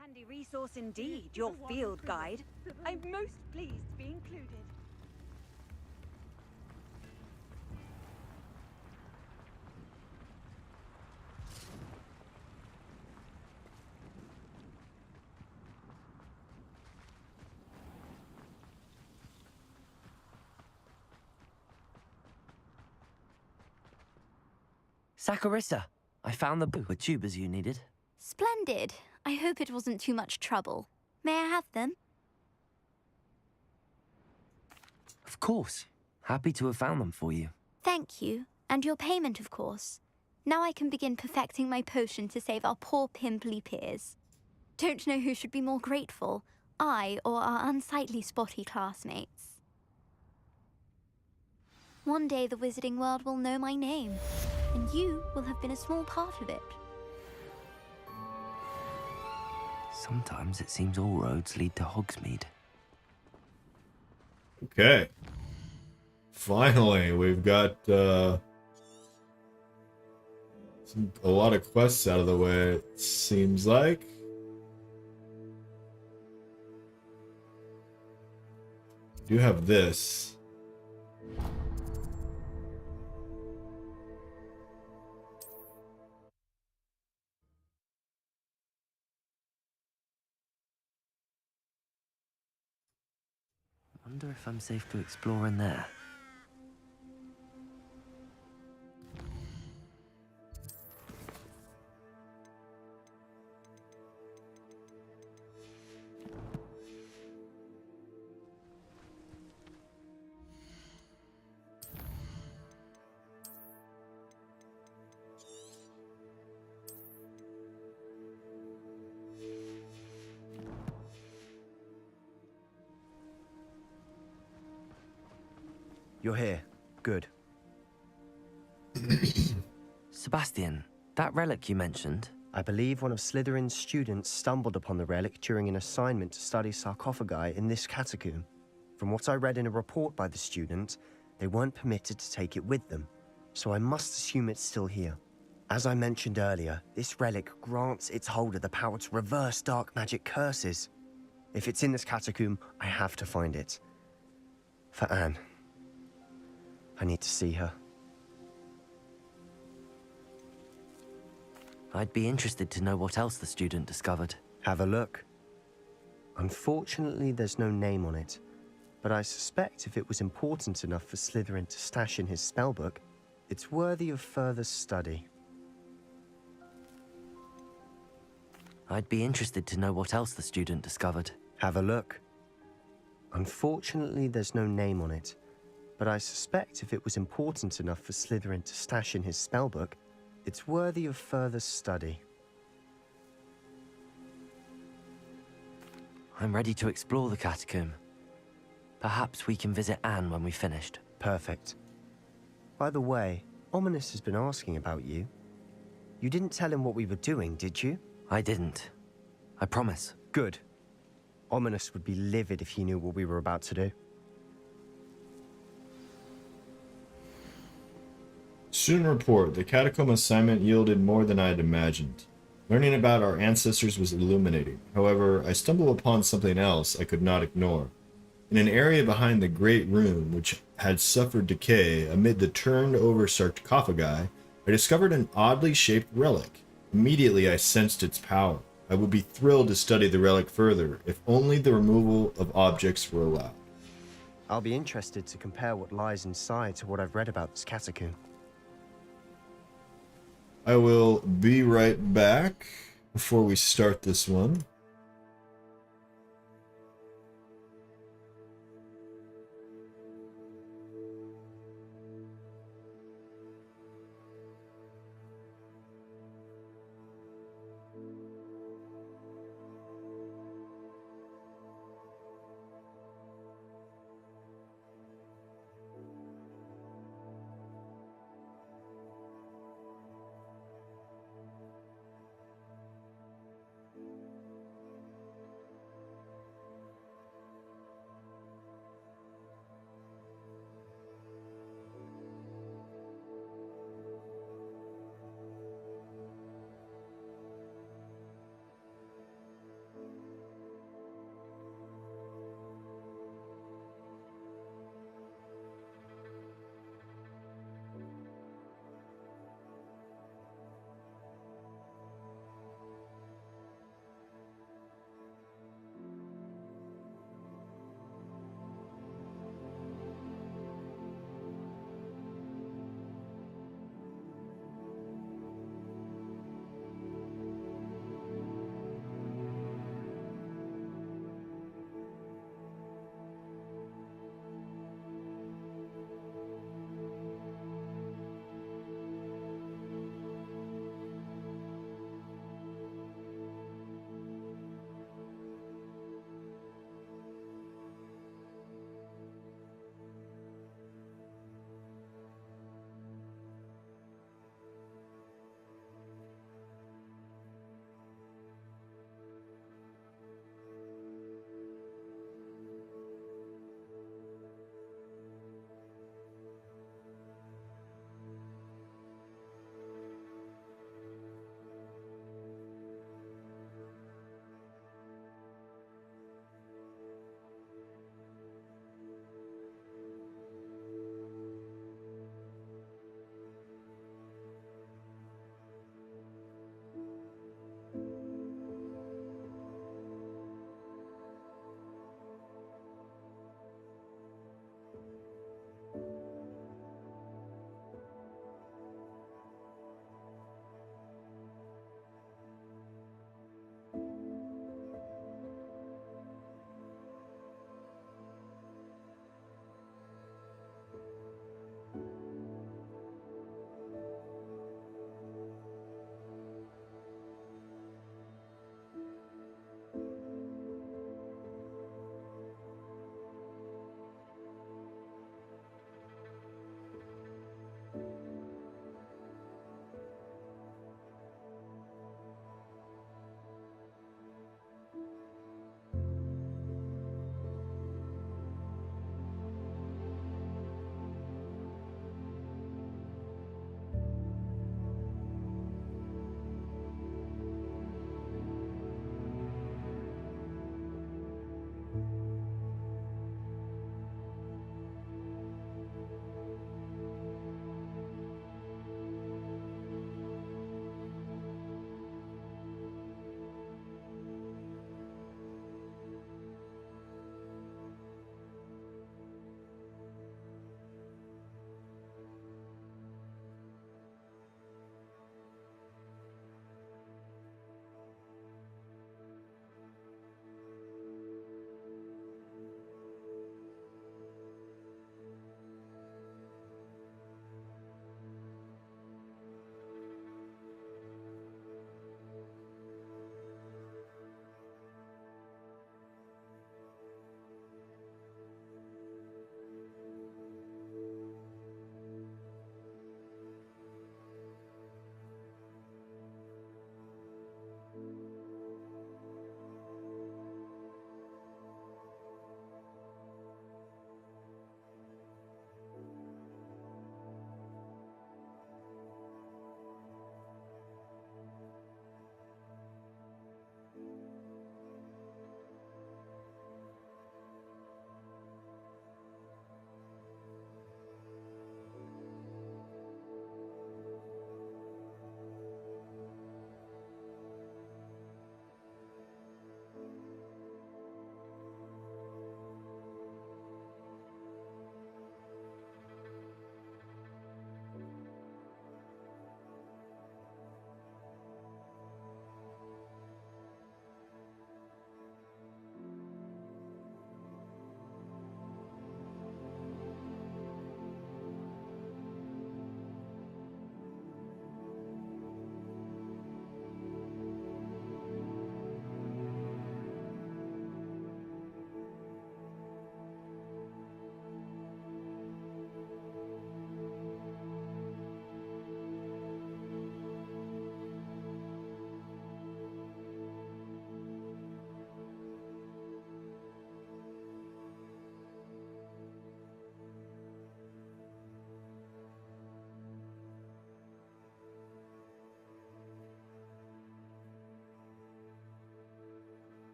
Speaker 17: Handy resource indeed, your field guide. I'm most pleased to be included.
Speaker 2: Saccharissa, I found the tubers you needed.
Speaker 16: Splendid. I hope it wasn't too much trouble. May I have them?
Speaker 2: Of course. Happy to have found them for you.
Speaker 16: Thank you. And your payment, of course. Now I can begin perfecting my potion to save our poor pimply peers. Don't know who should be more grateful, I or our unsightly spotty classmates. One day the wizarding world will know my name, and you will have been a small part of it.
Speaker 2: Sometimes it seems all roads lead to Hogsmeade.
Speaker 1: Okay. Finally, we've got a lot of quests out of the way, it seems like. Do have this.
Speaker 2: Wonder if I'm safe to explore in there.
Speaker 6: You're here. Good.
Speaker 2: Sebastian, that relic you mentioned.
Speaker 6: I believe one of Slytherin's students stumbled upon the relic during an assignment to study sarcophagi in this catacomb. From what I read in a report by the student, they weren't permitted to take it with them, so I must assume it's still here. As I mentioned earlier, this relic grants its holder the power to reverse dark magic curses. If it's in this catacomb, I have to find it. For Anne. I need to see her.
Speaker 2: I'd be interested to know what else the student discovered.
Speaker 6: Have a look. Unfortunately, there's no name on it, but I suspect if it was important enough for Slytherin to stash in his spellbook, it's worthy of further study.
Speaker 2: I'd be interested to know what else the student discovered.
Speaker 6: Have a look. Unfortunately, there's no name on it, but I suspect if it was important enough for Slytherin to stash in his spellbook, it's worthy of further study.
Speaker 2: I'm ready to explore the catacomb. Perhaps we can visit Anne when we've finished.
Speaker 6: Perfect. By the way, Ominous has been asking about you. You didn't tell him what we were doing, did you?
Speaker 2: I didn't. I promise.
Speaker 6: Good. Ominous would be livid if he knew what we were about to do.
Speaker 1: Student report. The catacomb assignment yielded more than I had imagined. Learning about our ancestors was illuminating. However, I stumbled upon something else I could not ignore. In an area behind the great room, which had suffered decay amid the turned-over sarcophagi, I discovered an oddly shaped relic. Immediately I sensed its power. I would be thrilled to study the relic further, if only the removal of objects were allowed.
Speaker 6: I'll be interested to compare what lies inside to what I've read about this catacomb.
Speaker 1: I will be right back before we start this one.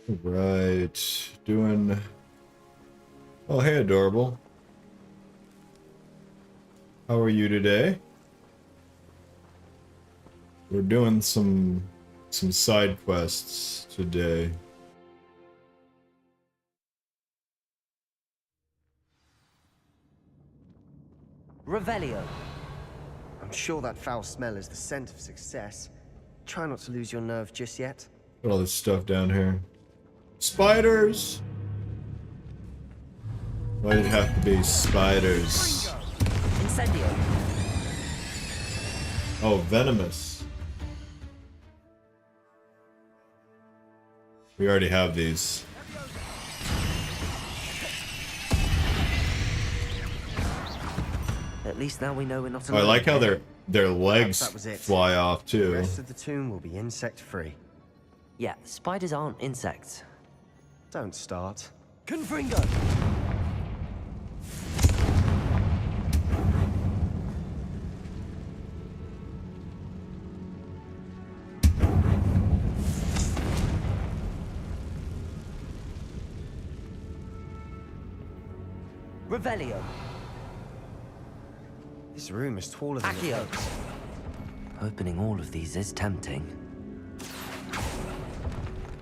Speaker 1: Right. Doing... Oh, hey, adorable. How are you today? We're doing some side quests today.
Speaker 2: Revelio.
Speaker 6: I'm sure that foul smell is the scent of success. Try not to lose your nerve just yet.
Speaker 1: Got all this stuff down here. Spiders! Why did it have to be spiders?
Speaker 2: Incendio.
Speaker 1: Oh, venomous. We already have these.
Speaker 2: At least now we know we're not
Speaker 1: Oh, I
Speaker 2: alone.
Speaker 1: like how their legs
Speaker 6: That was it.
Speaker 1: fly off
Speaker 6: The
Speaker 1: too.
Speaker 6: rest of the tomb will be insect-free.
Speaker 2: Yeah, spiders aren't insects.
Speaker 6: Don't start.
Speaker 2: Confringo! Revelio.
Speaker 6: This room is taller than it
Speaker 2: Accio.
Speaker 6: looks.
Speaker 2: Opening all of these is tempting.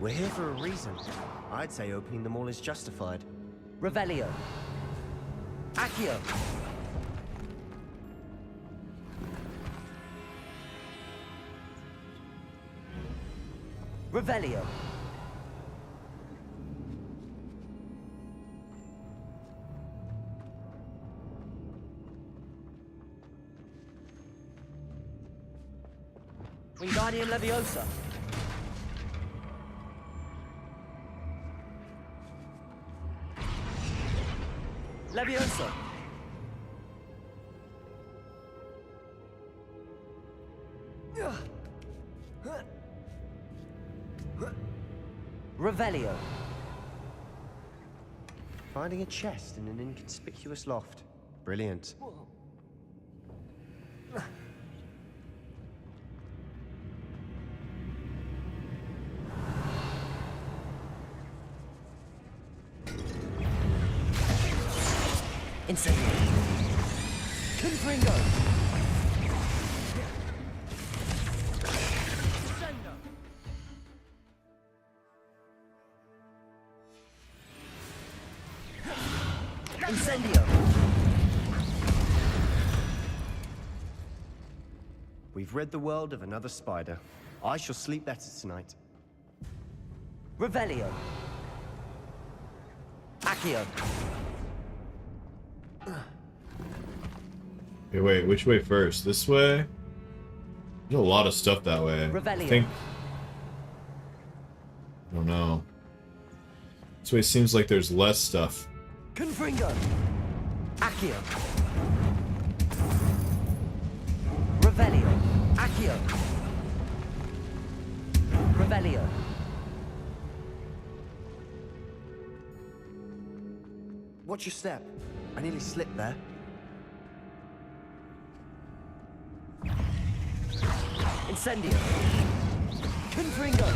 Speaker 6: We're here for a reason. I'd say opening them all is justified.
Speaker 2: Revelio. Accio. Revelio. Wingardium Leviosa. Leviosa. Revelio.
Speaker 6: Finding a chest in an inconspicuous loft. Brilliant.
Speaker 2: Incendio. Confringo. Incendio.
Speaker 6: We've rid the world of another spider. I shall sleep better tonight.
Speaker 2: Revelio. Accio.
Speaker 1: Okay, wait, which way first? This way? There's a lot of stuff that way.
Speaker 2: Revelio.
Speaker 1: I think... I don't know. This way seems like there's less stuff.
Speaker 2: Confringo. Accio. Revelio. Accio. Revelio.
Speaker 6: Watch your step. I nearly slipped there.
Speaker 2: Incendio. Confringo.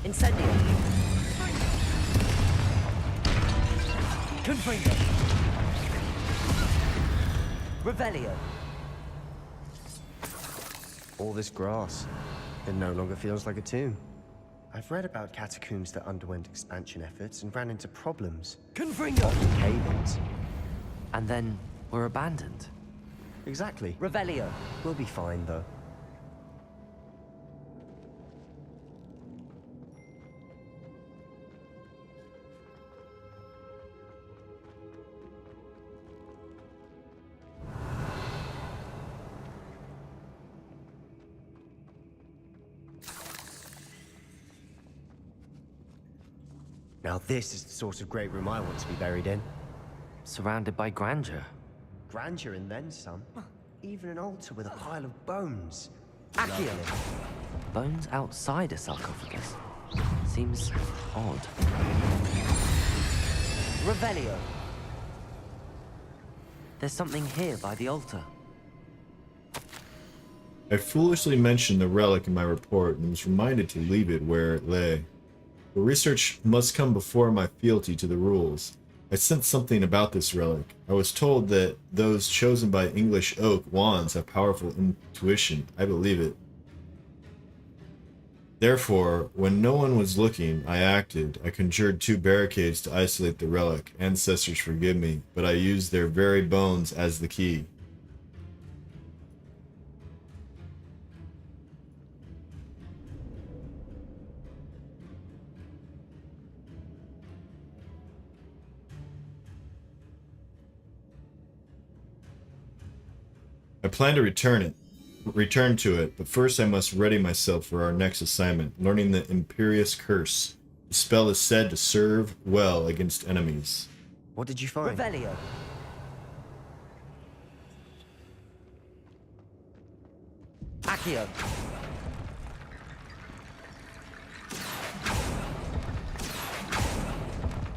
Speaker 2: Incendio. Confringo. Revelio.
Speaker 6: All this grass. It no longer feels like a tomb. I've read about catacombs that underwent expansion efforts and ran into problems.
Speaker 2: Confringo.
Speaker 6: Cave-ins.
Speaker 2: And then were abandoned.
Speaker 6: Exactly.
Speaker 2: Revelio.
Speaker 6: We'll be fine, though. Now this is the sort of great room I want to be buried in.
Speaker 2: Surrounded by grandeur.
Speaker 6: Grandeur and then some. Even an altar with a pile of bones.
Speaker 2: Accio.
Speaker 6: Lovely.
Speaker 2: Bones outside a sarcophagus. Seems odd. Revelio. There's something here by the altar.
Speaker 1: I foolishly mentioned the relic in my report and was reminded to leave it where it lay. The research must come before my fealty to the rules. I sensed something about this relic. I was told that those chosen by English oak wands have powerful intuition. I believe it. Therefore, when no one was looking, I acted. I conjured 2 barricades to isolate the relic. Ancestors forgive me, but I used their very bones as the key. I plan to return to it, but first I must ready myself for our next assignment, learning the Imperious Curse. The spell is said to serve well against enemies.
Speaker 6: What did you find?
Speaker 2: Revelio. Accio.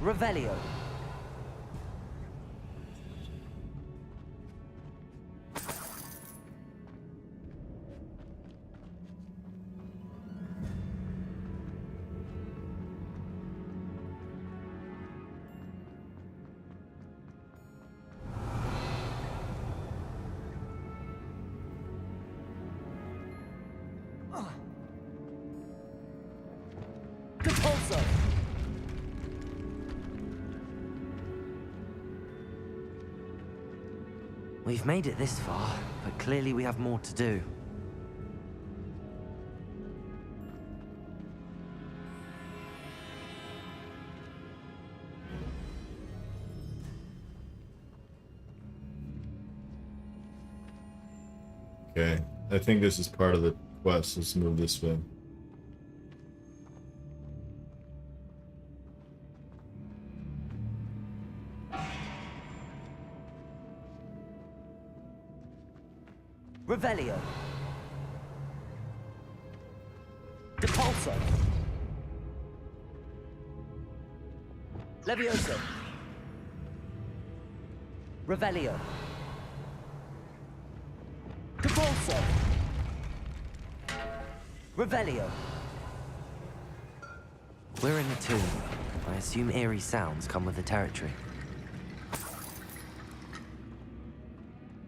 Speaker 2: Revelio. We've made it this far, but clearly we have more to do.
Speaker 1: Okay, I think this is part of the quest. Let's move this way.
Speaker 2: Revelio. Depulso. Levioso. Revelio. Depulso. Revelio. We're in a tomb. I assume eerie sounds come with the territory.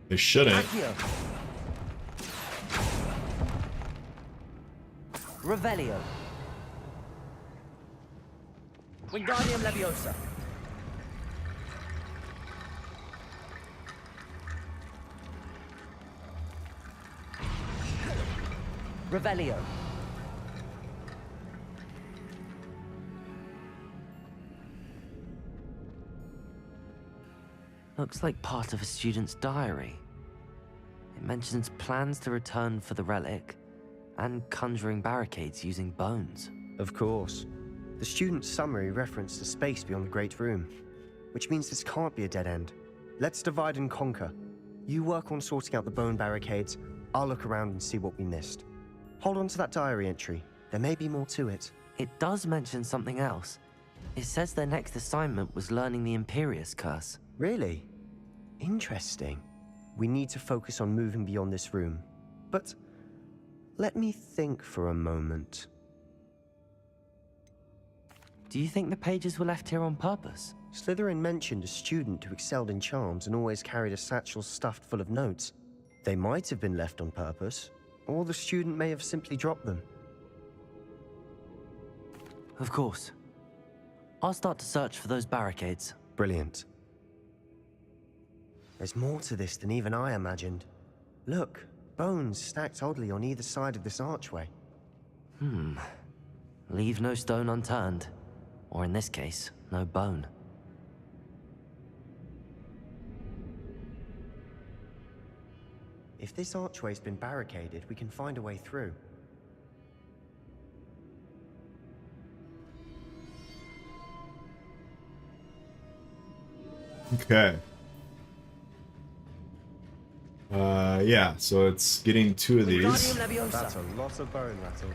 Speaker 1: They shouldn't.
Speaker 2: Accio. Revelio. Wingardium Leviosa. Revelio. Looks like part of a student's diary. It mentions plans to return for the relic and conjuring barricades using bones.
Speaker 6: Of course. The student's summary referenced a space beyond the Great Room, which means this can't be a dead end. Let's divide and conquer. You work on sorting out the bone barricades, I'll look around and see what we missed. Hold on to that diary entry. There may be more to it.
Speaker 2: It does mention something else. It says their next assignment was learning the Imperious Curse.
Speaker 6: Really? Interesting. We need to focus on moving beyond this room. But let me think for a moment.
Speaker 2: Do you think the pages were left here on purpose?
Speaker 6: Slytherin mentioned a student who excelled in charms and always carried a satchel stuffed full of notes. They might have been left on purpose, or the student may have simply dropped them.
Speaker 2: Of course. I'll start to search for those barricades.
Speaker 6: Brilliant. There's more to this than even I imagined. Look, bones stacked oddly on either side of this archway.
Speaker 2: Leave no stone unturned. Or in this case, no bone.
Speaker 6: If this archway's been barricaded, we can find a way through.
Speaker 1: Okay. Yeah, so it's getting 2 of these.
Speaker 6: That's a lot of bone rattle.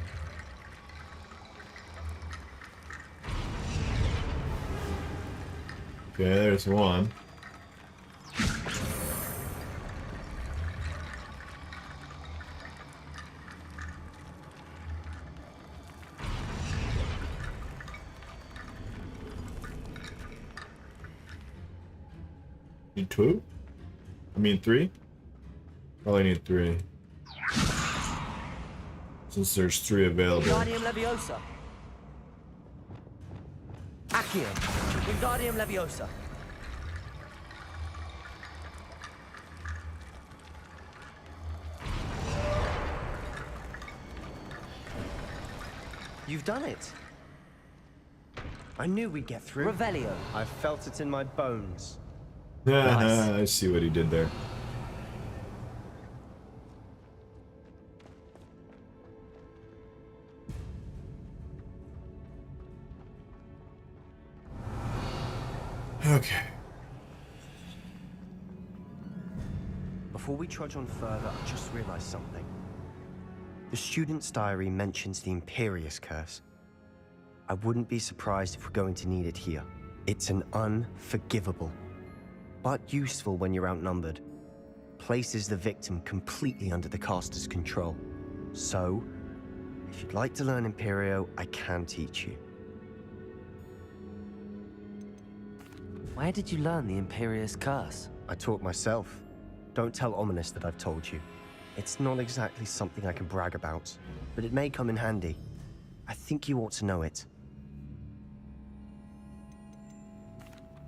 Speaker 1: Okay, there's one. Need 2? I mean 3? Probably need 3. Since there's 3 available.
Speaker 2: Wingardium Leviosa. Accio. Wingardium Leviosa.
Speaker 6: You've done it. I knew we'd get through.
Speaker 2: Revelio.
Speaker 6: I felt it in my bones.
Speaker 1: Nice. I see what he did there. Okay.
Speaker 6: Before we trudge on further, I just realized something. The student's diary mentions the Imperious Curse. I wouldn't be surprised if we're going to need it here. It's an unforgivable, but useful when you're outnumbered. Places the victim completely under the caster's control. So, if you'd like to learn Imperio, I can teach you.
Speaker 2: Where did you learn the Imperious Curse?
Speaker 6: I taught myself. Don't tell Ominous that I've told you. It's not exactly something I can brag about, but it may come in handy. I think you ought to know it.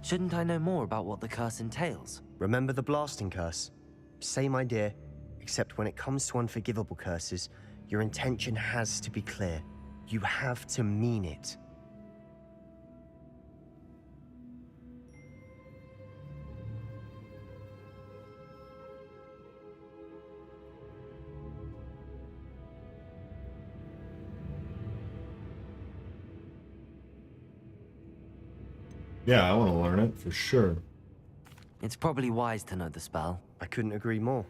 Speaker 2: Shouldn't I know more about what the curse entails?
Speaker 6: Remember the blasting curse? Same idea, except when it comes to unforgivable curses, your intention has to be clear. You have to mean it.
Speaker 1: Yeah, I want to learn it, for sure.
Speaker 2: It's probably wise to know the spell.
Speaker 6: I couldn't agree more.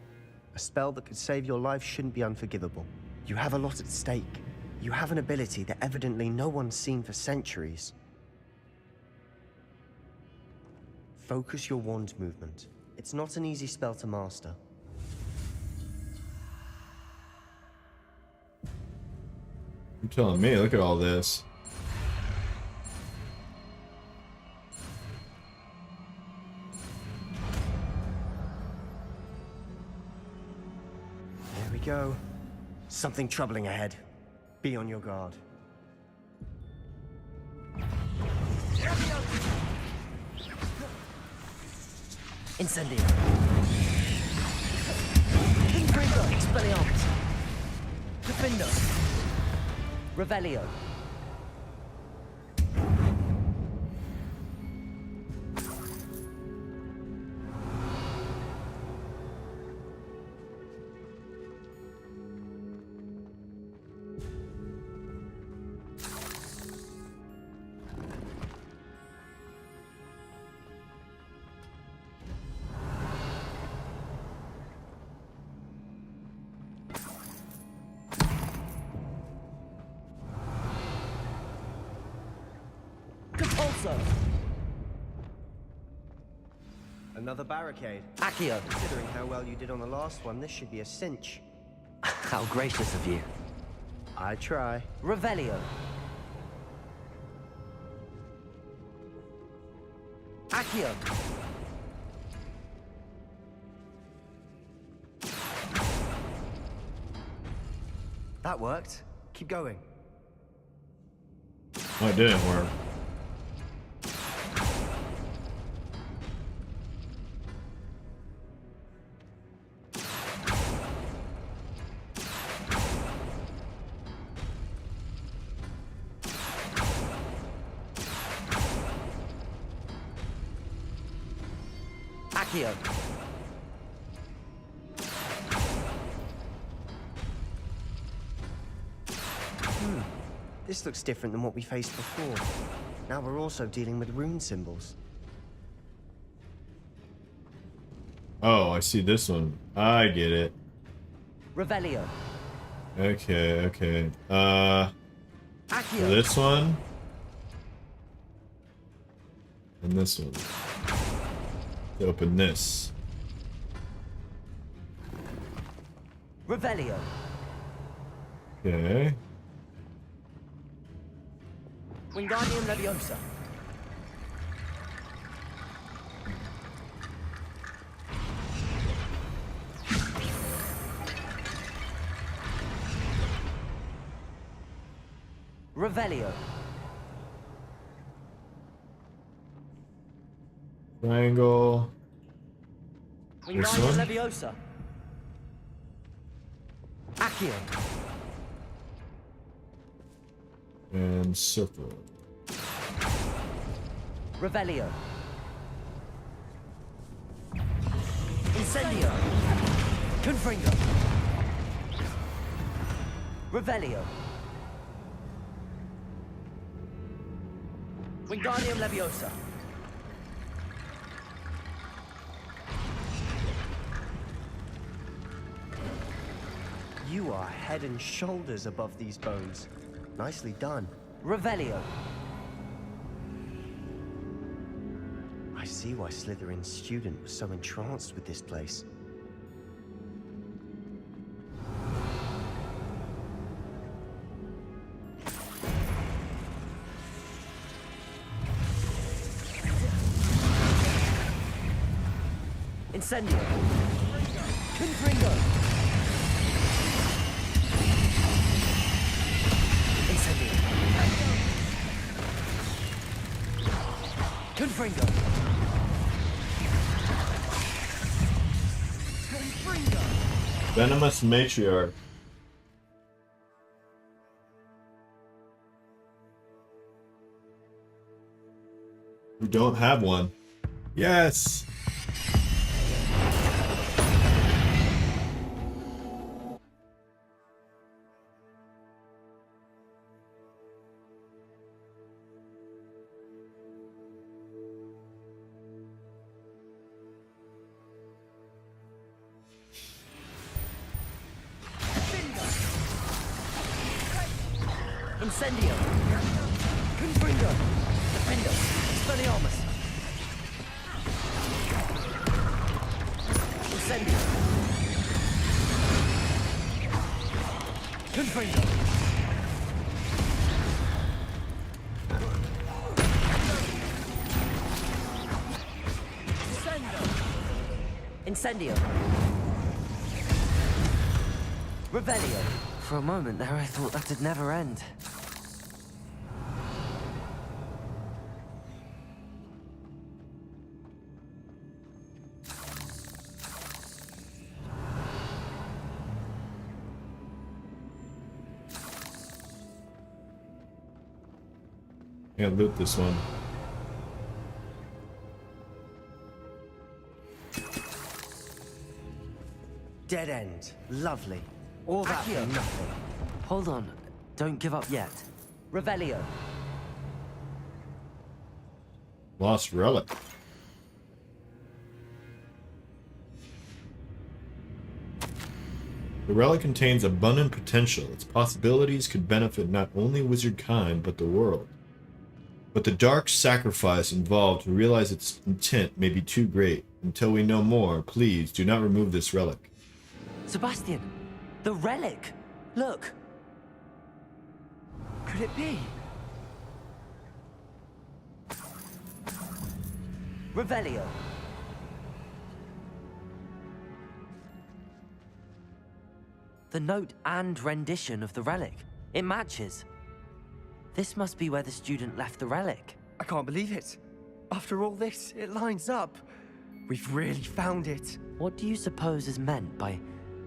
Speaker 6: A spell that could save your life shouldn't be unforgivable. You have a lot at stake. You have an ability that evidently no one's seen for centuries. Focus your wand movement. It's not an easy spell to master.
Speaker 1: You're telling me, look at all this.
Speaker 6: There we go. Something troubling ahead. Be on your guard.
Speaker 2: Incendio. Confringo. Expelliarmus. Defindo. Revelio.
Speaker 6: Another barricade.
Speaker 2: Accio.
Speaker 6: Considering how well you did on the last one, this should be a cinch.
Speaker 2: How gracious of you.
Speaker 6: I try.
Speaker 2: Revelio. Accio.
Speaker 6: That worked. Keep going.
Speaker 1: Oh, it didn't work.
Speaker 2: Accio.
Speaker 6: This looks different than what we faced before. Now we're also dealing with rune symbols.
Speaker 1: Oh, I see this one. I get it.
Speaker 2: Revelio.
Speaker 1: Okay, okay.
Speaker 2: Accio.
Speaker 1: This one. And this one. To open this.
Speaker 2: Revelio.
Speaker 1: Okay.
Speaker 2: Wingardium Leviosa. Revelio.
Speaker 1: Triangle. This
Speaker 2: Wingardium
Speaker 1: one?
Speaker 2: Leviosa. Accio.
Speaker 1: And circle.
Speaker 2: Revelio. Incendio. Confringo. Revelio. Wingardium Leviosa.
Speaker 6: You are head and shoulders above these bones. Nicely done.
Speaker 2: Revelio.
Speaker 6: I see why Slytherin's student was so entranced with this place.
Speaker 2: Incendio. Confringo. Incendio. Confringo. Confringo.
Speaker 1: Venomous Matriarch. We don't have one. Yes!
Speaker 2: Incendio. Confringo. Defendo. Expelliarmus. Incendio. Confringo. Incendio. Revelio. For a moment there, I thought that'd never end.
Speaker 1: Can't loot this one.
Speaker 6: Dead end. Lovely. All that
Speaker 2: Accio.
Speaker 6: for nothing.
Speaker 2: Hold on. Don't give up yet. Revelio.
Speaker 1: Lost relic. The relic contains abundant potential. Its possibilities could benefit not only wizard kind, but the world. But the dark sacrifice involved to realize its intent may be too great. Until we know more, please do not remove this relic.
Speaker 2: Sebastian, the relic. Look. Could it be? Revelio. The note and rendition of the relic. It matches. This must be where the student left the relic.
Speaker 6: I can't believe it. After all this, it lines up. We've really found it.
Speaker 2: What do you suppose is meant by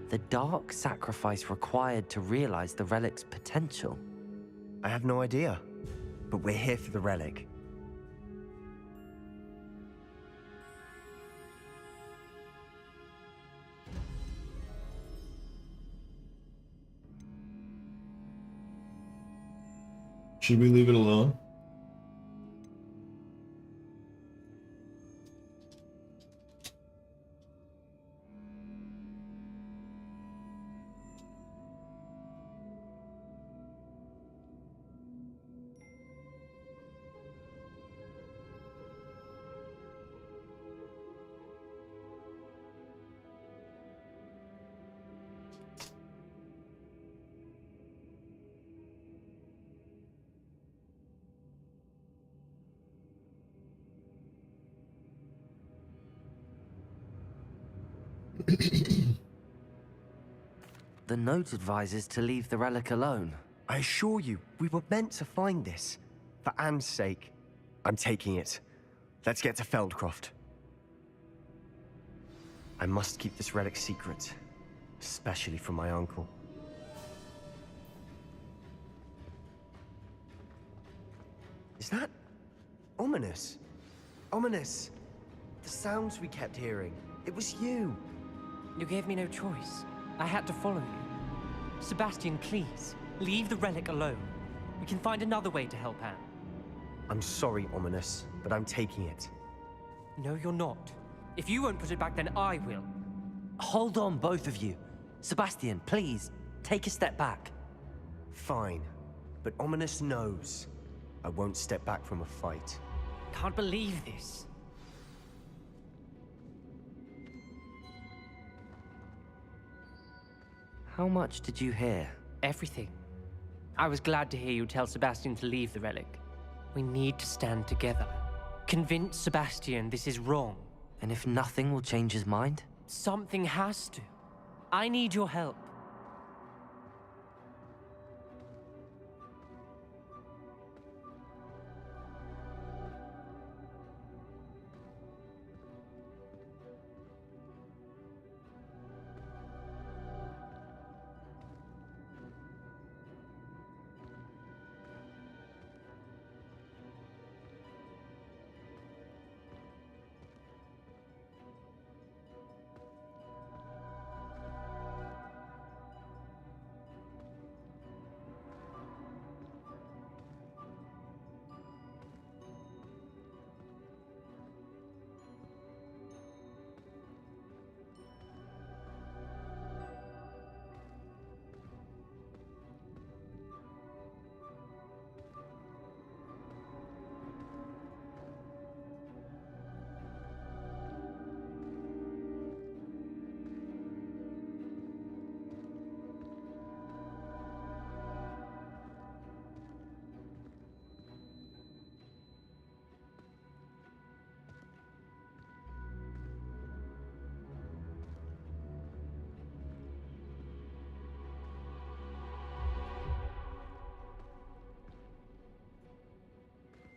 Speaker 2: the dark sacrifice required to realize the relic's potential?
Speaker 6: I have no idea. But we're here for the relic.
Speaker 1: Should we leave it alone?
Speaker 2: The note advises to leave the relic alone.
Speaker 6: I assure you, we were meant to find this. For Anne's sake, I'm taking it. Let's get to Feldcroft. I must keep this relic secret, especially from my uncle. Is that ominous? Ominous! The sounds we kept hearing. It was you.
Speaker 18: You gave me no choice. I had to follow you. Sebastian, please, leave the relic alone. We can find another way to help Anne.
Speaker 6: I'm sorry, Ominous, but I'm taking it.
Speaker 18: No, you're not. If you won't put it back, then I will.
Speaker 2: Hold on, both of you. Sebastian, please, take a step back.
Speaker 6: Fine, but Ominous knows I won't step back from a fight.
Speaker 18: Can't believe this.
Speaker 2: How much did you hear?
Speaker 18: Everything. I was glad to hear you tell Sebastian to leave the relic. We need to stand together. Convince Sebastian this is wrong.
Speaker 2: And if nothing will change his mind?
Speaker 18: Something has to. I need your help.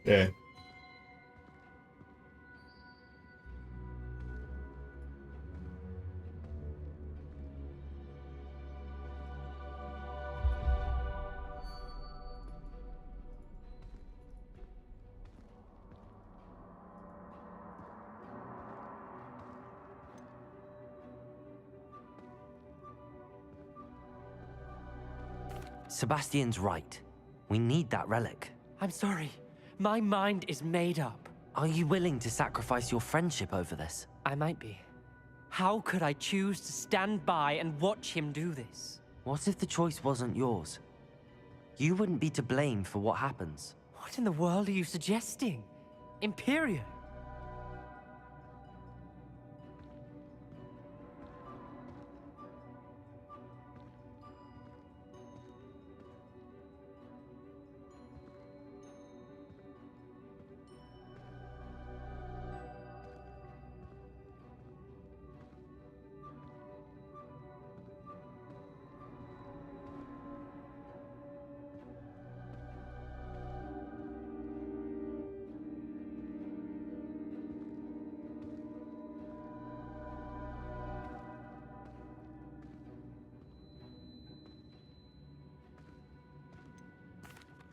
Speaker 1: Yeah.
Speaker 2: Sebastian's right. We need that relic.
Speaker 18: I'm sorry. My mind is made up.
Speaker 2: Are you willing to sacrifice your friendship over this?
Speaker 18: I might be. How could I choose to stand by and watch him do this?
Speaker 2: What if the choice wasn't yours? You wouldn't be to blame for what happens.
Speaker 18: What in the world are you suggesting? Imperial?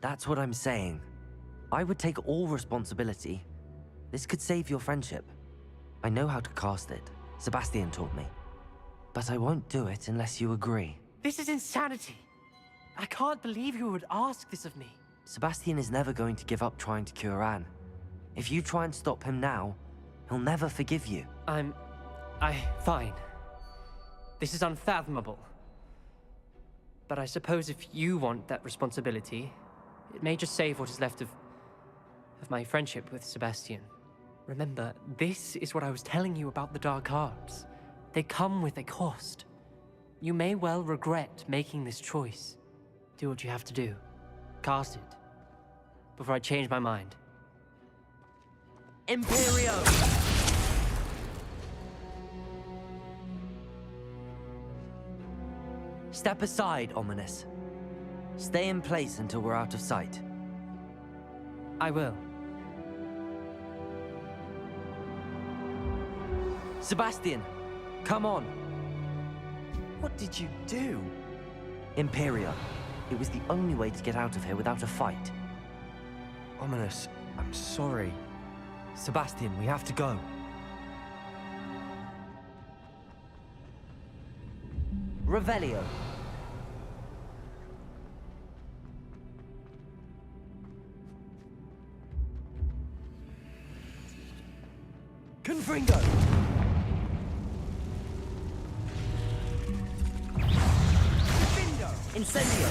Speaker 2: That's what I'm saying. I would take all responsibility. This could save your friendship. I know how to cast it. Sebastian taught me. But I won't do it unless you agree.
Speaker 18: This is insanity. I can't believe you would ask this of me.
Speaker 2: Sebastian is never going to give up trying to cure Anne. If you try and stop him now, he'll never forgive you.
Speaker 18: Fine. This is unfathomable. But I suppose if you want that responsibility, it may just save what is left of my friendship with Sebastian. Remember, this is what I was telling you about the Dark Arts. They come with a cost. You may well regret making this choice. Do what you have to do. Cast it. Before I change my mind.
Speaker 2: Imperio! Step aside, Ominous. Stay in place until we're out of sight.
Speaker 18: I will.
Speaker 2: Sebastian, come on.
Speaker 6: What did you do?
Speaker 2: Imperia. It was the only way to get out of here without a fight.
Speaker 6: Ominous, I'm sorry.
Speaker 2: Sebastian, we have to go. Revelio. Confringo. Incendio.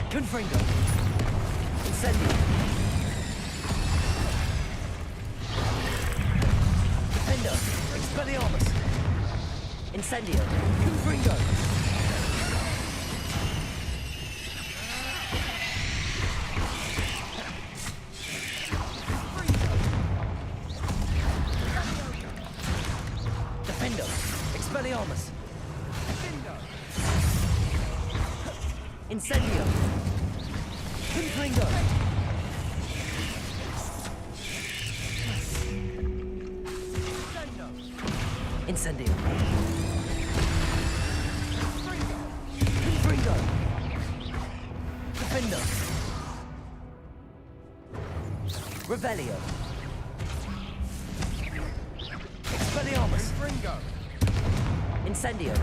Speaker 2: Confringo. Incendio. Defender. Expelliarmus. Incendio. Confringo. Defender. Expelliarmus. Incendio. Confringo. Incendio. Confringo. Defender. Revelio. Expelliarmus. Confringo. Incendio.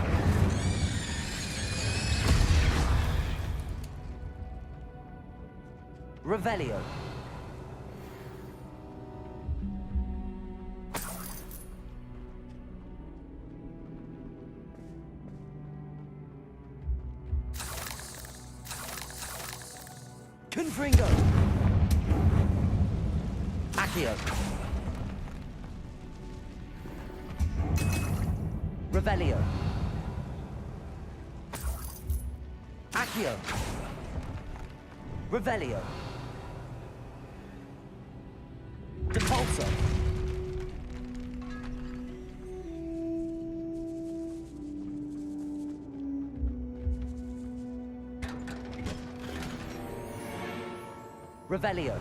Speaker 2: Revelio. Confringo. Accio. Revelio. Accio. Revelio. Depulso. Revelio.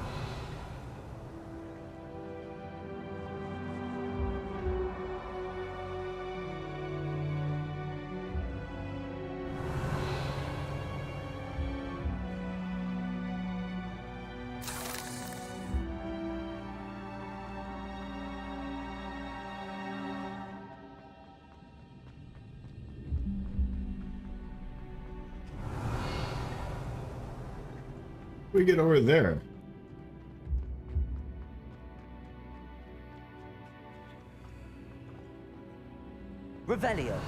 Speaker 1: We get over there.
Speaker 2: Revelio.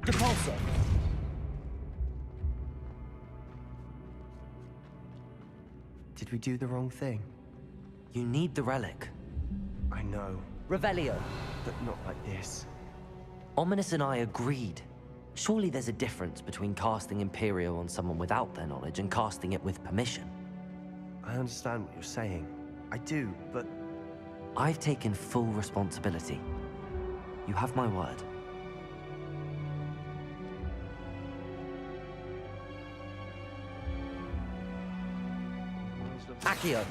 Speaker 2: Depulso.
Speaker 6: Did we do the wrong thing?
Speaker 2: You need the relic.
Speaker 6: I know,
Speaker 2: Revelio.
Speaker 6: but not like this.
Speaker 2: Ominous and I agreed. Surely there's a difference between casting Imperio on someone without their knowledge and casting it with permission.
Speaker 6: I understand what you're saying. I do, but...
Speaker 2: I've taken full responsibility. You have my word. Accio.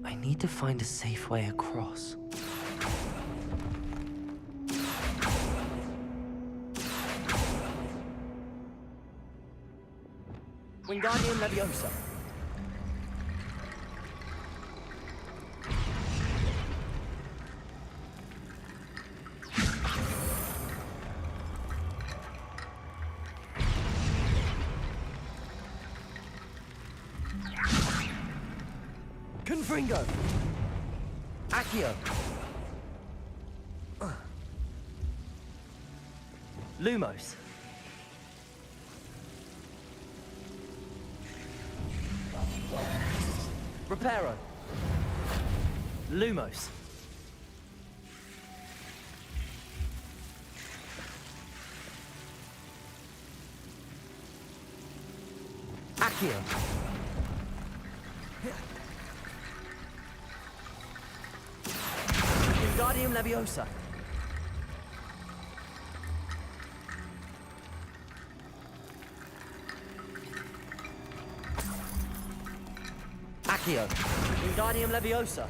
Speaker 2: I need to find a safe way across. Wingardium Leviosa. Confringo. Accio. Lumos. Reparo. Lumos. Accio. Wingardium Leviosa. Accio. Wingardium Leviosa.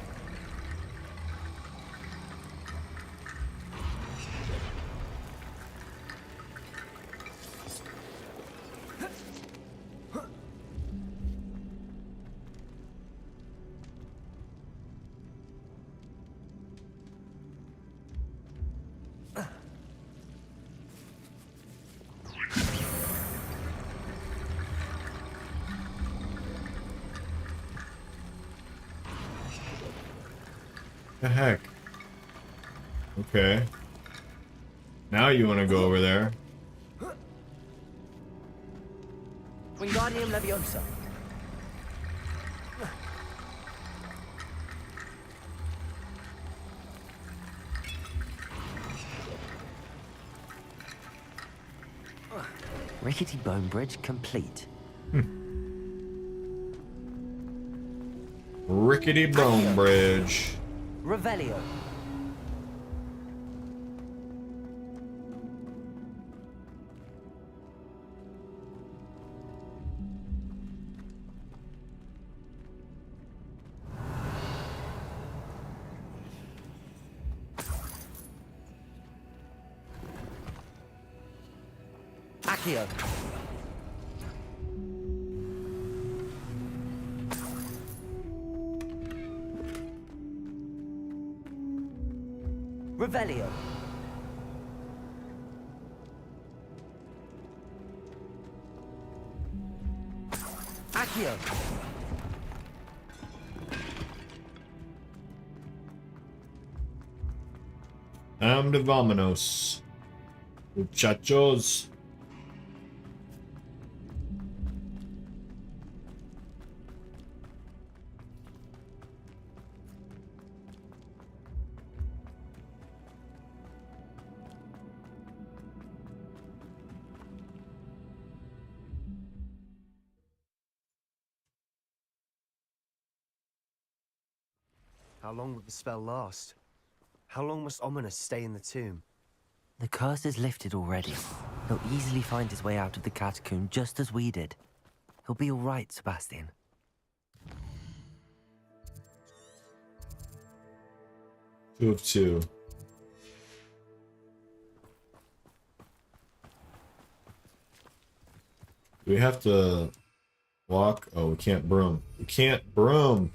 Speaker 1: The heck? Okay. Now you want to go over there.
Speaker 2: Wingardium Leviosa. Rickety bone bridge complete.
Speaker 1: Rickety bone bridge.
Speaker 2: Revelio. Accio. Revelio. Accio.
Speaker 1: I'm the Vominos. Muchachos.
Speaker 6: How long will the spell last? How long must Ominous stay in the tomb?
Speaker 2: The curse is lifted already. He'll easily find his way out of the catacomb just as we did. He'll be all right, Sebastian.
Speaker 1: Two of two. Do we have to walk? Oh, we can't broom. We can't broom.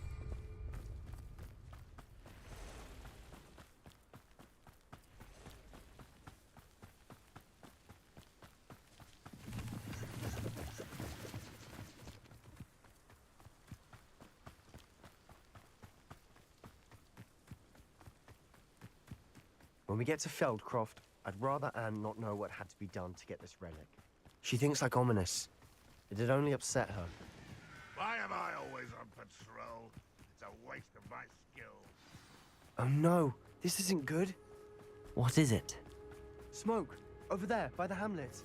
Speaker 6: When we get to Feldcroft, I'd rather Anne not know what had to be done to get this relic. She thinks like Ominous. It'd only upset her.
Speaker 19: Why am I always on patrol? It's a waste of my skills.
Speaker 6: Oh no, this isn't good.
Speaker 2: What is it?
Speaker 6: Smoke, over there, by the hamlet.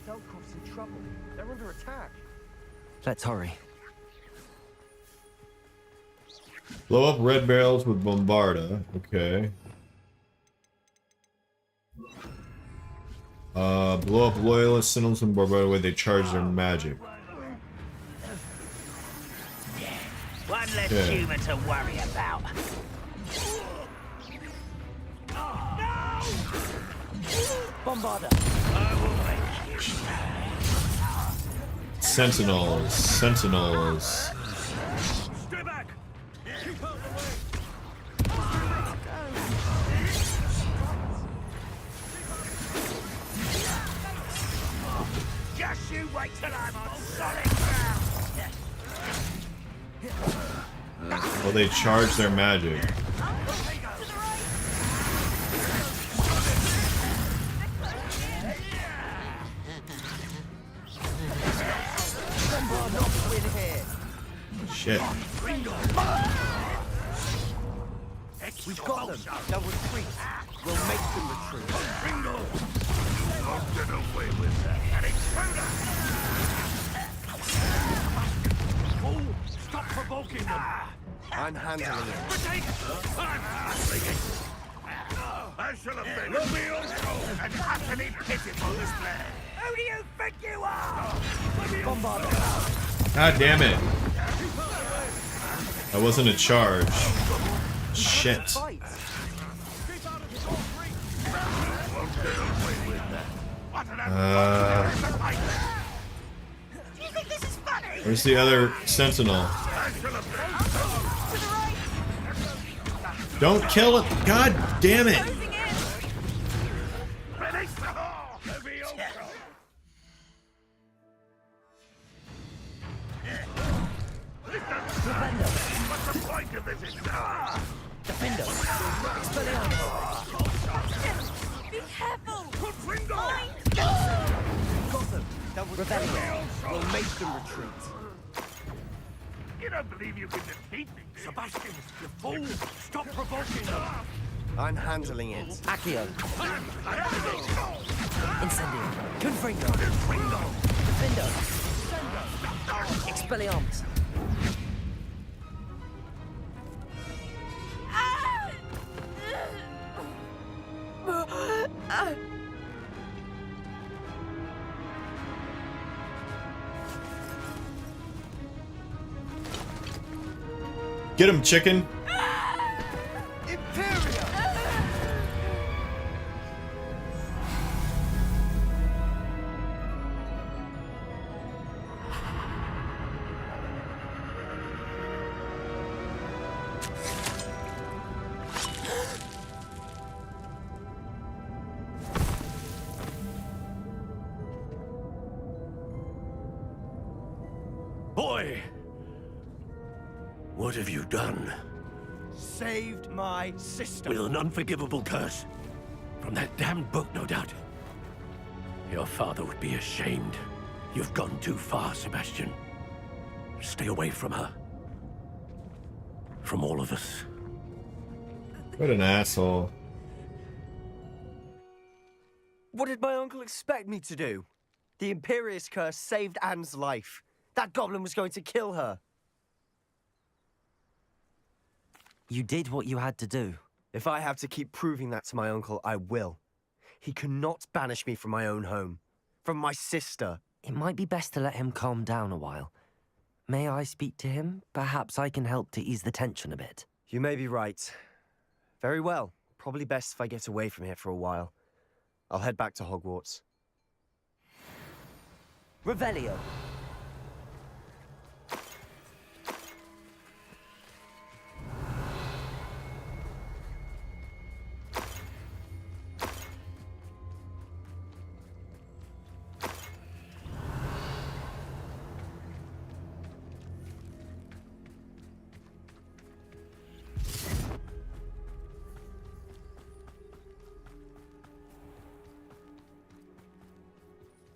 Speaker 6: Feldcroft's in trouble. They're under attack.
Speaker 2: Let's hurry.
Speaker 1: Blow up red barrels with Bombarda. Okay. Blow up loyalist sentinels and Bombarda where they charge their magic.
Speaker 9: One less
Speaker 1: Okay.
Speaker 9: human to worry about.
Speaker 2: Bombarda.
Speaker 9: I will make you.
Speaker 1: Sentinels. Sentinels.
Speaker 9: Stay back. Keep out the way. Just you wait till I'm on solid ground.
Speaker 1: Well, they charge their magic. Shit.
Speaker 20: We've got them. They'll retreat. We'll make them retreat.
Speaker 19: Ringo! Won't get away with that. An intruder!
Speaker 20: Oh, stop provoking them.
Speaker 6: I'm handling it.
Speaker 19: I shall have been Levioso and utterly pitiful display.
Speaker 20: Who do you think you are? Bombard.
Speaker 1: God damn it. That wasn't a charge. Shit. Where's the other sentinel? Don't kill it! God damn it!
Speaker 19: What's the point of this experiment?
Speaker 20: Defender.
Speaker 17: Be careful!
Speaker 19: Confringo!
Speaker 20: Got them. They'll rebel. We'll make them retreat.
Speaker 19: You don't believe you can defeat me?
Speaker 20: Sebastian, you fool! Stop provoking them.
Speaker 6: I'm handling it.
Speaker 18: Accio. Incendio. Confringo. Defendo. Expelliarmus.
Speaker 1: Get him, chicken!
Speaker 20: Boy! What have you done?
Speaker 6: Saved my sister.
Speaker 20: With an unforgivable curse. From that damned book, no doubt. Your father would be ashamed. You've gone too far, Sebastian. Stay away from her. From all of us.
Speaker 1: What an asshole.
Speaker 6: What did my uncle expect me to do? The Imperious curse saved Anne's life. That goblin was going to kill her.
Speaker 2: You did what you had to do.
Speaker 6: If I have to keep proving that to my uncle, I will. He cannot banish me from my own home. From my sister.
Speaker 2: It might be best to let him calm down a while. May I speak to him? Perhaps I can help to ease the tension a bit.
Speaker 6: You may be right. Very well. Probably best if I get away from here for a while. I'll head back to Hogwarts.
Speaker 18: Revelio.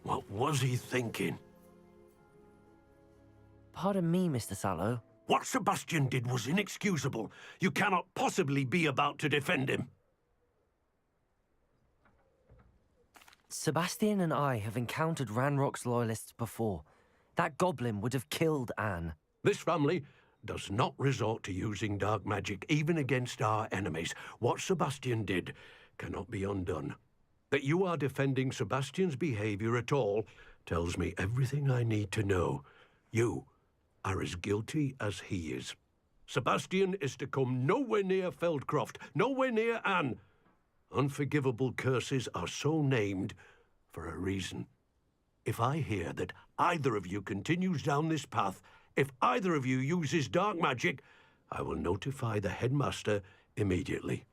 Speaker 20: What was he thinking?
Speaker 2: Pardon me, Mr. Sallow.
Speaker 20: What Sebastian did was inexcusable. You cannot possibly be about to defend him.
Speaker 2: Sebastian and I have encountered Ranrock's loyalists before. That goblin would have killed Anne.
Speaker 20: This family does not resort to using dark magic, even against our enemies. What Sebastian did cannot be undone. That you are defending Sebastian's behavior at all tells me everything I need to know. You are as guilty as he is. Sebastian is to come nowhere near Feldcroft, nowhere near Anne. Unforgivable curses are so named for a reason. If I hear that either of you continues down this path, if either of you uses dark magic, I will notify the headmaster immediately.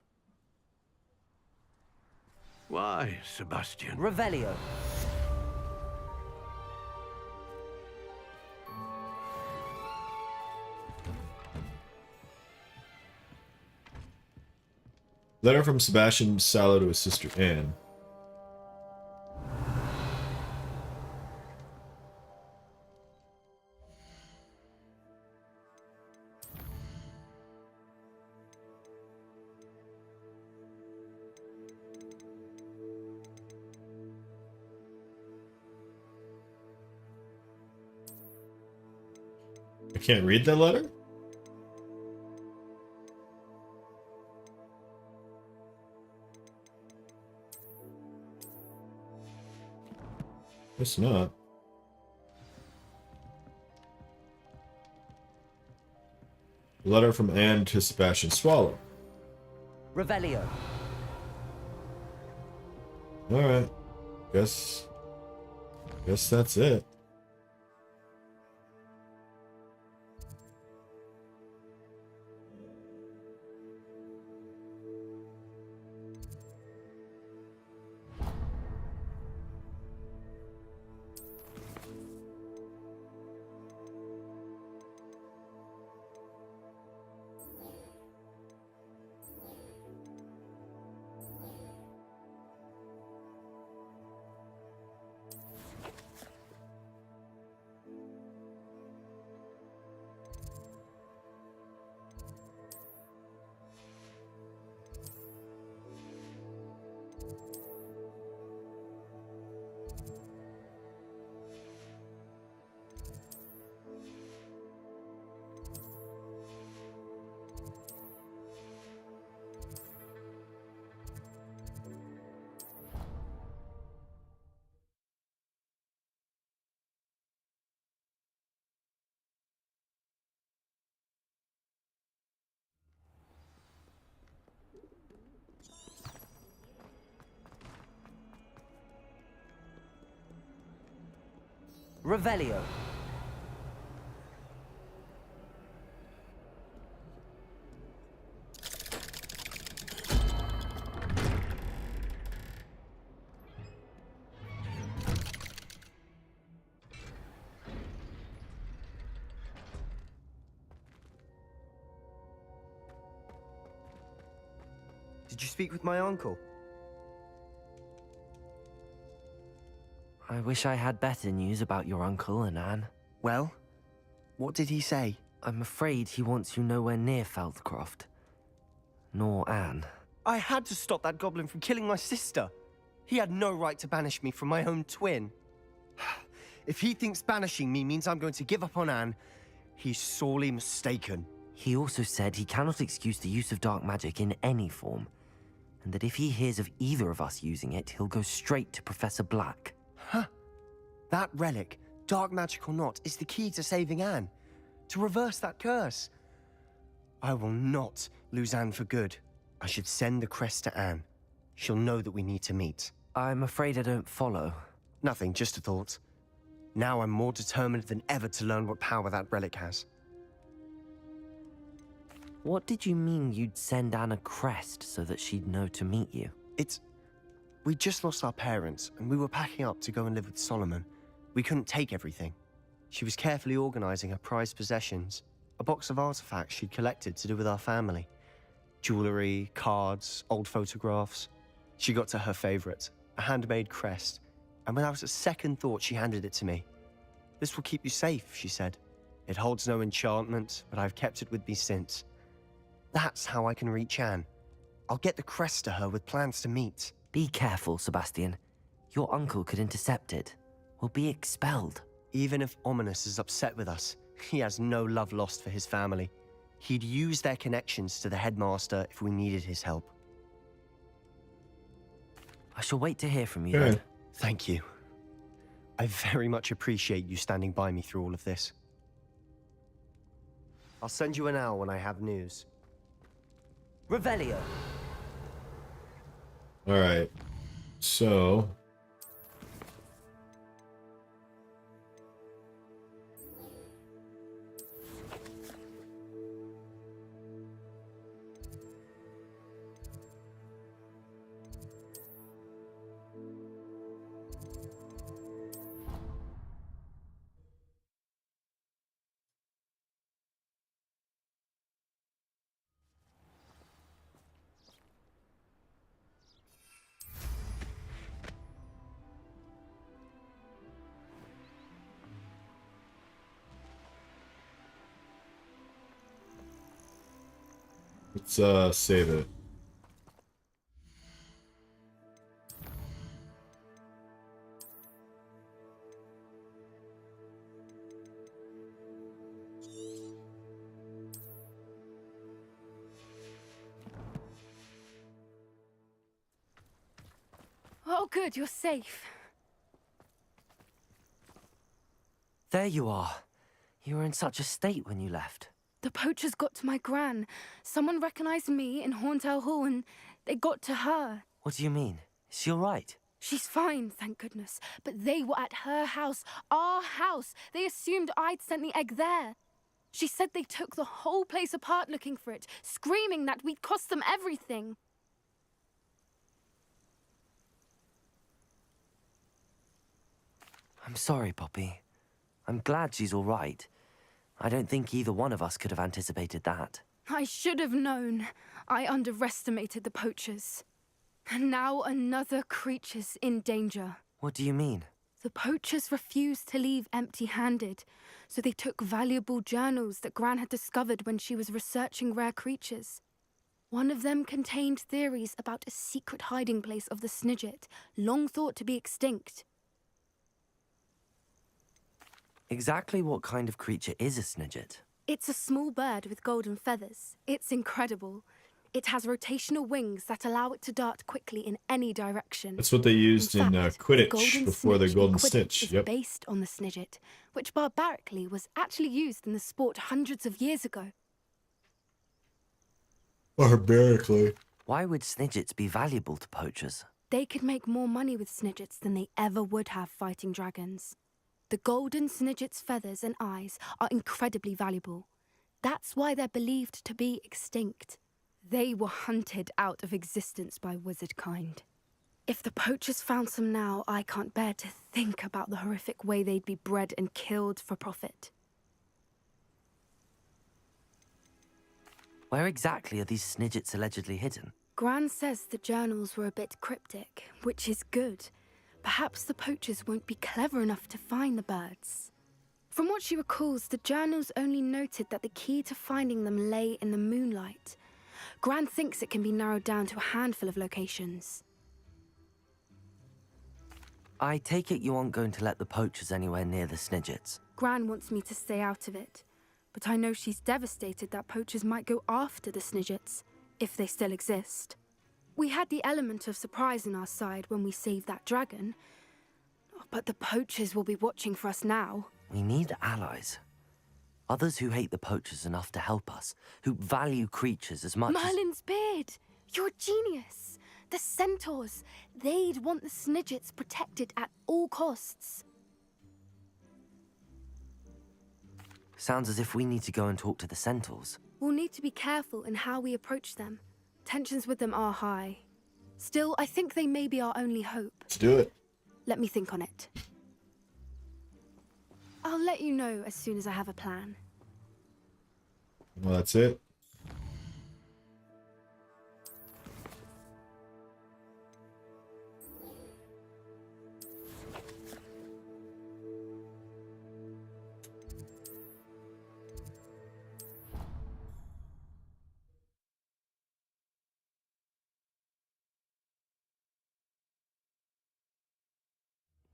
Speaker 20: Why, Sebastian?
Speaker 18: Revelio.
Speaker 1: Letter from Sebastian Sallow to his sister Anne. I can't read that letter? Guess not. Letter from Anne to Sebastian Swallow.
Speaker 2: Revelio.
Speaker 1: Alright. Guess that's it.
Speaker 2: Revelio.
Speaker 6: Did you speak with my uncle?
Speaker 2: I wish I had better news about your uncle and Anne.
Speaker 6: Well, what did he say?
Speaker 2: I'm afraid he wants you nowhere near Feldcroft. Nor Anne.
Speaker 6: I had to stop that goblin from killing my sister. He had no right to banish me from my own twin. If he thinks banishing me means I'm going to give up on Anne, he's sorely mistaken.
Speaker 2: He also said he cannot excuse the use of dark magic in any form, and that if he hears of either of us using it, he'll go straight to Professor Black.
Speaker 6: Huh. That relic, dark magic or not, is the key to saving Anne. To reverse that curse. I will not lose Anne for good. I should send the crest to Anne. She'll know that we need to meet.
Speaker 2: I'm afraid I don't follow.
Speaker 6: Nothing, just a thought. Now I'm more determined than ever to learn what power that relic has.
Speaker 2: What did you mean you'd send Anne a crest so that she'd know to meet you?
Speaker 6: We just lost our parents, and we were packing up to go and live with Solomon. We couldn't take everything. She was carefully organizing her prized possessions, a box of artifacts she'd collected to do with our family. Jewelry, cards, old photographs. She got to her favorite, a handmade crest, and without a second thought, she handed it to me. "This will keep you safe," she said. "It holds no enchantment, but I've kept it with me since. That's how I can reach Anne. I'll get the crest to her with plans to meet."
Speaker 2: Be careful, Sebastian. Your uncle could intercept it. We'll be expelled.
Speaker 6: Even if Ominous is upset with us, he has no love lost for his family. He'd use their connections to the headmaster if we needed his help.
Speaker 2: I shall wait to hear from you then.
Speaker 6: Thank you. I very much appreciate you standing by me through all of this. I'll send you an owl when I have news.
Speaker 2: Revelio.
Speaker 1: Alright. So... let's save it.
Speaker 8: Oh, good, you're safe.
Speaker 2: There you are. You were in such a state when you left.
Speaker 8: The poachers got to my gran. Someone recognized me in Horntail Hall and they got to her.
Speaker 2: What do you mean? Is she all right?
Speaker 8: She's fine, thank goodness. But they were at her house, our house. They assumed I'd sent the egg there. She said they took the whole place apart looking for it, screaming that we'd cost them everything.
Speaker 2: I'm sorry, Poppy. I'm glad she's all right. I don't think either one of us could have anticipated that.
Speaker 8: I should have known. I underestimated the poachers. And now another creature's in danger.
Speaker 2: What do you mean?
Speaker 8: The poachers refused to leave empty-handed, so they took valuable journals that Gran had discovered when she was researching rare creatures. One of them contained theories about a secret hiding place of the Snidget, long thought to be extinct.
Speaker 2: Exactly what kind of creature is a Snidget?
Speaker 8: It's a small bird with golden feathers. It's incredible. It has rotational wings that allow it to dart quickly in any direction.
Speaker 1: That's what they used in Quidditch before the golden snitch.
Speaker 8: Is based on the Snidget, which barbarically was actually used in the sport hundreds of years ago.
Speaker 1: Barbarically.
Speaker 2: Why would Snidgets be valuable to poachers?
Speaker 8: They could make more money with Snidgets than they ever would have fighting dragons. The golden Snidget's feathers and eyes are incredibly valuable. That's why they're believed to be extinct. They were hunted out of existence by wizard kind. If the poachers found some now, I can't bear to think about the horrific way they'd be bred and killed for profit.
Speaker 2: Where exactly are these Snidgets allegedly hidden?
Speaker 8: Gran says the journals were a bit cryptic, which is good. Perhaps the poachers won't be clever enough to find the birds. From what she recalls, the journals only noted that the key to finding them lay in the moonlight. Gran thinks it can be narrowed down to a handful of locations.
Speaker 2: I take it you aren't going to let the poachers anywhere near the Snidgets.
Speaker 8: Gran wants me to stay out of it, but I know she's devastated that poachers might go after the Snidgets, if they still exist. We had the element of surprise on our side when we saved that dragon, but the poachers will be watching for us now.
Speaker 2: We need allies. Others who hate the poachers enough to help us, who value creatures as much
Speaker 8: Merlin's beard! You're a genius! The centaurs! They'd want the Snidgets protected at all costs.
Speaker 2: Sounds as if we need to go and talk to the centaurs.
Speaker 8: We'll need to be careful in how we approach them. Tensions with them are high. Still, I think they may be our only hope.
Speaker 1: Let's do it.
Speaker 8: Let me think on it. I'll let you know as soon as I have a plan.
Speaker 1: Well, that's it.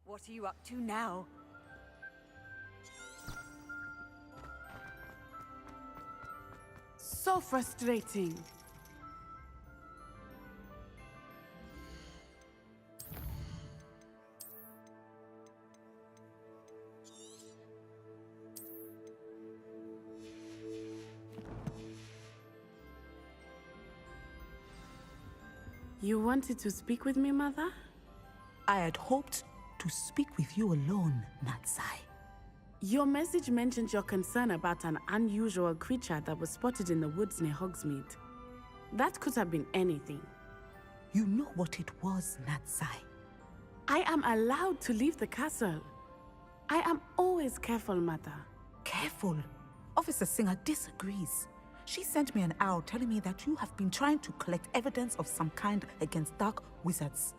Speaker 17: What are you up to now?
Speaker 21: So frustrating. You wanted to speak with me, Mother?
Speaker 22: I had hoped to speak with you alone, Natsai.
Speaker 21: Your message mentioned your concern about an unusual creature that was spotted in the woods near Hogsmeade. That could have been anything.
Speaker 22: You know what it was, Natsai.
Speaker 21: I am allowed to leave the castle. I am always careful, Mother.
Speaker 22: Careful? Officer Singer disagrees. She sent me an owl telling me that you have been trying to collect evidence of some kind against dark wizards.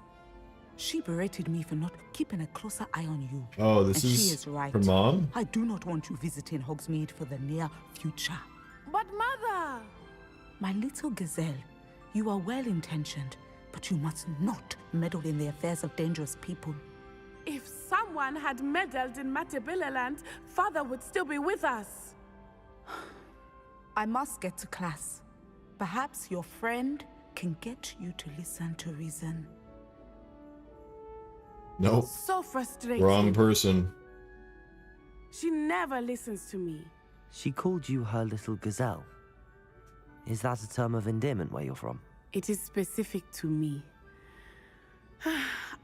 Speaker 22: She berated me for not keeping a closer eye on you.
Speaker 1: Oh, this
Speaker 22: and
Speaker 1: is
Speaker 22: she is right.
Speaker 1: her mom?
Speaker 22: I do not want you visiting Hogsmeade for the near future.
Speaker 21: But Mother!
Speaker 22: My little gazelle, you are well-intentioned, but you must not meddle in the affairs of dangerous people.
Speaker 21: If someone had meddled in Matabeleland, Father would still be with us.
Speaker 22: I must get to class. Perhaps your friend can get you to listen to reason.
Speaker 1: Nope.
Speaker 21: So frustrating.
Speaker 1: Wrong person.
Speaker 21: She never listens to me.
Speaker 2: She called you her little gazelle. Is that a term of endearment where you're from?
Speaker 21: It is specific to me.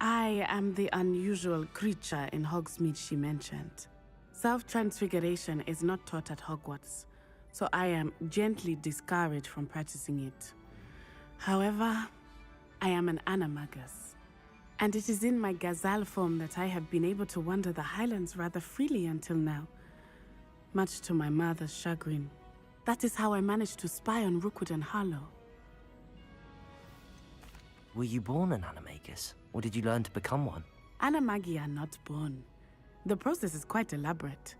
Speaker 21: I am the unusual creature in Hogsmeade she mentioned. Self-transfiguration is not taught at Hogwarts, so I am gently discouraged from practicing it. However, I am an animagus, and it is in my gazelle form that I have been able to wander the Highlands rather freely until now, much to my mother's chagrin. That is how I managed to spy on Rookwood and Harlow.
Speaker 2: Were you born an animagus, or did you learn to become one?
Speaker 21: Animagi are not born. The process is quite elaborate.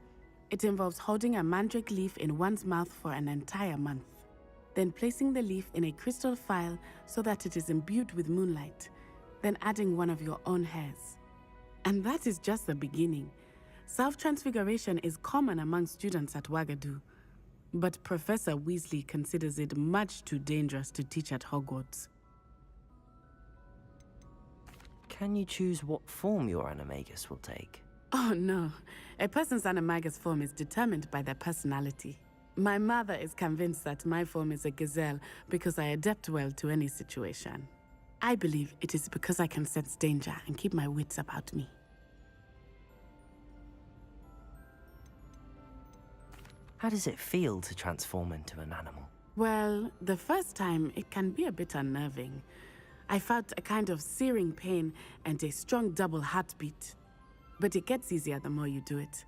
Speaker 21: It involves holding a mandrake leaf in one's mouth for an entire month, then placing the leaf in a crystal phial so that it is imbued with moonlight, then adding one of your own hairs. And that is just the beginning. Self-transfiguration is common among students at Wagadu, but Professor Weasley considers it much too dangerous to teach at Hogwarts.
Speaker 2: Can you choose what form your animagus will take?
Speaker 21: Oh no, a person's animagus form is determined by their personality. My mother is convinced that my form is a gazelle because I adapt well to any situation. I believe it is because I can sense danger and keep my wits about me.
Speaker 2: How does it feel to transform into an animal?
Speaker 21: Well, the first time it can be a bit unnerving. I felt a kind of searing pain and a strong double heartbeat. But it gets easier the more you do it.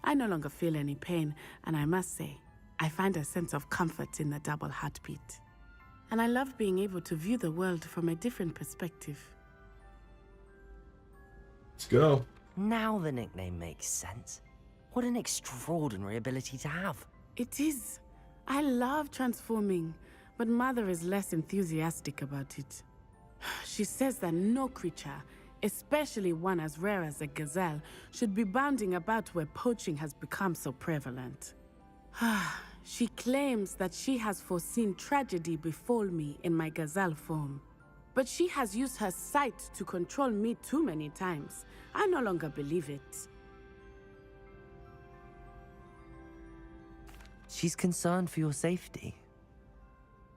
Speaker 21: I no longer feel any pain, and I must say, I find a sense of comfort in the double heartbeat. And I love being able to view the world from a different perspective.
Speaker 1: Let's go.
Speaker 2: Now the nickname makes sense. What an extraordinary ability to have.
Speaker 21: It is. I love transforming, but Mother is less enthusiastic about it. She says that no creature, especially one as rare as a gazelle, should be bounding about where poaching has become so prevalent. She claims that she has foreseen tragedy befall me in my gazelle form. But she has used her sight to control me too many times. I no longer believe it.
Speaker 2: She's concerned for your safety.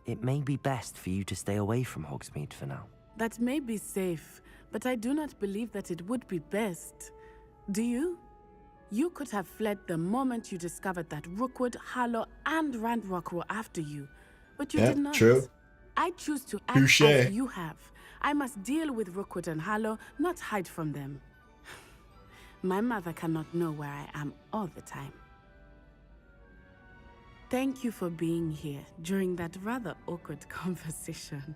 Speaker 2: It may be best for you to stay away from Hogsmeade for now.
Speaker 21: That may be safe, but I do not believe that it would be best. Do you? You could have fled the moment you discovered that Rookwood, Harlow, and Ranrock were after you, but you did not.
Speaker 1: True.
Speaker 21: I choose to act
Speaker 1: Touche.
Speaker 21: as you have. I must deal with Rookwood and Harlow, not hide from them. My mother cannot know where I am all the time. Thank you for being here during that rather awkward conversation.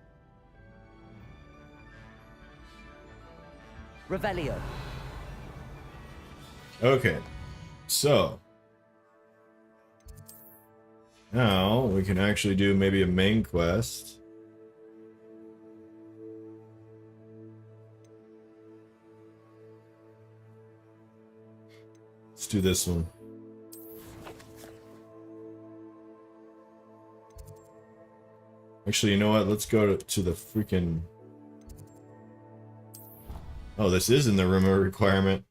Speaker 2: Revelio.
Speaker 1: Okay, so now we can actually do maybe a main quest. Let's do this one. Actually, you know what? Let's go to the freaking... Oh, this is in the room of requirement.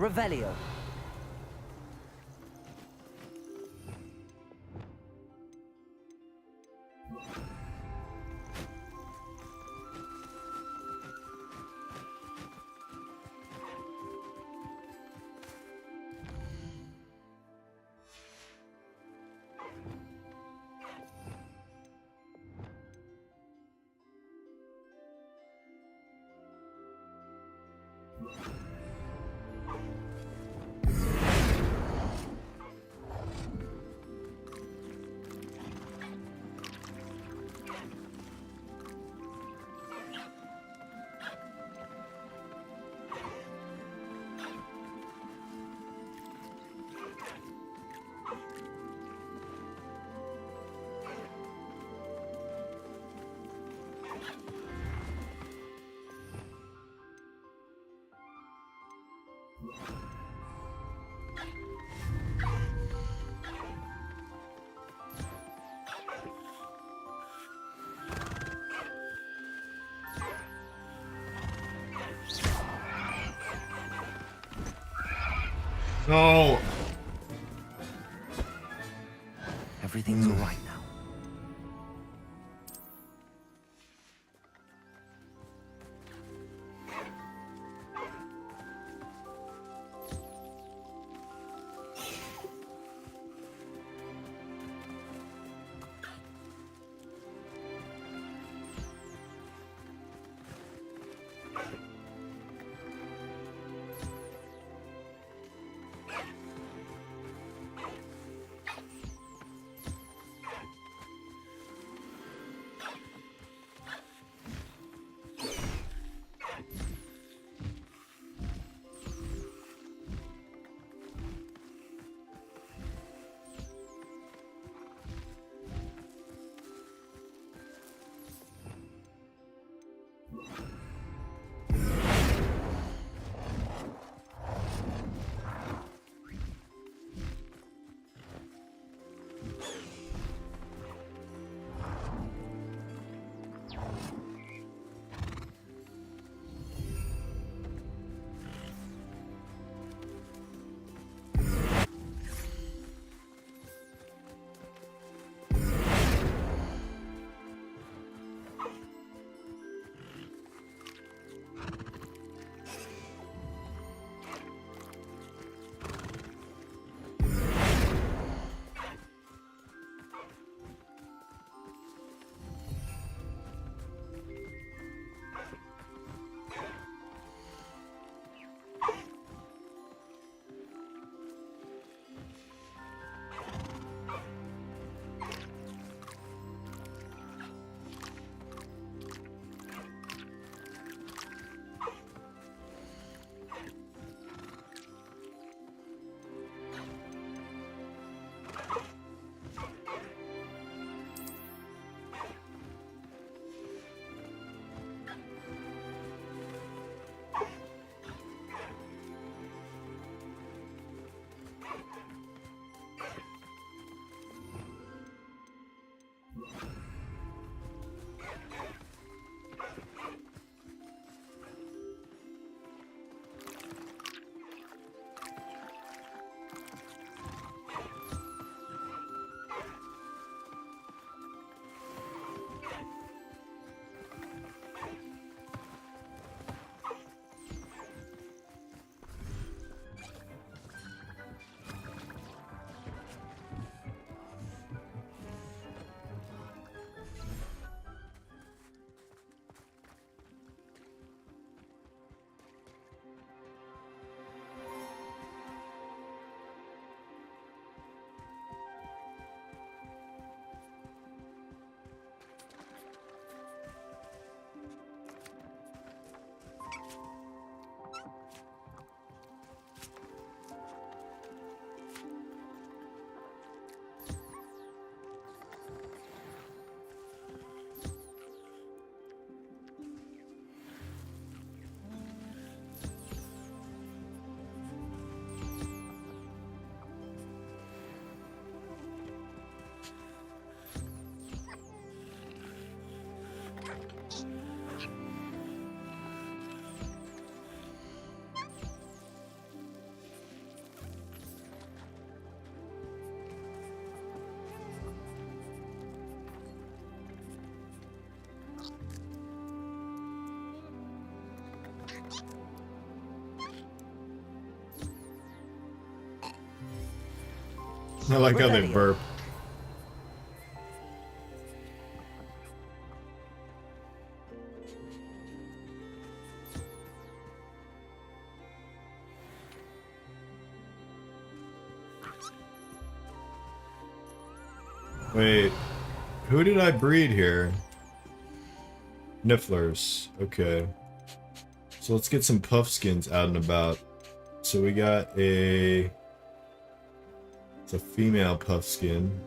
Speaker 2: Revelio.
Speaker 1: No.
Speaker 2: Everything's all right now.
Speaker 1: I like how they burp. Wait, who did I breed here? Nifflers. Okay. So let's get some puffskins out and about. So we got it's a female puffskin.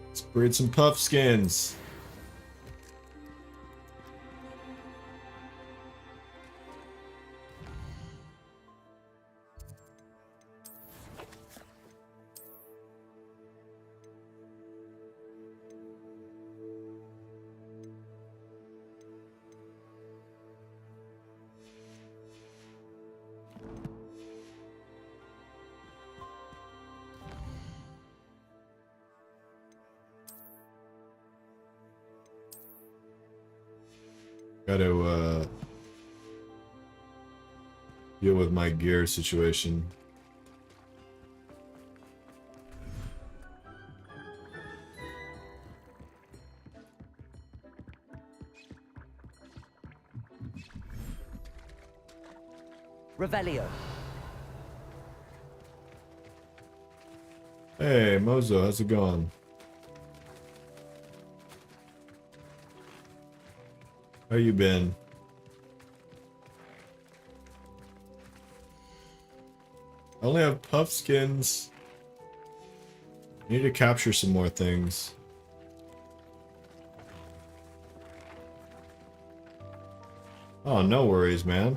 Speaker 1: Let's breed some puffskins. Gotta deal with my gear situation.
Speaker 2: Revelio.
Speaker 1: Hey, Mozo, how's it going? How you been? I only have puffskins. I need to capture some more things. Oh, no worries, man.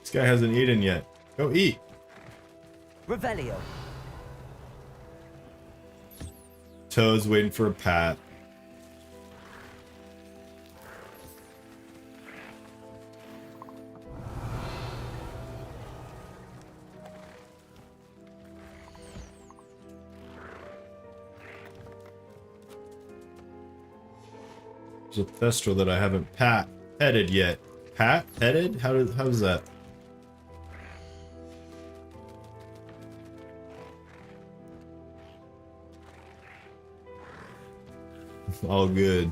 Speaker 1: This guy hasn't eaten yet. Go eat.
Speaker 2: Revelio.
Speaker 1: Toad's waiting for a pat. There's a Thestral that I haven't petted yet. Petted? How's that? All good.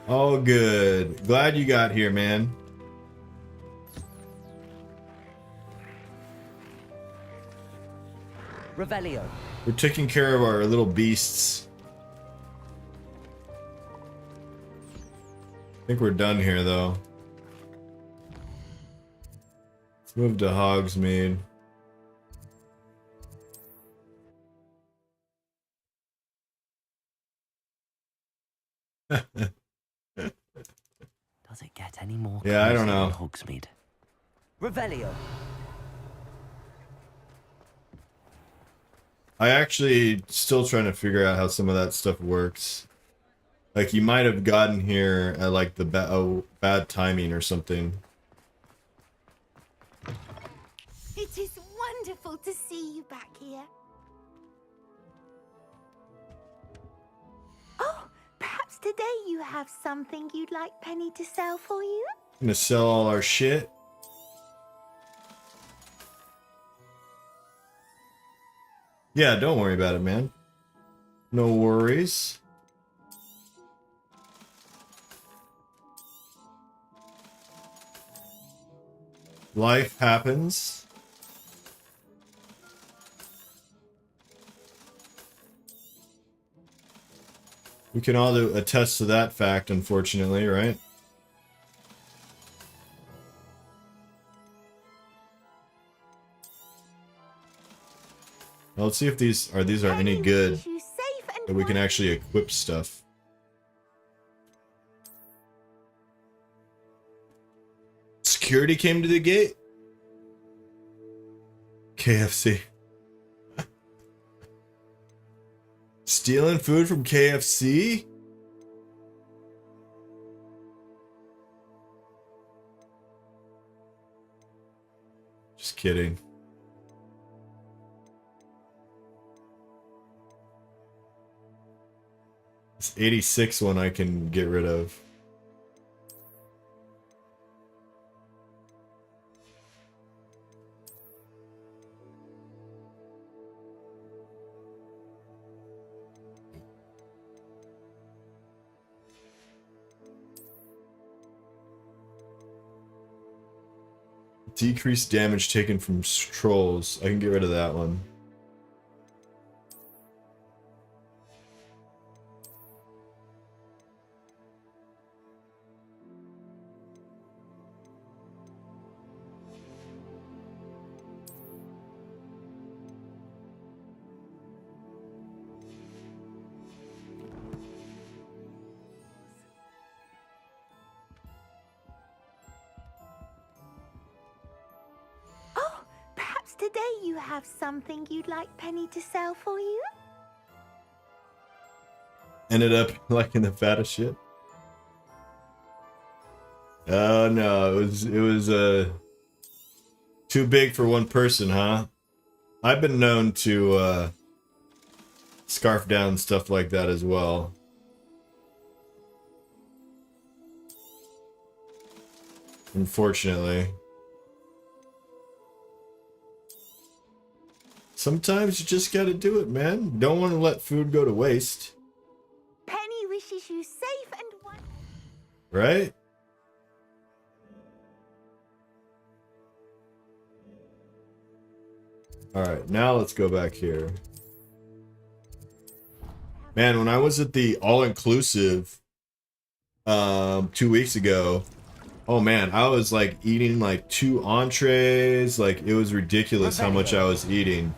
Speaker 1: All good. Glad you got here, man.
Speaker 2: Revelio.
Speaker 1: We're taking care of our little beasts. I think we're done here, though. Let's move to Hogsmeade.
Speaker 2: Does it get any more?
Speaker 1: Yeah, I don't know.
Speaker 2: Hogsmeade. Revelio.
Speaker 1: I actually still trying to figure out how some of that stuff works. Like, you might have gotten here at like the bad timing or something.
Speaker 12: It is wonderful to see you back here. Oh, perhaps today you have something you'd like Penny to sell for you?
Speaker 1: Gonna sell all our shit. Yeah, don't worry about it, man. No worries. Life happens. We can all attest to that fact, unfortunately, right? Well, let's see if these are any good that we can actually equip stuff. Security came to the gate. KFC. Stealing food from KFC? Just kidding. This 86 one I can get rid of. Decreased damage taken from trolls. I can get rid of that one.
Speaker 12: Today you have something you'd like Penny to sell for you?
Speaker 1: Ended up liking the fattest shit. Oh no, it was too big for one person, huh? I've been known to scarf down stuff like that as well. Unfortunately. Sometimes you just gotta do it, man. Don't want to let food go to waste.
Speaker 12: Penny wishes you safe and well.
Speaker 1: Right? Alright, now let's go back here. Man, when I was at the all-inclusive 2 weeks ago, oh man, I was like eating like 2 entrees. Like, it was ridiculous how much I was eating.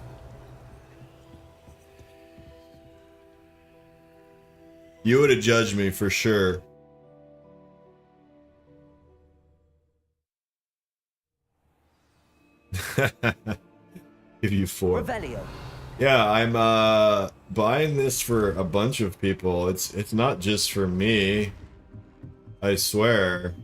Speaker 1: You would have judged me for sure. Give you 4.
Speaker 2: Revelio.
Speaker 1: Yeah, I'm buying this for a bunch of people. It's not just for me. I swear.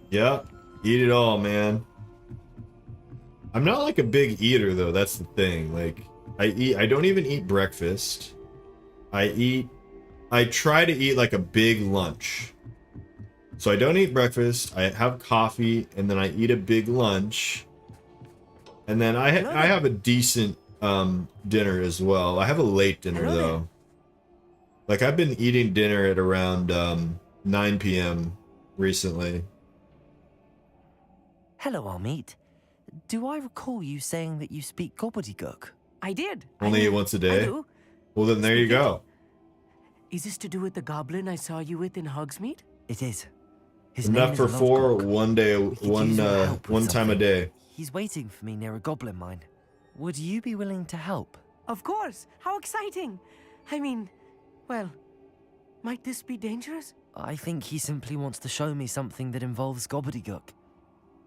Speaker 1: Yep, eat it all, man. I'm not like a big eater though, that's the thing. Like, I don't even eat breakfast. I try to eat like a big lunch. So I don't eat breakfast, I have coffee, and then I eat a big lunch. And then I have a decent dinner as well. I have a late dinner though. Like, I've been eating dinner at around 9 p.m. recently.
Speaker 2: Hello, Amit. Do I recall you saying that you speak gobbledygook?
Speaker 3: I did.
Speaker 1: Only once a day? Well, then there you go.
Speaker 3: Is this to do with the goblin I saw you with in Hogsmeade?
Speaker 2: It is. His
Speaker 1: Enough for 4 one day, one time a day.
Speaker 2: He's waiting for me near a goblin mine. Would you be willing to help?
Speaker 3: Of course. How exciting. I mean, well, Might this be dangerous?
Speaker 2: I think he simply wants to show me something that involves gobbledygook.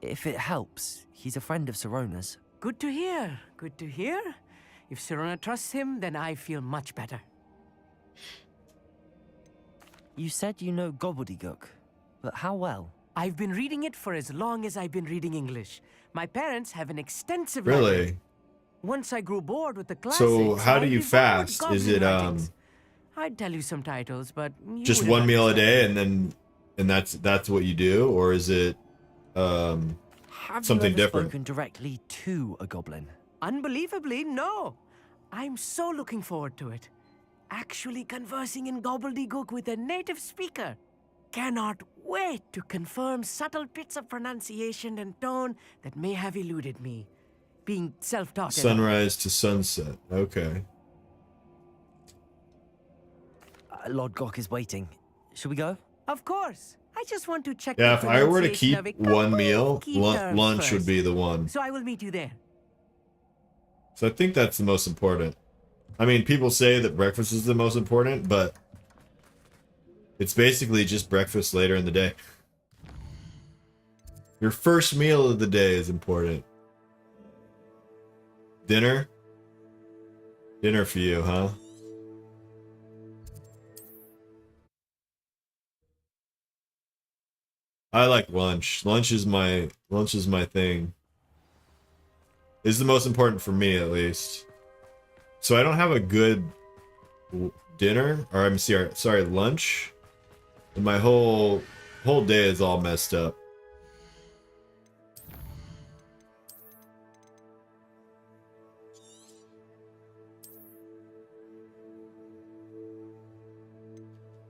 Speaker 2: If it helps, he's a friend of Sirona's.
Speaker 3: Good to hear. Good to hear. If Sirona trusts him, then I feel much better.
Speaker 2: You said you know gobbledygook, but how well?
Speaker 3: I've been reading it for as long as I've been reading English. My parents have an extensive
Speaker 1: Really?
Speaker 3: library. Once I grew bored with the classics,
Speaker 1: So how do
Speaker 3: I
Speaker 1: you
Speaker 3: devoured
Speaker 1: fast? Is
Speaker 3: goblin
Speaker 1: it
Speaker 3: writings. I'd tell you some titles, but you
Speaker 1: just
Speaker 3: wouldn't
Speaker 1: one meal a
Speaker 3: understand.
Speaker 1: day and that's what you do, or is it
Speaker 2: Have
Speaker 1: something
Speaker 2: you ever
Speaker 1: different?
Speaker 2: spoken directly to a goblin?
Speaker 3: Unbelievably, no. I'm so looking forward to it. Actually conversing in gobbledygook with a native speaker. Cannot wait to confirm subtle bits of pronunciation and tone that may have eluded me. Being self-taught.
Speaker 1: Sunrise to sunset. Okay.
Speaker 2: Lord Gok is waiting. Should we go?
Speaker 3: Of course. I just want to check
Speaker 1: Yeah,
Speaker 3: the
Speaker 1: if I were to
Speaker 3: pronunciation
Speaker 1: keep
Speaker 3: of a
Speaker 1: one
Speaker 3: couple
Speaker 1: meal,
Speaker 3: of key terms
Speaker 1: lunch would
Speaker 3: first.
Speaker 1: be the one.
Speaker 3: So I will meet you there.
Speaker 1: So I think that's the most important. I mean, people say that breakfast is the most important, but it's basically just breakfast later in the day. Your first meal of the day is important. Dinner? Dinner for you, huh? I like lunch. Lunch is my thing. Is the most important for me, at least. So I don't have a good dinner, or I'm sorry, lunch. And my whole day is all messed up.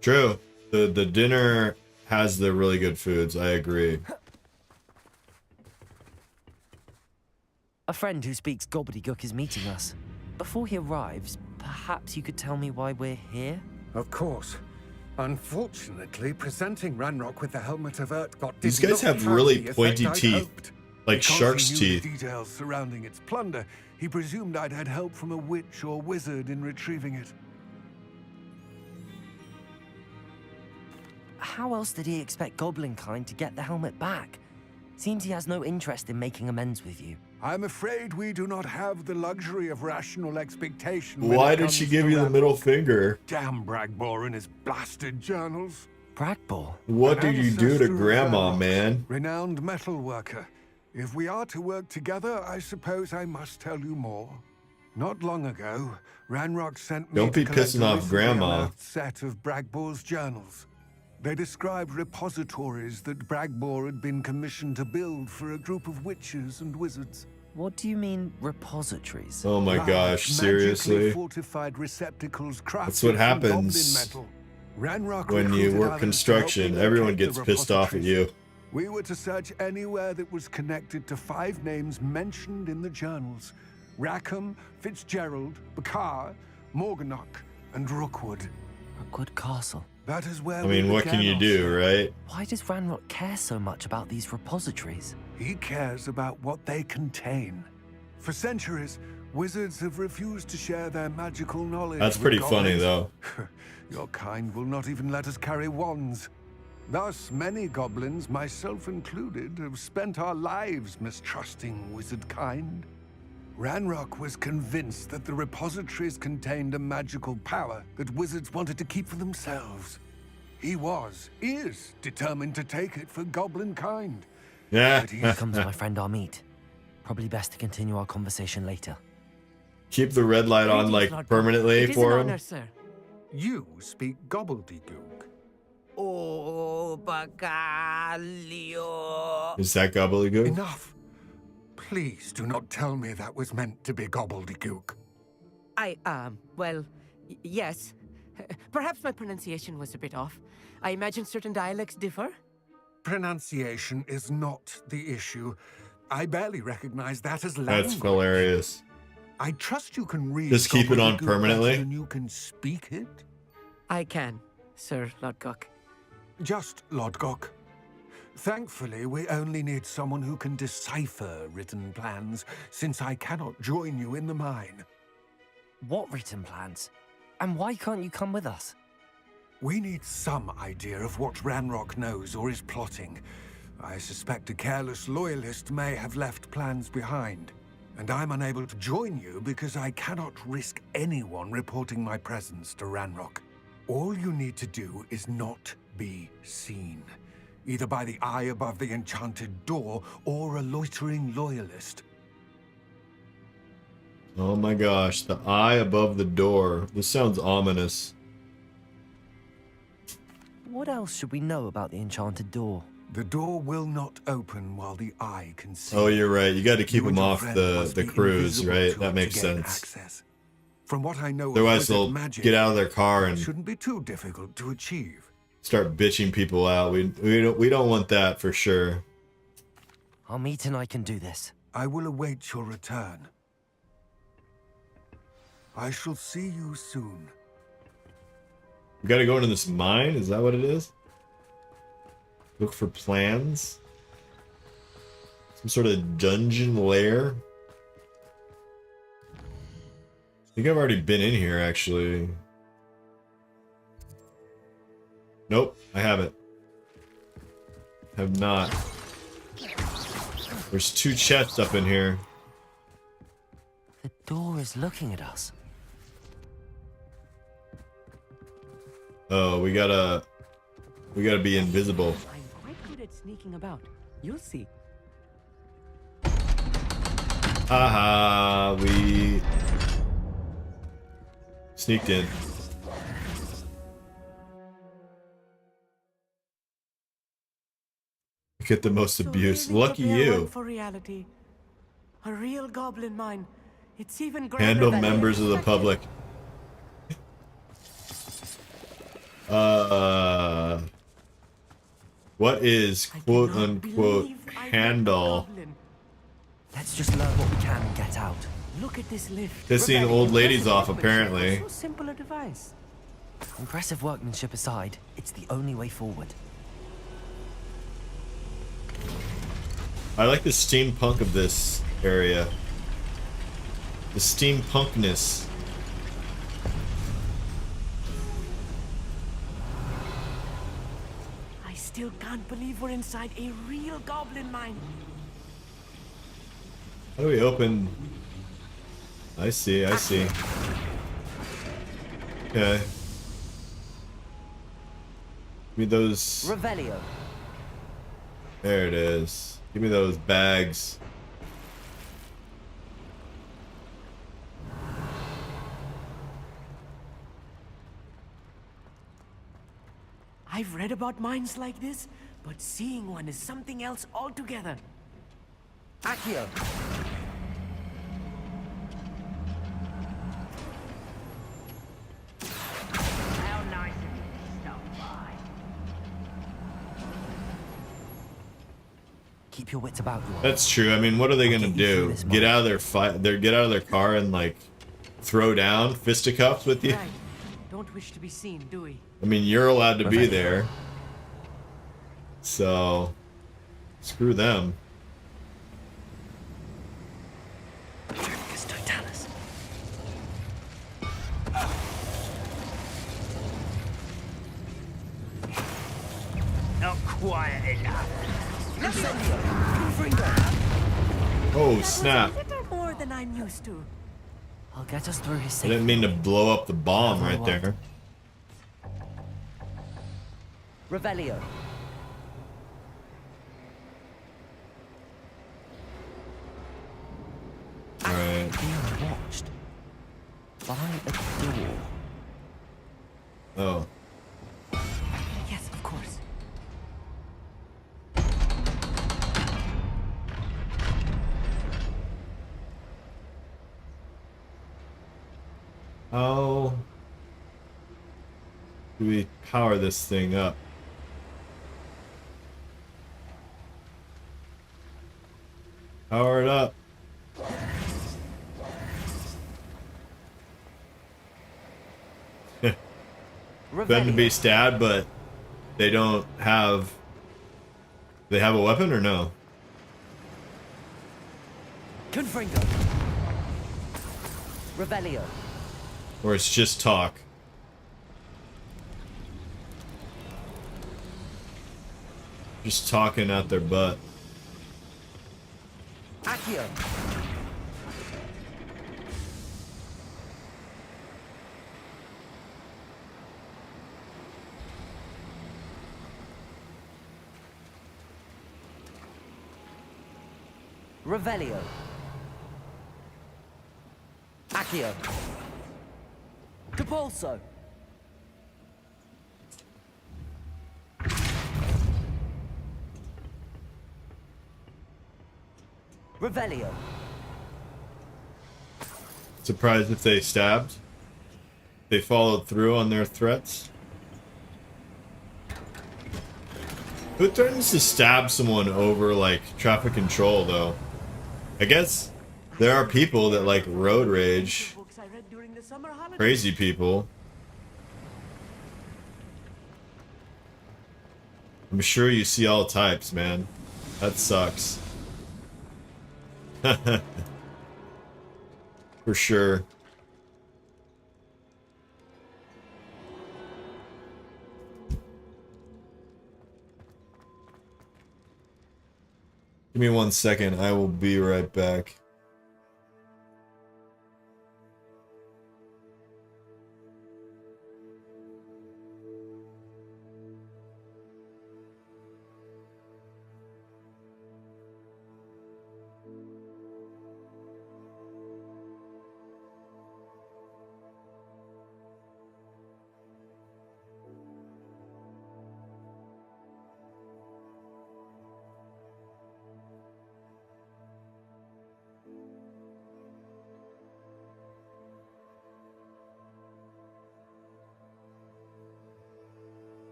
Speaker 1: True. The dinner has the really good foods. I agree.
Speaker 2: A friend who speaks gobbledygook is meeting us. Before he arrives, perhaps you could tell me why we're here?
Speaker 7: Of course. Unfortunately, presenting Ranrock with the helmet of Urtkot
Speaker 1: These
Speaker 7: did
Speaker 1: guys
Speaker 7: not
Speaker 1: have really
Speaker 7: the effect
Speaker 1: pointy
Speaker 7: I'd
Speaker 1: teeth,
Speaker 7: hoped.
Speaker 1: like
Speaker 7: Because
Speaker 1: shark's
Speaker 7: he knew
Speaker 1: teeth.
Speaker 7: the details surrounding its plunder, he presumed I'd had help from a witch or wizard in retrieving it.
Speaker 2: How else did he expect Goblinkind to get the helmet back? Seems he has no interest in making amends with you.
Speaker 7: I'm afraid we do not have the luxury of rational expectation. when
Speaker 1: Why
Speaker 7: it
Speaker 1: did
Speaker 7: comes
Speaker 1: she
Speaker 7: to
Speaker 1: give you the
Speaker 7: Ranrock.
Speaker 1: middle finger?
Speaker 7: Damn Bragbor and his blasted journals.
Speaker 2: Bragbor?
Speaker 1: What
Speaker 7: An
Speaker 1: did you do
Speaker 7: ancestor
Speaker 1: to
Speaker 7: of
Speaker 1: Grandma,
Speaker 7: Ranrock's,
Speaker 1: man?
Speaker 7: Renowned metal worker. If we are to work together, I suppose I must tell you more. Not long ago, Ranrock sent me
Speaker 1: Don't
Speaker 7: to
Speaker 1: be
Speaker 7: collect
Speaker 1: pissing
Speaker 7: a
Speaker 1: off
Speaker 7: recently
Speaker 1: Grandma.
Speaker 7: unearthed set of Bragbor's journals. They described repositories that Bragbor had been commissioned to build for a group of witches and wizards.
Speaker 2: What do you mean, repositories?
Speaker 1: Oh my
Speaker 7: Large,
Speaker 1: gosh,
Speaker 7: magically
Speaker 1: seriously?
Speaker 7: fortified receptacles crafted
Speaker 1: That's what
Speaker 7: from
Speaker 1: happens
Speaker 7: goblin metal. Ranrock
Speaker 1: when you
Speaker 7: recruited
Speaker 1: work
Speaker 7: others to help
Speaker 1: construction.
Speaker 7: me
Speaker 1: Everyone
Speaker 7: locate
Speaker 1: gets
Speaker 7: the
Speaker 1: pissed off at you.
Speaker 7: We were to search anywhere that was connected to 5 names mentioned in the journals. Rackham, Fitzgerald, Bakar, Morganach, and Rookwood.
Speaker 2: Rookwood Castle.
Speaker 7: That is where
Speaker 1: I mean, what can you do, right?
Speaker 2: Why does Ranrock care so much about these repositories?
Speaker 7: He cares about what they contain. For centuries, wizards have refused to share their magical knowledge.
Speaker 1: That's
Speaker 7: with
Speaker 1: pretty funny,
Speaker 7: goblins.
Speaker 1: though.
Speaker 7: Your kind will not even let us carry wands. Thus, many goblins, myself included, have spent our lives mistrusting wizard kind. Ranrock was convinced that the repositories contained a magical power that wizards wanted to keep for themselves. He is determined to take it for goblin kind.
Speaker 1: Yeah.
Speaker 2: Here comes my friend Amit. Probably best to continue our conversation later.
Speaker 1: Keep the red light on, like, permanently for him.
Speaker 3: Sir.
Speaker 7: You speak gobbledygook.
Speaker 3: Oh, Bagalio.
Speaker 1: Is that gobbledygook?
Speaker 7: Enough. Please do not tell me that was meant to be gobbledygook.
Speaker 3: Well, yes. Perhaps my pronunciation was a bit off. I imagine certain dialects differ.
Speaker 7: Pronunciation is not the issue. I barely recognize that as language.
Speaker 1: That's hilarious.
Speaker 7: I trust you can read.
Speaker 1: Just keep it on
Speaker 7: gobbledygook
Speaker 1: permanently?
Speaker 7: better than you can speak it.
Speaker 3: I can, Sir Lodgok.
Speaker 7: Just Lodgok. Thankfully, we only need someone who can decipher written plans, since I cannot join you in the mine.
Speaker 2: What written plans? And why can't you come with us?
Speaker 7: We need some idea of what Ranrock knows or is plotting. I suspect a careless loyalist may have left plans behind. And I'm unable to join you because I cannot risk anyone reporting my presence to Ranrock. All you need to do is not be seen, either by the eye above the enchanted door or a loitering loyalist.
Speaker 1: Oh my gosh, the eye above the door. This sounds ominous.
Speaker 2: What else should we know about the enchanted door?
Speaker 7: The door will not open while the eye can see.
Speaker 1: Oh, you're right. You got to keep
Speaker 7: You and
Speaker 1: them
Speaker 7: your
Speaker 1: off
Speaker 7: friend
Speaker 1: the
Speaker 7: must be
Speaker 1: cruise,
Speaker 7: invisible
Speaker 1: right?
Speaker 7: to
Speaker 1: That
Speaker 7: it
Speaker 1: makes
Speaker 7: to gain
Speaker 1: sense.
Speaker 7: access. From what I know
Speaker 1: Otherwise,
Speaker 7: of
Speaker 1: they'll
Speaker 7: wizard magic,
Speaker 1: get out of their car
Speaker 7: it
Speaker 1: and
Speaker 7: shouldn't be too difficult to achieve.
Speaker 1: start bitching people out. We don't want that for sure.
Speaker 2: Our meet and I can do this.
Speaker 7: I will await your return. I shall see you soon.
Speaker 1: We got to go into this mine. Is that what it is? Look for plans. Some sort of dungeon lair. I think I've already been in here, actually. Nope, I haven't. Have not. There's 2 chests up in here.
Speaker 2: The door is looking at us.
Speaker 1: Oh, we gotta be invisible.
Speaker 3: I'm quite good at sneaking about. You'll see.
Speaker 1: Haha, we sneaked in. Get the most abuse.
Speaker 3: Really
Speaker 1: Lucky
Speaker 3: prepare
Speaker 1: you.
Speaker 3: one for reality. A real goblin mine. It's even grander
Speaker 1: Handle
Speaker 3: than
Speaker 1: members of the
Speaker 3: expected.
Speaker 1: public. What is quote unquote handle?
Speaker 2: Let's just learn what we can and get out.
Speaker 3: Look at this lift.
Speaker 1: Pissing old ladies off, apparently.
Speaker 3: So simple a device.
Speaker 2: Impressive workmanship aside, it's the only way forward.
Speaker 1: I like the steampunk of this area. The steampunkness.
Speaker 3: I still can't believe we're inside a real goblin mine.
Speaker 1: How do we open? I see. Okay. Give me those.
Speaker 2: Revelio.
Speaker 1: There it is. Give me those bags.
Speaker 3: I've read about mines like this, but seeing one is something else altogether.
Speaker 2: Accio.
Speaker 9: How nice of you to stop by.
Speaker 2: Keep your wits about you.
Speaker 1: That's true. I mean, what are they gonna do? Get out of their get out of their car and like throw down fisticuffs with you?
Speaker 3: Right. Don't wish to be seen, do we?
Speaker 1: I mean, you're allowed to be there. So screw them.
Speaker 2: It's Totalis.
Speaker 9: Not quiet enough.
Speaker 1: Oh snap.
Speaker 3: A little more than I'm used to.
Speaker 2: I'll get us through his
Speaker 1: I
Speaker 2: safety.
Speaker 1: didn't mean to blow up the bomb right there.
Speaker 2: Revelio.
Speaker 1: Alright.
Speaker 2: Being watched by a door.
Speaker 1: Oh.
Speaker 3: Yes, of course.
Speaker 1: How do we power this thing up? Power it up. Them to be stabbed, but they don't have. They have a weapon or no?
Speaker 2: Confringo. Revelio.
Speaker 1: Or it's just talk. Just talking out their butt.
Speaker 2: Accio. Revelio. Accio. Capolso. Revelio.
Speaker 1: Surprised if they stabbed. They followed through on their threats. Who threatens to stab someone over, like, traffic control, though? I guess there are people that like road rage. Crazy people. I'm sure you see all types, man. That sucks. For sure. Give me 1 second. I will be right back.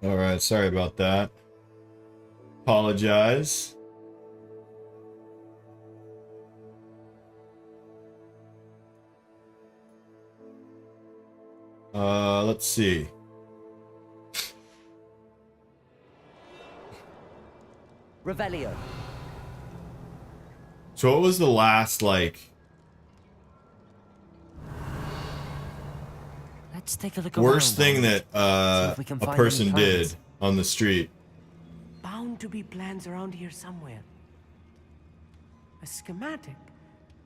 Speaker 1: Alright, sorry about that. Apologize. Let's see.
Speaker 2: Revelio.
Speaker 1: So what was the last, like...
Speaker 2: Let's take a look
Speaker 1: worst
Speaker 2: around,
Speaker 1: thing that
Speaker 2: we can
Speaker 1: a
Speaker 2: find
Speaker 1: person
Speaker 2: any plans.
Speaker 1: did on the street?
Speaker 3: Bound to be plans around here somewhere. A schematic.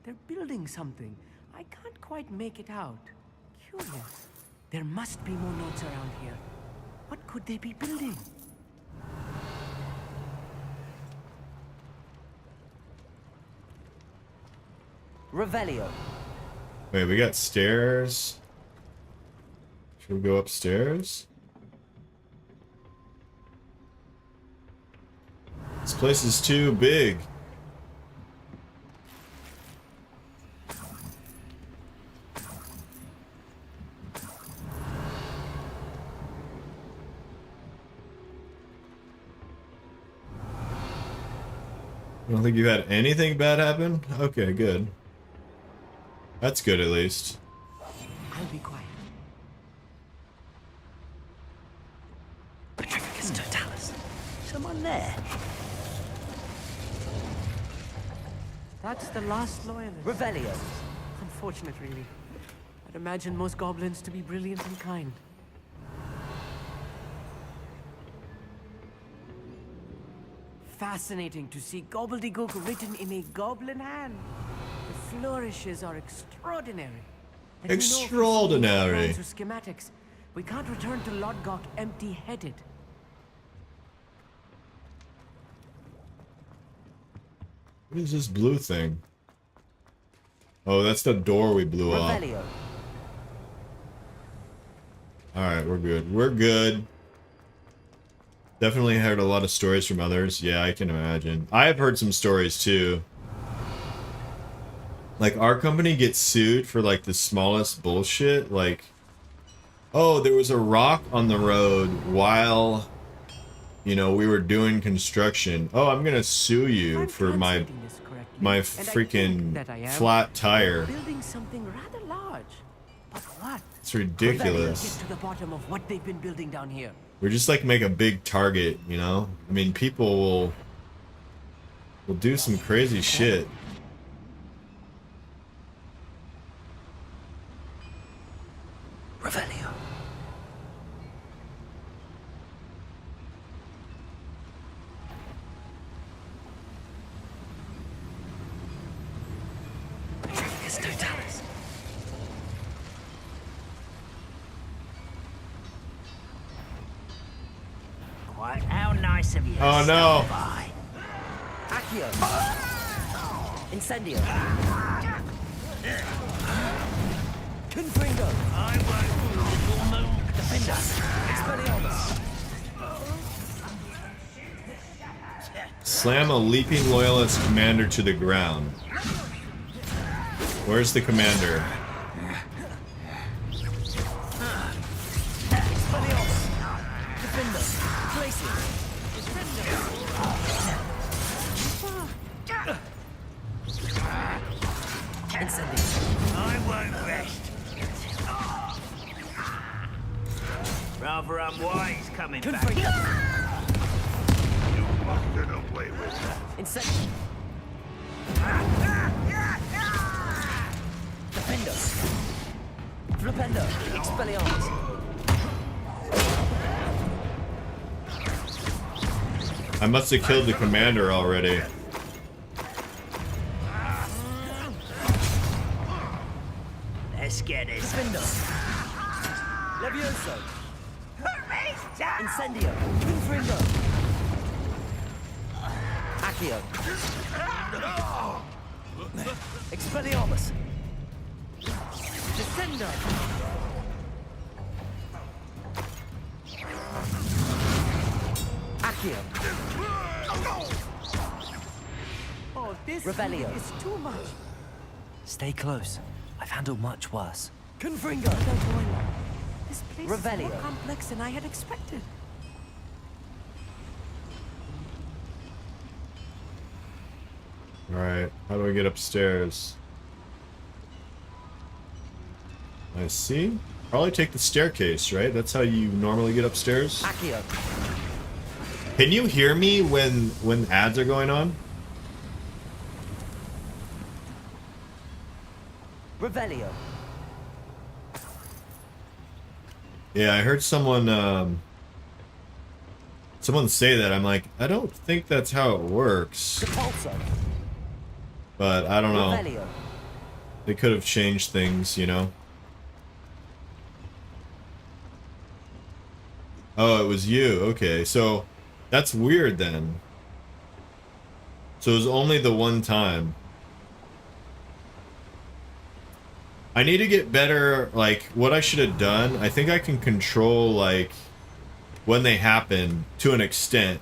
Speaker 3: They're building something. I can't quite make it out. Curious. There must be more notes around here. What could they be building?
Speaker 2: Revelio.
Speaker 1: Wait, we got stairs. Should we go upstairs? This place is too big. I don't think you had anything bad happen? Okay, good. That's good at least.
Speaker 3: I'll be quiet.
Speaker 2: Petrificus totalis. Someone there.
Speaker 3: That's the last loyalist.
Speaker 2: Revelio.
Speaker 3: Unfortunate, really. I'd imagine most goblins to be brilliant and kind. Fascinating to see gobbledygook written in a goblin hand. The flourishes are extraordinary. And we know if we see
Speaker 1: Extraordinary.
Speaker 3: plans or schematics, we can't return to Lodgok empty-headed.
Speaker 1: What is this blue thing? Oh, that's the door we blew off.
Speaker 2: Revelio.
Speaker 1: Alright, we're good. We're good. Definitely heard a lot of stories from others. Yeah, I can imagine. I have heard some stories too. Like, our company gets sued for, like, the smallest bullshit. Like, oh, there was a rock on the road while, you know, we were doing construction. Oh, I'm gonna sue you for my freaking flat tire.
Speaker 3: Building something rather large. But what?
Speaker 1: It's ridiculous.
Speaker 3: Get to the bottom of what they've been building down here.
Speaker 1: We just like make a big target, you know? I mean, people will do some crazy shit.
Speaker 2: Revelio. Petrificus totalis.
Speaker 9: Quite how nice of you.
Speaker 1: Oh, no.
Speaker 2: Accio. Incendio. Confringo.
Speaker 9: I won't move the full moon.
Speaker 2: Defender. Expelliarmus.
Speaker 1: Slam a leaping loyalist commander to the ground. Where's the commander?
Speaker 2: Expelliarmus. Defender. Glacier. Incendio.
Speaker 9: I won't rest. Rather unwise coming back.
Speaker 2: Confringo.
Speaker 19: You must get away with that.
Speaker 2: Incendio. Defender. Flipendo. Expelliarmus.
Speaker 1: I must have killed the commander already.
Speaker 9: Let's get it.
Speaker 2: Defender. Levioso. Incendio. Confringo. Accio. Expelliarmus. Descendo. Accio.
Speaker 3: Oh, this
Speaker 2: Revelio.
Speaker 3: is too much.
Speaker 2: Stay close. I've handled much worse. Confringo.
Speaker 3: Without going on. This place is
Speaker 2: Revelio.
Speaker 3: more complex than I had expected.
Speaker 1: Alright, how do I get upstairs? I see. Probably take the staircase, right? That's how you normally get upstairs.
Speaker 2: Accio.
Speaker 1: Can you hear me when ads are going on?
Speaker 2: Revelio.
Speaker 1: Yeah, I heard someone someone say that. I'm like, I don't think that's how it works. But I don't know.
Speaker 2: Revelio.
Speaker 1: They could have changed things, you know. Oh, it was you. Okay, so that's weird then. So it was only the one time. I need to get better, like, what I should have done. I think I can control, like, when they happen to an extent.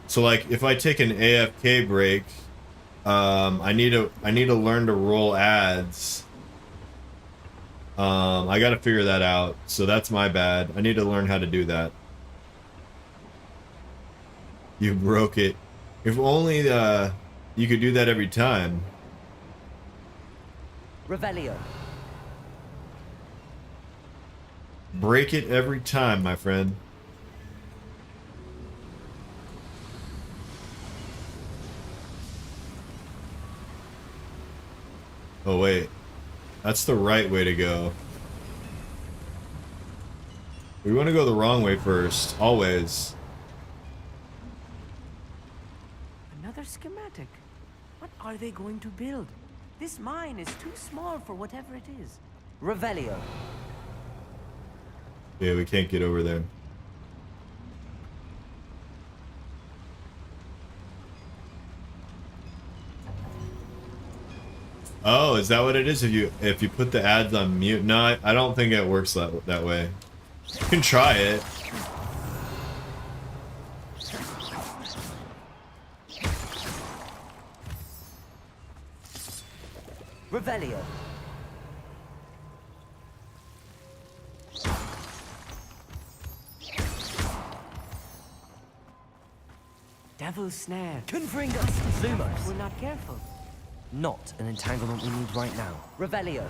Speaker 1: So, like, if I take an AFK break, I need to learn to roll ads. I gotta figure that out. So that's my bad. I need to learn how to do that. You broke it. If only you could do that every time.
Speaker 2: Revelio.
Speaker 1: Break it every time, my friend. Oh wait, that's the right way to go. We want to go the wrong way first, always.
Speaker 3: Another schematic. What are they going to build? This mine is too small for whatever it is.
Speaker 2: Revelio.
Speaker 1: Yeah, we can't get over there. Oh, is that what it is? If you put the ads on mute? No, I don't think it works that way. You can try it.
Speaker 2: Revelio.
Speaker 3: Devil's snare.
Speaker 2: Couldn't bring us. Lumos.
Speaker 3: We're not careful.
Speaker 2: Not an entanglement we need right now. Revelio.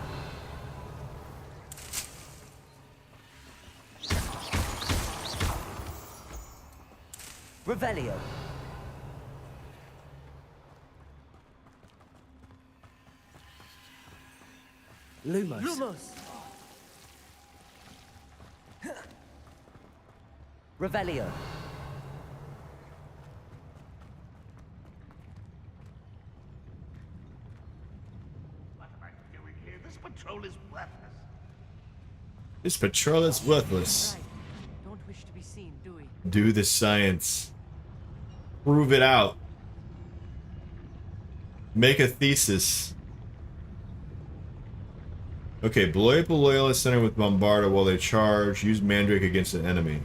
Speaker 2: Revelio. Lumos.
Speaker 3: Lumos.
Speaker 2: Revelio.
Speaker 19: What am I doing here? This patrol is worthless.
Speaker 1: This patrol is worthless.
Speaker 3: Don't wish to be seen, do we?
Speaker 1: Do the science. Prove it out. Make a thesis. Okay, blow up a loyalist center with Bombarda while they charge. Use Mandrake against an enemy.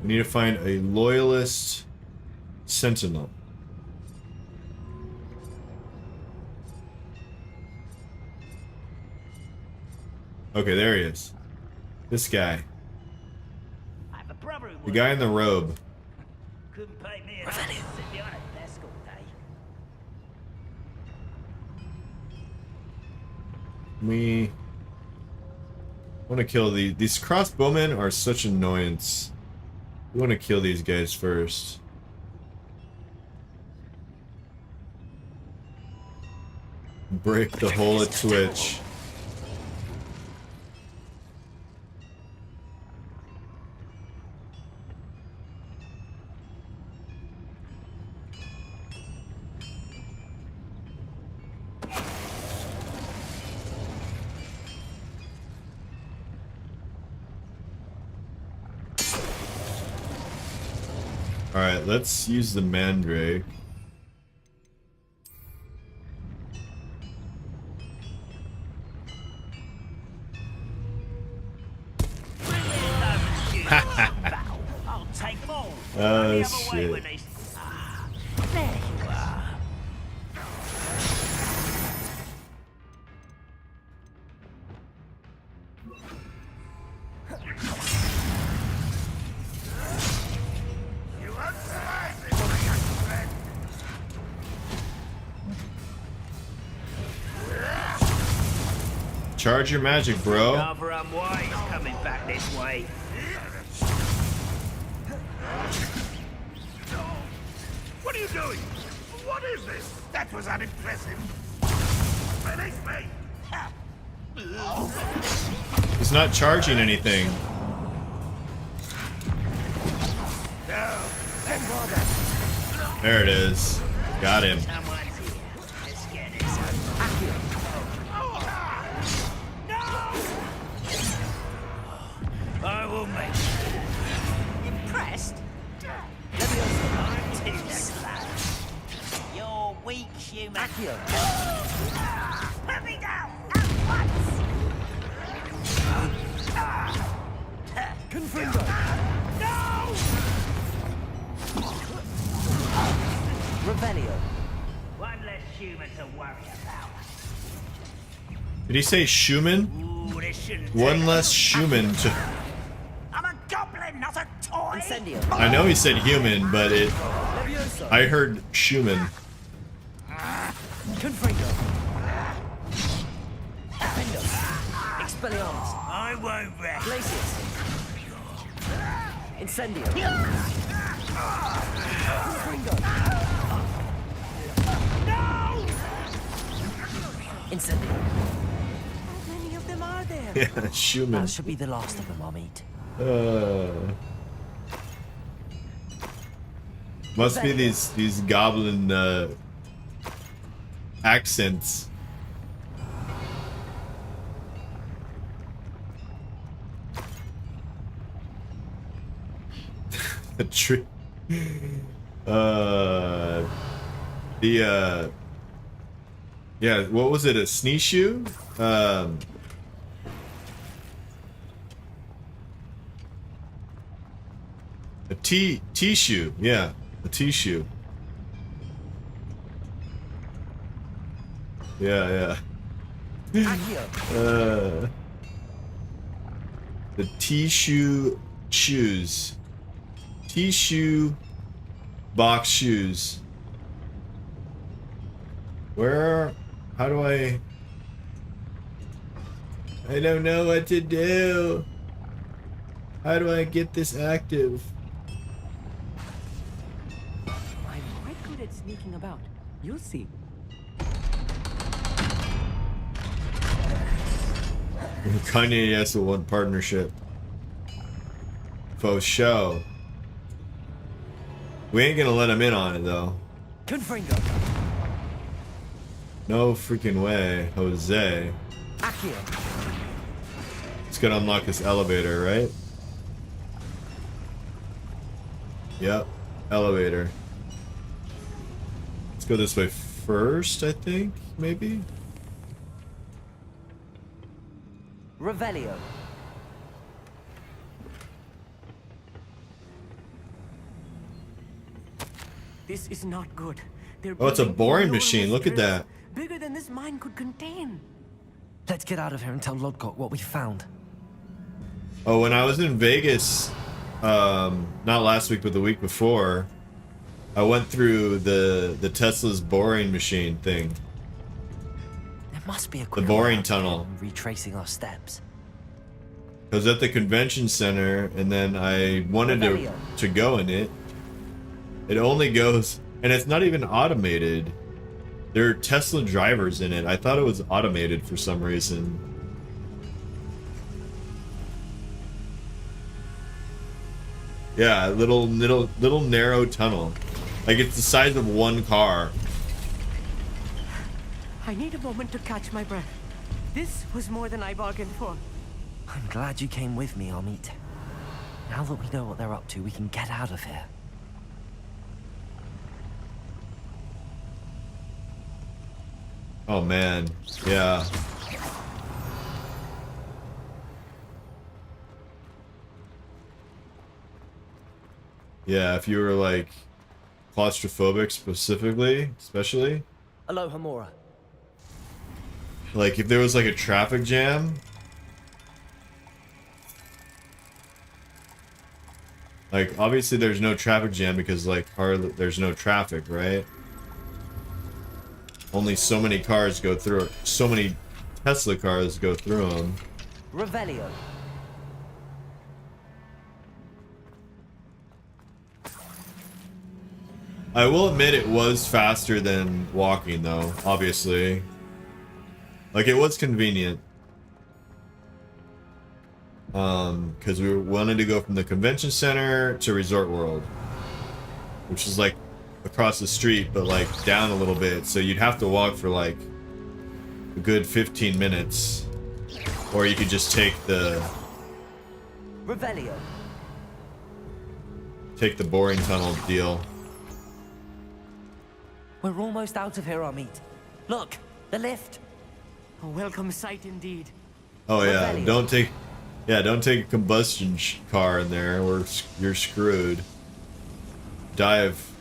Speaker 1: We need to find a loyalist sentinel. Okay, there he is. This guy.
Speaker 9: I have a brother who
Speaker 1: The guy in the robe.
Speaker 9: couldn't pay me enough to sit behind a desk all day.
Speaker 1: We want to kill these crossbowmen are such annoyance. We want to kill these guys first. Break the hole at Twitch. Alright, let's use the Mandrake.
Speaker 9: I'll take them all.
Speaker 1: Oh shit.
Speaker 9: There you are.
Speaker 1: Charge your magic, bro.
Speaker 9: Rather unwise coming back this way.
Speaker 19: What are you doing? What is this? That was unimpressive. Release me!
Speaker 1: He's not charging anything. There it is. Got him.
Speaker 9: I will make
Speaker 17: Impressed? You're weak, human. Put me down at once!
Speaker 3: Confringo!
Speaker 17: No!
Speaker 2: Revelio.
Speaker 9: one less human to worry about.
Speaker 1: Did he say Schumann?
Speaker 9: Ooh, this shouldn't
Speaker 1: One
Speaker 9: take
Speaker 1: less Schumann to...
Speaker 17: I'm a goblin, not a toy!
Speaker 2: Incendio.
Speaker 1: I know he said human, but it... I heard Schumann.
Speaker 2: Confringo. Fendo. Expelliarmus.
Speaker 9: I won't rest.
Speaker 2: Glacius. Incendio. Confringo. Incendio.
Speaker 3: How many of them are there?
Speaker 1: Yeah, Schumann.
Speaker 2: That should be the last of them, I'll meet.
Speaker 1: Must be these goblin accents. The tree. Yeah, what was it? A sneeze shoe? A T-shoe. Yeah, a T-shoe. Yeah. The T-shoe shoes. T-shoe box shoes. Where? How do I don't know what to do. How do I get this active?
Speaker 3: I'm quite good at sneaking about. You'll see.
Speaker 1: Kanye yes with one partnership. Faux show. We ain't gonna let him in on it though.
Speaker 2: Confringo.
Speaker 1: No freaking way, Jose.
Speaker 2: Accio.
Speaker 1: It's gonna unlock this elevator, right? Yep, elevator. Let's go this way first, I think, maybe?
Speaker 2: Revelio.
Speaker 3: This is not good. They're
Speaker 1: Oh, it's a
Speaker 3: building
Speaker 1: boring
Speaker 3: enormous
Speaker 1: machine. Look at
Speaker 3: drills,
Speaker 1: that.
Speaker 3: Bigger than this mine could contain.
Speaker 2: Let's get out of here and tell Lodcock what we found.
Speaker 1: Oh, when I was in Vegas, not last week, but the week before, I went through the Tesla's boring machine thing.
Speaker 2: There must be a
Speaker 1: The
Speaker 2: quicker
Speaker 1: boring
Speaker 2: route to
Speaker 1: tunnel.
Speaker 2: retracing our steps.
Speaker 1: I was at the convention center, and then I wanted to go in it. It only goes, and it's not even automated. There are Tesla drivers in it. I thought it was automated for some reason. Yeah, little narrow tunnel. Like it's the size of one car.
Speaker 3: I need a moment to catch my breath. This was more than I bargained for.
Speaker 2: I'm glad you came with me, Amit. Now that we know what they're up to, we can get out of here.
Speaker 1: Oh man, yeah. Yeah, if you were like claustrophobic specifically, especially.
Speaker 2: Aloha Mora.
Speaker 1: Like if there was like a traffic jam. Like obviously there's no traffic jam because like there's no traffic, right? Only so many cars go through it. So many Tesla cars go through them.
Speaker 2: Revelio.
Speaker 1: I will admit it was faster than walking, though, obviously. Like, it was convenient. Because we wanted to go from the convention center to Resort World, which is like across the street, but like down a little bit. So you'd have to walk for like a good 15 minutes, or you could just take the
Speaker 2: Revelio.
Speaker 1: Take the boring tunnel deal.
Speaker 2: We're almost out of here, Amit. Look, the lift.
Speaker 3: A welcome sight indeed.
Speaker 1: Oh yeah, don't take a combustion car in there, or you're screwed. Die of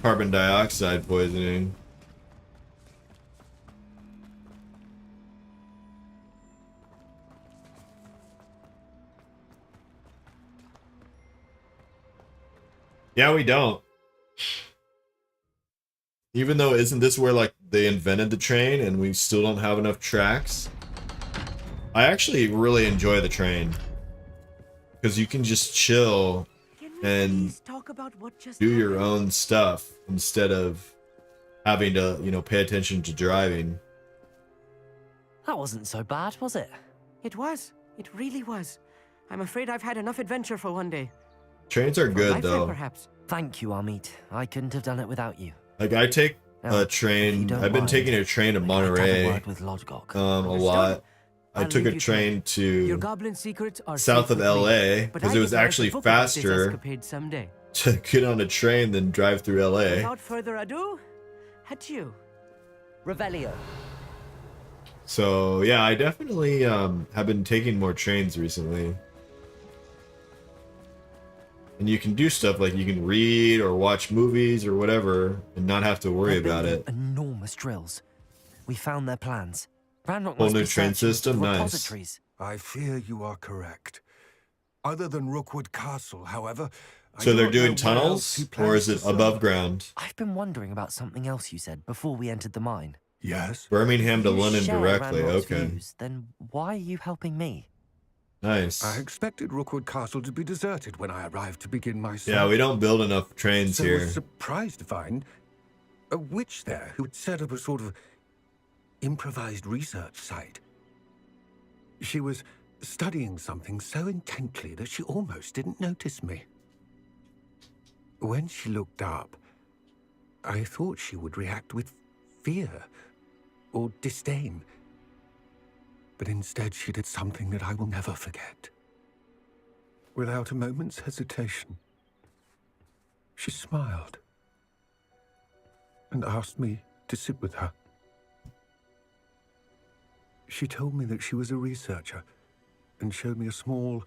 Speaker 1: carbon dioxide poisoning. Yeah, we don't. Even though, isn't this where like they invented the train and we still don't have enough tracks? I actually really enjoy the train because you can just chill and do your own stuff instead of having to, you know, pay attention to driving.
Speaker 2: That wasn't so bad, was it?
Speaker 3: It was. It really was. I'm afraid I've had enough adventure for one day.
Speaker 1: Trains are good though.
Speaker 3: Perhaps.
Speaker 2: Thank you, Amit. I couldn't have done it without you.
Speaker 1: Like I take a train. I've been taking a train to Monterey a lot. I took a train to south of LA because it was actually faster to get on a train than drive through LA.
Speaker 3: Without further ado, adieu.
Speaker 2: Revelio.
Speaker 1: So yeah, I definitely have been taking more trains recently. And you can do stuff like you can read or watch movies or whatever and not have to worry about it.
Speaker 2: Enormous drills. We found their plans. Ranrock
Speaker 1: Whole
Speaker 2: must
Speaker 1: new
Speaker 2: be
Speaker 1: train
Speaker 2: searching
Speaker 1: system,
Speaker 2: for
Speaker 1: nice.
Speaker 2: repositories.
Speaker 7: I fear you are correct. Other than Rookwood Castle, however... I
Speaker 1: So
Speaker 7: do
Speaker 1: they're
Speaker 7: not know
Speaker 1: doing
Speaker 7: where else
Speaker 1: tunnels,
Speaker 7: he
Speaker 1: or
Speaker 7: plans
Speaker 1: is
Speaker 7: to
Speaker 1: it above
Speaker 7: serve.
Speaker 1: ground?
Speaker 2: I've been wondering about something else you said before we entered the mine.
Speaker 7: Yes?
Speaker 1: Birmingham to
Speaker 2: If you
Speaker 1: London
Speaker 2: share
Speaker 1: directly,
Speaker 2: Ranrock's
Speaker 1: okay.
Speaker 2: views, then why are you helping me?
Speaker 1: Nice.
Speaker 7: I expected Rookwood Castle to be deserted when I arrived to begin my search.
Speaker 1: Yeah, we don't build enough trains
Speaker 7: So I
Speaker 1: here.
Speaker 7: was surprised to find a witch there who had set up a sort of improvised research site. She was studying something so intently that she almost didn't notice me. When she looked up, I thought she would react with fear or disdain. But instead she did something that I will never forget. Without a moment's hesitation, she smiled and asked me to sit with her. She told me that she was a researcher and showed me a small,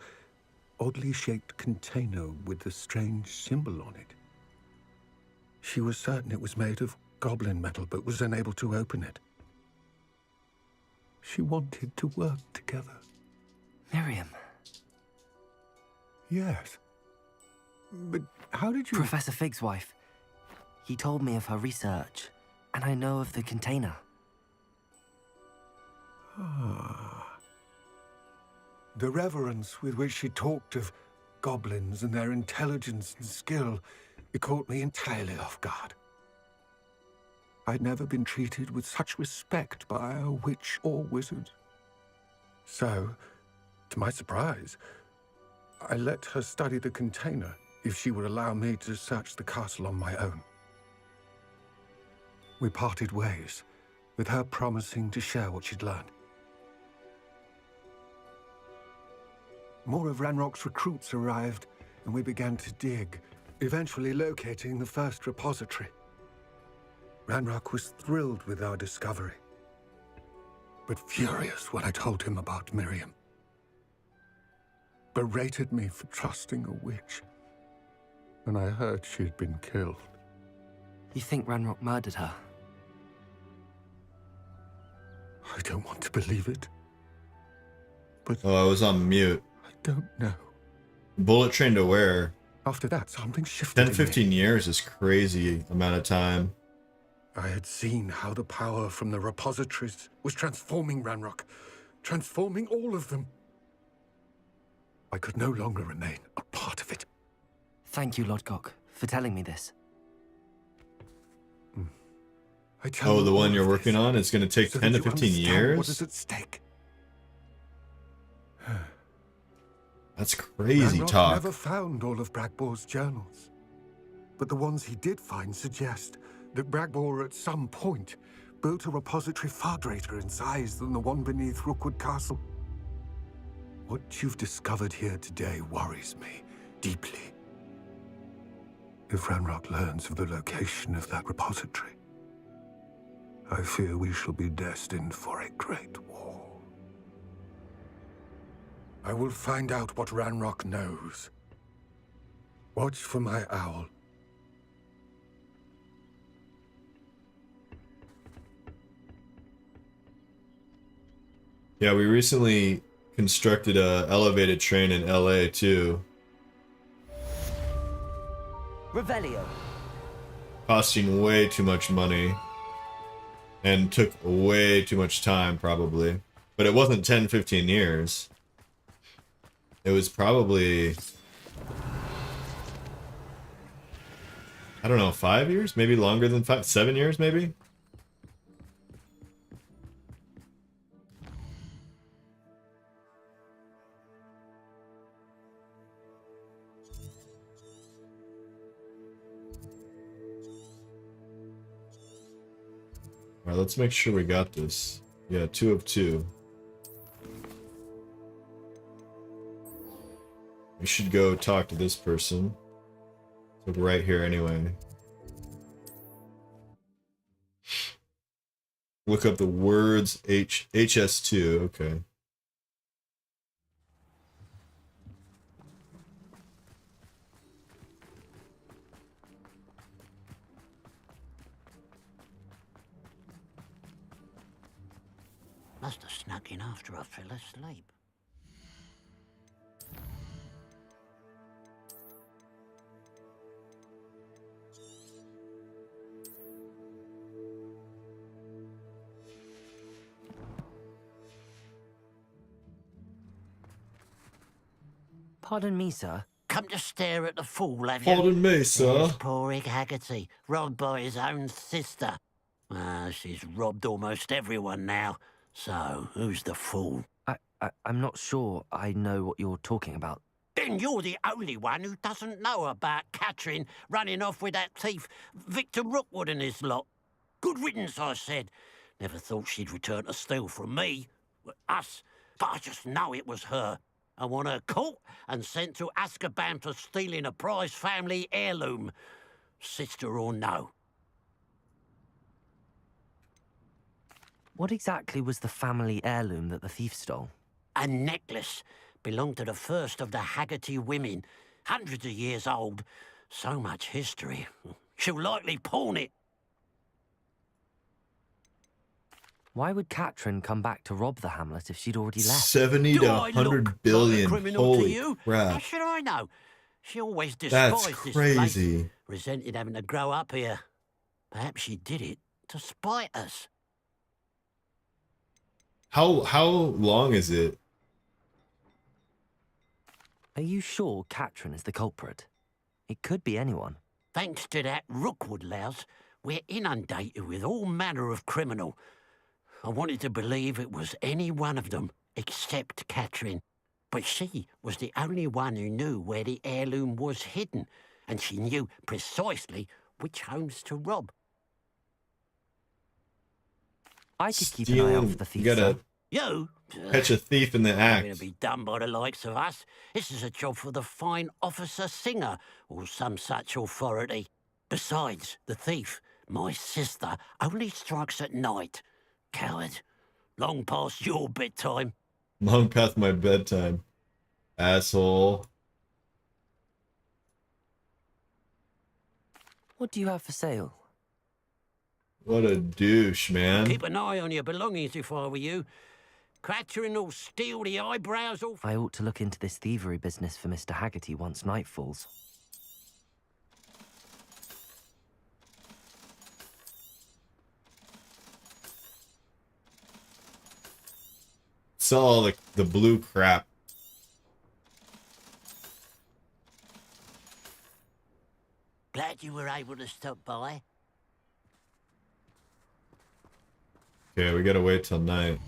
Speaker 7: oddly shaped container with a strange symbol on it. She was certain it was made of goblin metal, but was unable to open it. She wanted to work together.
Speaker 2: Miriam.
Speaker 7: Yes. But how did you...
Speaker 2: Professor Fig's wife. He told me of her research, and I know of the container.
Speaker 7: Ah. The reverence with which she talked of goblins and their intelligence and skill, it caught me entirely off guard. I'd never been treated with such respect by a witch or wizard. So, to my surprise, I let her study the container if she would allow me to search the castle on my own. We parted ways, with her promising to share what she'd learned. More of Ranrock's recruits arrived, and we began to dig, eventually locating the first repository. Ranrock was thrilled with our discovery, but furious when I told him about Miriam. Berated me for trusting a witch, and I heard she had been killed.
Speaker 2: You think Ranrock murdered her?
Speaker 7: I don't want to believe it, but...
Speaker 1: Oh, I was on mute.
Speaker 7: I don't know.
Speaker 1: Bullet train to where?
Speaker 7: After that, something shifted
Speaker 1: 10-15 years is crazy amount of time.
Speaker 7: I had seen how the power from the repositories was transforming Ranrock, transforming all of them. I could no longer remain a part of it.
Speaker 2: Thank you, Lodgok, for telling me this.
Speaker 7: I tell
Speaker 1: Oh,
Speaker 7: you
Speaker 1: the one
Speaker 7: all
Speaker 1: you're
Speaker 7: of
Speaker 1: working
Speaker 7: this
Speaker 1: on is going to take
Speaker 7: so
Speaker 1: 10
Speaker 7: that
Speaker 1: to
Speaker 7: you
Speaker 1: 15
Speaker 7: understand what is
Speaker 1: years?
Speaker 7: at stake.
Speaker 1: That's crazy
Speaker 7: Ranrock
Speaker 1: talk.
Speaker 7: never found all of Bragbor's journals. But the ones he did find suggest that Bragbor at some point built a repository far greater in size than the one beneath Rookwood Castle. What you've discovered here today worries me deeply. If Ranrock learns of the location of that repository, I fear we shall be destined for a great war. I will find out what Ranrock knows. Watch for my owl.
Speaker 1: Yeah, we recently constructed a elevated train in LA too.
Speaker 2: Revelio.
Speaker 1: Costing way too much money. And took way too much time, probably. But it wasn't 10, 15 years. It was probably... I don't know, 5 years? Maybe longer than 5, 7 years, maybe? Alright, let's make sure we got this. Yeah, 2 of 2. We should go talk to this person. It's like right here anyway. Look up the words HS2, okay.
Speaker 13: Must have snuck in after I fell asleep.
Speaker 2: Pardon me, sir.
Speaker 13: Come to stare at the fool, have you?
Speaker 1: Pardon me, sir.
Speaker 13: There's poor Ig Haggerty, robbed by his own sister. She's robbed almost everyone now. So, who's the fool?
Speaker 2: I'm not sure I know what you're talking about.
Speaker 13: Then you're the only one who doesn't know about Catherine running off with that thief, Victor Rookwood and his lot. Good riddance, I said. Never thought she'd return to steal from me, us, but I just know it was her. I want her caught and sent to Azkaban for stealing a prize family heirloom, sister or no.
Speaker 2: What exactly was the family heirloom that the thief stole?
Speaker 13: A necklace. Belonged to the first of the Haggerty women. Hundreds of years old. So much history. She'll likely pawn it.
Speaker 2: Why would Katrin come back to rob the hamlet if she'd already left?
Speaker 1: 70 to 100 billion. Holy crap.
Speaker 13: How should I know? She always
Speaker 1: That's
Speaker 13: despised this
Speaker 1: crazy.
Speaker 13: place. Resented having to grow up here. Perhaps she did it to spite us.
Speaker 1: How long is it?
Speaker 2: Are you sure Katrin is the culprit? It could be anyone.
Speaker 13: Thanks to that Rookwood louse, we're inundated with all manner of criminal. I wanted to believe it was any one of them, except Katrin. But she was the only one who knew where the heirloom was hidden, and she knew precisely which homes to rob.
Speaker 2: I could keep an eye out for the thief.
Speaker 13: You?
Speaker 1: Catch a thief in the act.
Speaker 13: Going to be done by the likes of us. This is a job for the fine officer Singer, or some such authority. Besides, the thief, my sister, only strikes at night. Coward. Long past your bedtime.
Speaker 1: Long past my bedtime. Asshole.
Speaker 2: What do you have for sale?
Speaker 1: What a douche, man.
Speaker 13: Keep an eye on your belongings if I were you. Catherine will steal the eyebrows off.
Speaker 2: I ought to look into this thievery business for Mr. Haggerty once night falls.
Speaker 1: sell all the blue crap.
Speaker 5: Glad you were able to stop by.
Speaker 1: Okay, we gotta wait till night.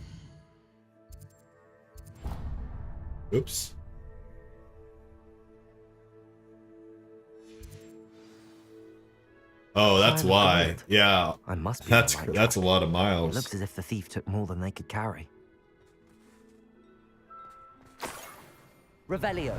Speaker 1: Oops. Oh, that's
Speaker 2: Pile of
Speaker 1: why.
Speaker 2: gold.
Speaker 1: Yeah.
Speaker 2: I must be
Speaker 1: That's
Speaker 2: on the right
Speaker 1: that's a
Speaker 2: track.
Speaker 1: lot of
Speaker 2: It
Speaker 1: miles.
Speaker 2: looks as if the thief took more than they could carry. Revelio.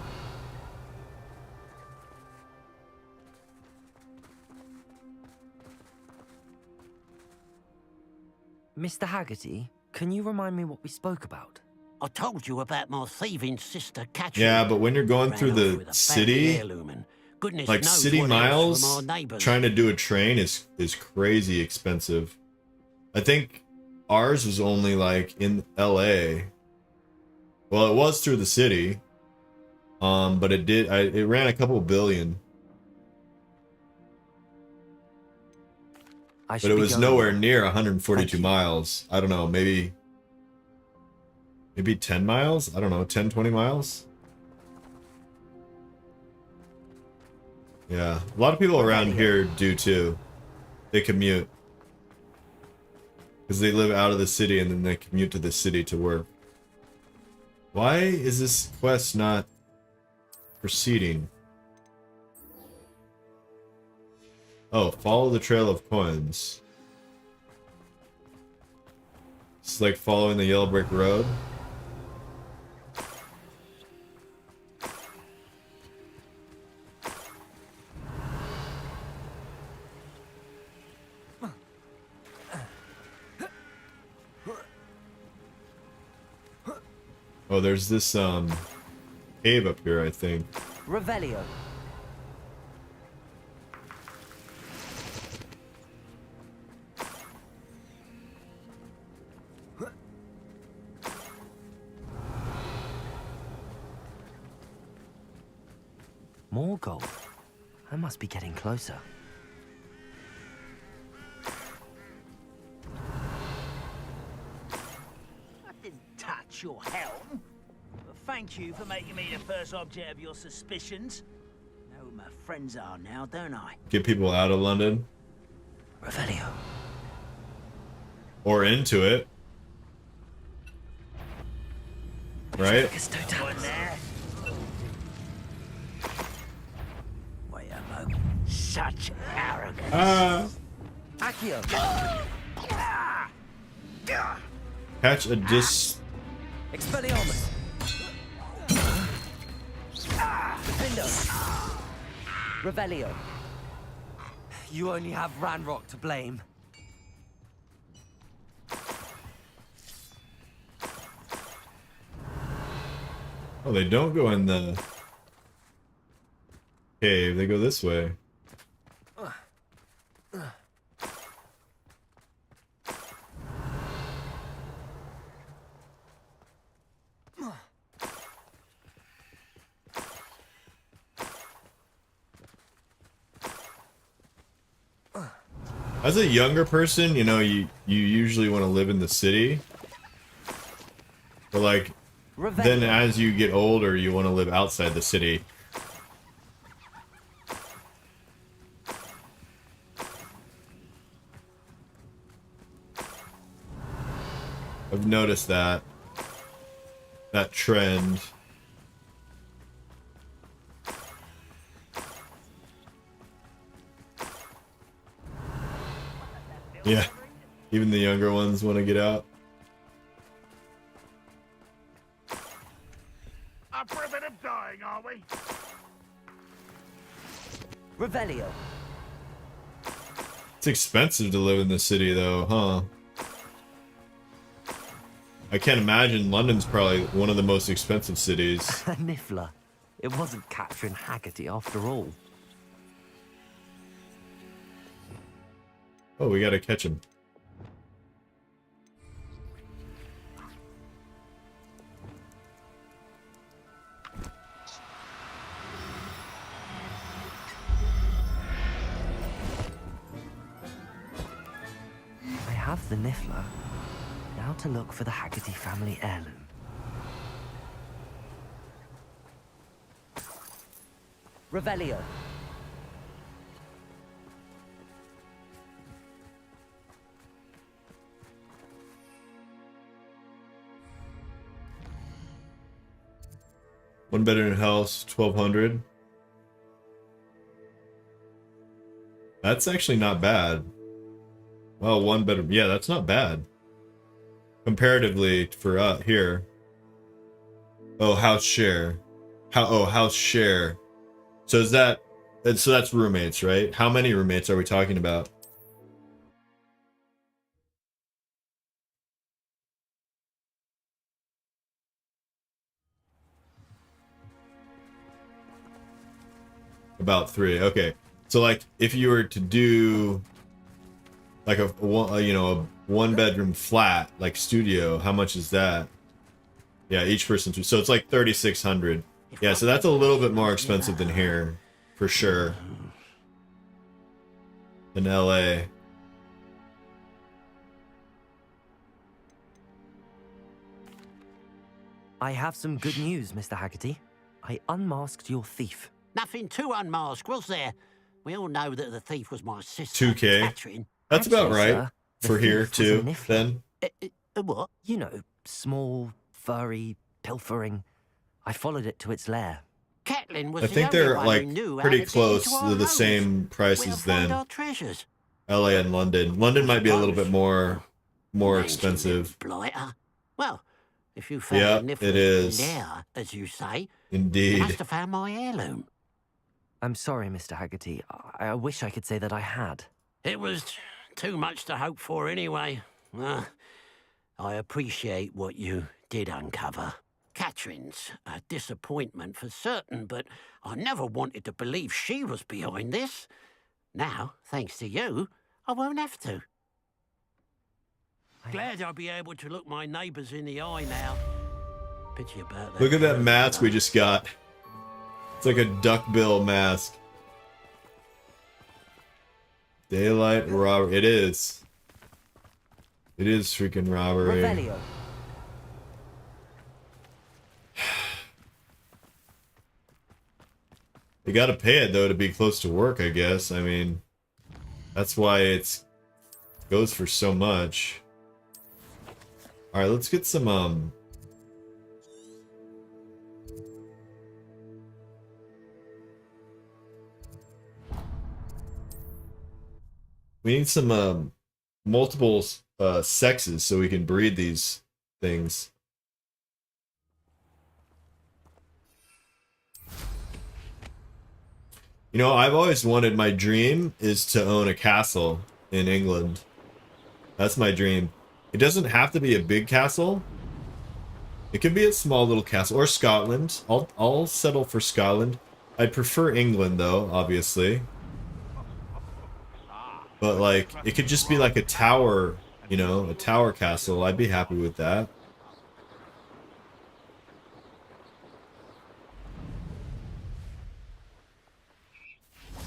Speaker 2: Mr. Haggerty, can you remind me what we spoke about?
Speaker 5: I told you about my thieving sister Catherine.
Speaker 1: Yeah, but when you're going
Speaker 5: Ran
Speaker 1: through
Speaker 5: off
Speaker 1: the
Speaker 5: with a
Speaker 1: city,
Speaker 5: family heirloom and goodness
Speaker 1: like
Speaker 5: knows
Speaker 1: city
Speaker 5: what else
Speaker 1: miles,
Speaker 5: from our neighbours.
Speaker 1: trying to do a train is crazy expensive. I think ours was only like in LA. Well, it was through the city. But it ran a couple billion. But it was nowhere near 142 miles. I don't know, maybe 10 miles? I don't know, 10, 20 miles? Yeah, a lot of people around here do too. They commute. Because they live out of the city and then they commute to the city to work. Why is this quest not proceeding? Oh, follow the trail of coins. It's like following the yellow brick road. Oh, there's this cave up here, I think.
Speaker 2: Revelio. More gold. I must be getting closer.
Speaker 9: I didn't touch your helm. But thank you for making me the first object of your suspicions. Know who my friends are now, don't I?
Speaker 1: Get people out of London.
Speaker 2: Revelio.
Speaker 1: Or into it. Right?
Speaker 9: Wait a moment. Such arrogance.
Speaker 2: Accio.
Speaker 1: Catch a
Speaker 2: Expelliarmus. Defendo. Revelio. You only have Ranrock to blame.
Speaker 1: Oh, they don't go in the cave, they go this way. As a younger person, you know, you usually want to live in the city. But like, then as you get older, you want to live outside the city. I've noticed that trend. Yeah, even the younger ones want to get out.
Speaker 19: Up for a bit of dying, are we?
Speaker 2: Revelio.
Speaker 1: It's expensive to live in the city, though, huh? I can't imagine London's probably one of the most expensive cities.
Speaker 2: Niffler. It wasn't Catherine Haggerty after all.
Speaker 1: Oh, we gotta catch him.
Speaker 2: I have the Niffler. Now to look for the Haggerty family heirloom. Revelio.
Speaker 1: One bedroom house, 1,200. That's actually not bad. Well, one bedroom. Yeah, that's not bad. Comparatively for here. Oh, house share. House share. So is that... So that's roommates, right? How many roommates are we talking about? About 3. Okay. So like if you were to do like a one bedroom flat like studio, how much is that? Yeah, each person. So it's like 3,600. Yeah, so that's a little bit more expensive than here, for sure. In LA.
Speaker 2: I have some good news, Mr. Haggerty. I unmasked your thief.
Speaker 5: Nothing to unmask, was there? We all know that the thief was my sister,
Speaker 1: 2K.
Speaker 5: Catherine.
Speaker 1: That's about
Speaker 2: Actually,
Speaker 1: right
Speaker 2: sir, the
Speaker 1: for here
Speaker 2: thief was a
Speaker 1: too.
Speaker 2: Niffler.
Speaker 1: Then
Speaker 5: What?
Speaker 2: You know, small, furry, pilfering. I followed it to its lair.
Speaker 5: Catlin was
Speaker 1: I think
Speaker 5: the only
Speaker 1: they're
Speaker 5: one
Speaker 1: like
Speaker 5: who knew how
Speaker 1: pretty
Speaker 5: to get
Speaker 1: close
Speaker 5: into our
Speaker 1: to the
Speaker 5: homes.
Speaker 1: same
Speaker 5: Where
Speaker 1: prices
Speaker 5: to find
Speaker 1: than
Speaker 5: our treasures.
Speaker 1: LA and London. London might be a little bit more expensive.
Speaker 5: Blighter. Well, if you found
Speaker 1: Yeah,
Speaker 5: a Niffler
Speaker 1: it is.
Speaker 5: there, as you say,
Speaker 1: Indeed.
Speaker 5: you must have found my heirloom.
Speaker 2: I'm sorry, Mr. Haggerty. I wish I could say that I had.
Speaker 5: It was too much to hope for anyway. I appreciate what you did uncover. Catherine's a disappointment for certain, but I never wanted to believe she was behind this. Now, thanks to you, I won't have to. Glad I'll be able to look my neighbours in the eye now. Pity about that.
Speaker 1: Look at that mask we just got. It's like a duckbill mask. Daylight robbery. It is. It is freaking robbery.
Speaker 2: Revelio.
Speaker 1: You gotta pay it though to be close to work, I guess. I mean, that's why it's goes for so much. All right, let's get some we need some multiple sexes so we can breed these things. You know, I've always wanted, my dream is to own a castle in England. That's my dream. It doesn't have to be a big castle. It could be a small little castle, or Scotland. I'll settle for Scotland. I'd prefer England though, obviously. But like, it could just be like a tower, you know, a tower castle. I'd be happy with that.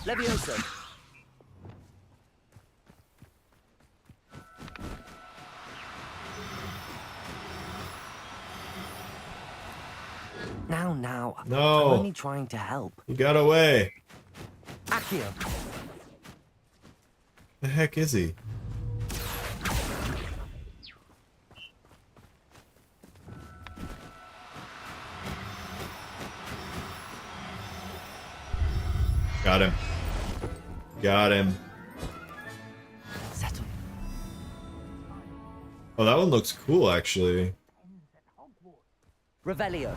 Speaker 2: Levioso. Now.
Speaker 1: No.
Speaker 2: I'm only trying to help.
Speaker 1: He got away.
Speaker 2: Accio.
Speaker 1: The heck is he? Got him. Got him.
Speaker 2: Settle.
Speaker 1: Oh, that one looks cool, actually.
Speaker 2: Revelio.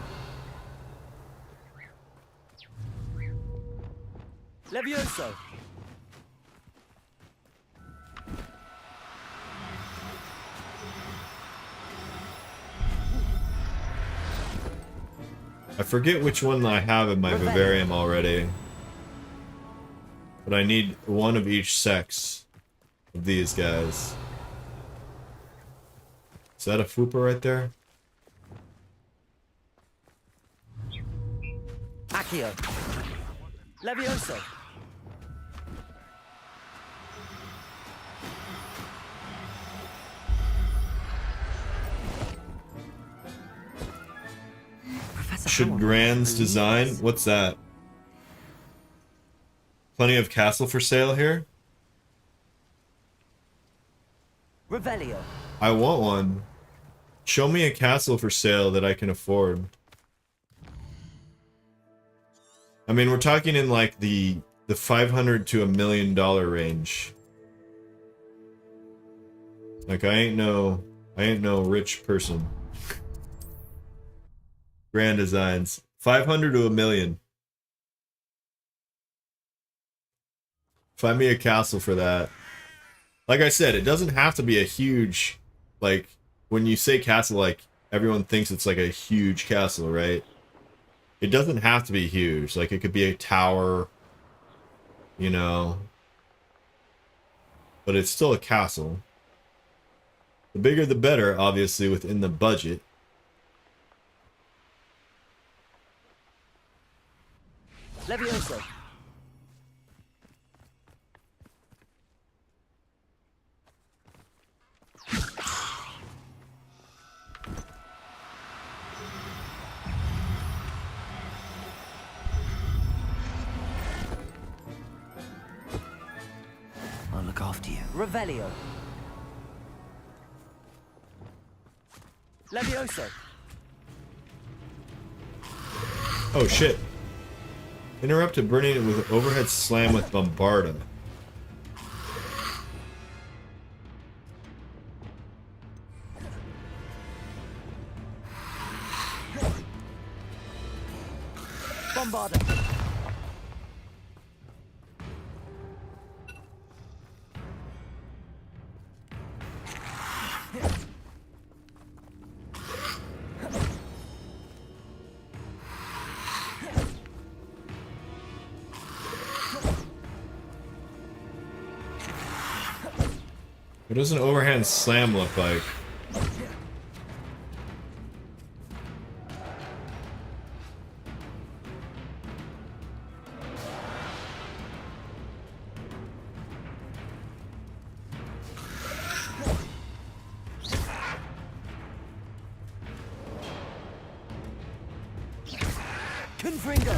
Speaker 2: Levioso.
Speaker 1: I forget which one I have in my vivarium already. But I need one of each sex of these guys. Is that a Fupa right there?
Speaker 2: Accio. Levioso.
Speaker 1: Should Grand's design? What's that? Plenty of castle for sale here.
Speaker 2: Revelio.
Speaker 1: I want one. Show me a castle for sale that I can afford. I mean, we're talking in like the $500 to $1 million range. Like I ain't no rich person. Grand designs. 500 to $1 million. Find me a castle for that. Like I said, it doesn't have to be a huge, like, when you say castle, like, everyone thinks it's like a huge castle, right? It doesn't have to be huge. Like, it could be a tower, you know. But it's still a castle. The bigger the better, obviously, within the budget.
Speaker 2: Levioso. I'll look after you. Revelio. Levioso.
Speaker 1: Oh shit. Interrupted burning it with overhead slam with Bombarda.
Speaker 2: Bombarda.
Speaker 1: What does an overhand slam look like?
Speaker 2: Confringo.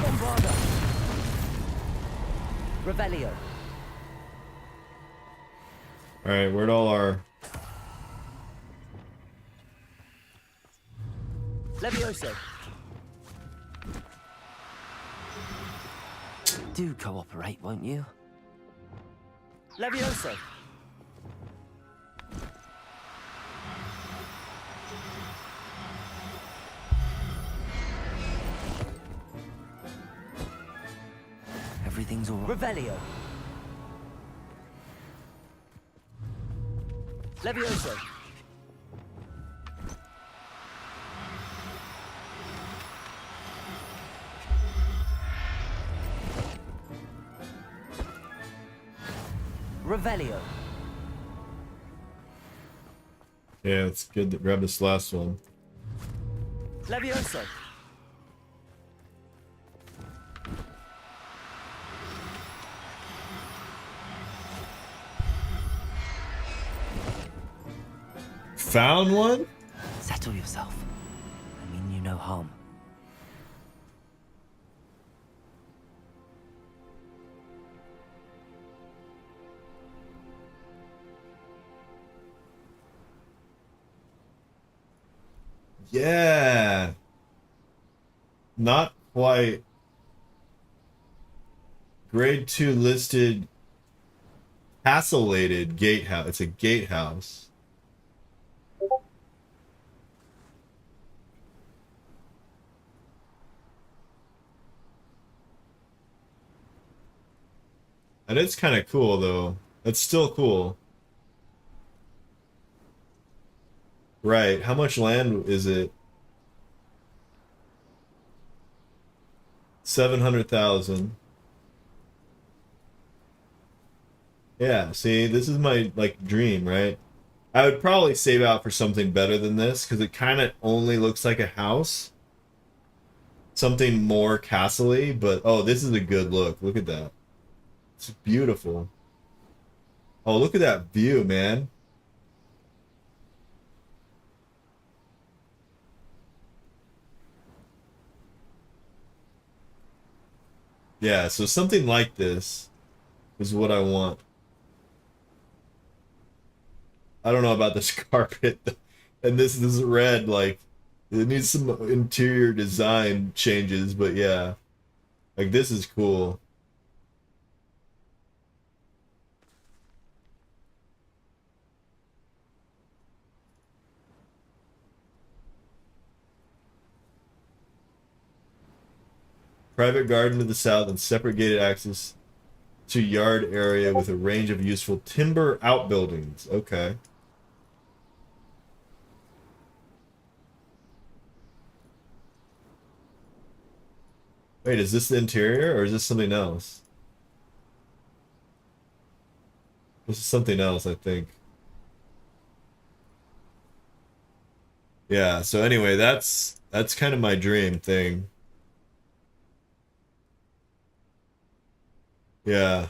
Speaker 2: Bombarda. Revelio.
Speaker 1: Alright, where'd all our...
Speaker 2: Levioso. Do cooperate, won't you? Levioso. Everything's all right. Revelio. Levioso. Revelio.
Speaker 1: Yeah, it's good to grab this last one.
Speaker 2: Levioso.
Speaker 1: Found one?
Speaker 2: Settle yourself. I mean you no harm.
Speaker 1: Yeah. Not quite. Grade 2 listed castellated gatehouse. It's a gatehouse. And it's kind of cool though. It's still cool. Right. How much land is it? 700,000. Yeah, see, this is my like dream, right? I would probably save out for something better than this because it kind of only looks like a house. Something more castle-y, but oh, this is a good look. Look at that. It's beautiful. Oh, look at that view, man. Yeah, so something like this is what I want. I don't know about this carpet and this red, like it needs some interior design changes, but yeah. Like this is cool. Private garden to the south and separate gated access to yard area with a range of useful timber outbuildings. Okay. Wait, is this the interior or is this something else? This is something else, I think. Yeah, so anyway, that's kind of my dream thing. Yeah.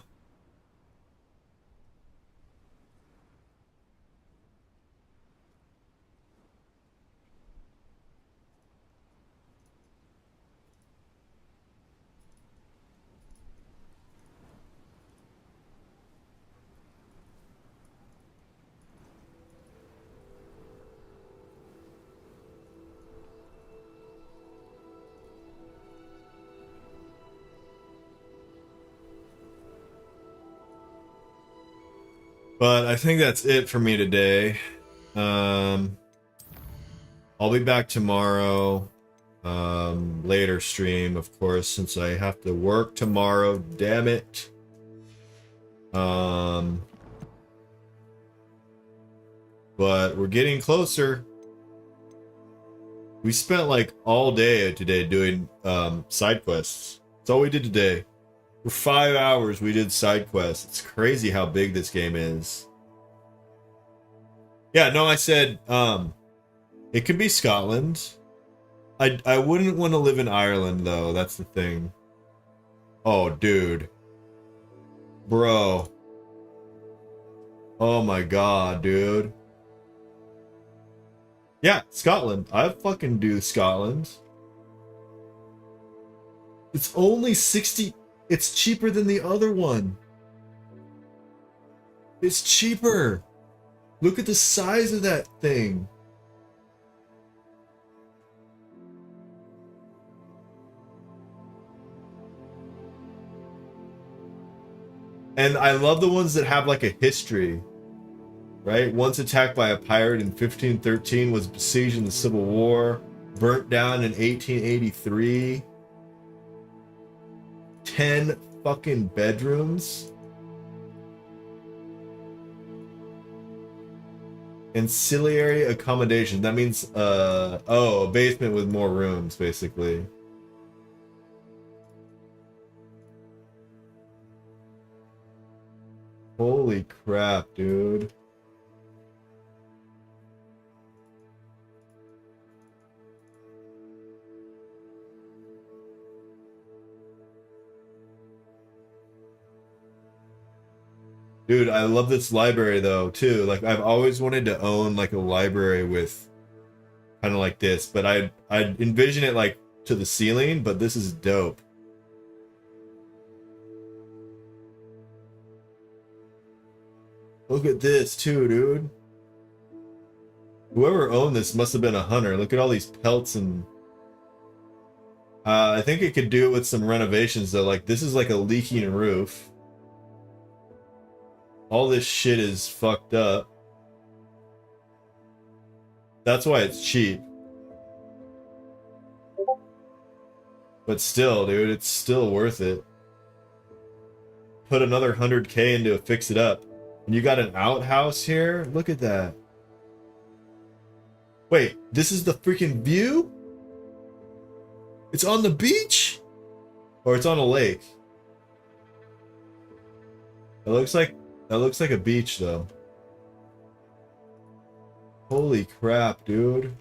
Speaker 1: But I think that's it for me today. I'll be back tomorrow. Later stream, of course, since I have to work tomorrow. Damn it. But we're getting closer. We spent like all day today doing side quests. That's all we did today. For 5 hours we did side quests. It's crazy how big this game is. Yeah, no, I said it could be Scotland. I wouldn't want to live in Ireland though, that's the thing. Oh, dude. Bro. Oh my god, dude. Yeah, Scotland. I fucking do Scotland. It's only 60. It's cheaper than the other one. It's cheaper. Look at the size of that thing. And I love the ones that have like a history. Right? Once attacked by a pirate in 1513, was besieged in the Civil War, burnt down in 1883. 10 fucking bedrooms. Ancillary accommodation. That means, oh, a basement with more rooms, basically. Holy crap, dude. Dude, I love this library though, too. Like, I've always wanted to own like a library with kind of like this, but I'd envision it like to the ceiling, but this is dope. Look at this too, dude. Whoever owned this must have been a hunter. Look at all these pelts and... I think it could do it with some renovations though. Like, this is like a leaking roof. All this shit is fucked up. That's why it's cheap. But still, dude, it's still worth it. Put another 100K into it, fix it up. And you got an outhouse here? Look at that. Wait, this is the freaking view? It's on the beach? Or it's on a lake? It looks like... That looks like a beach, though. Holy crap, dude.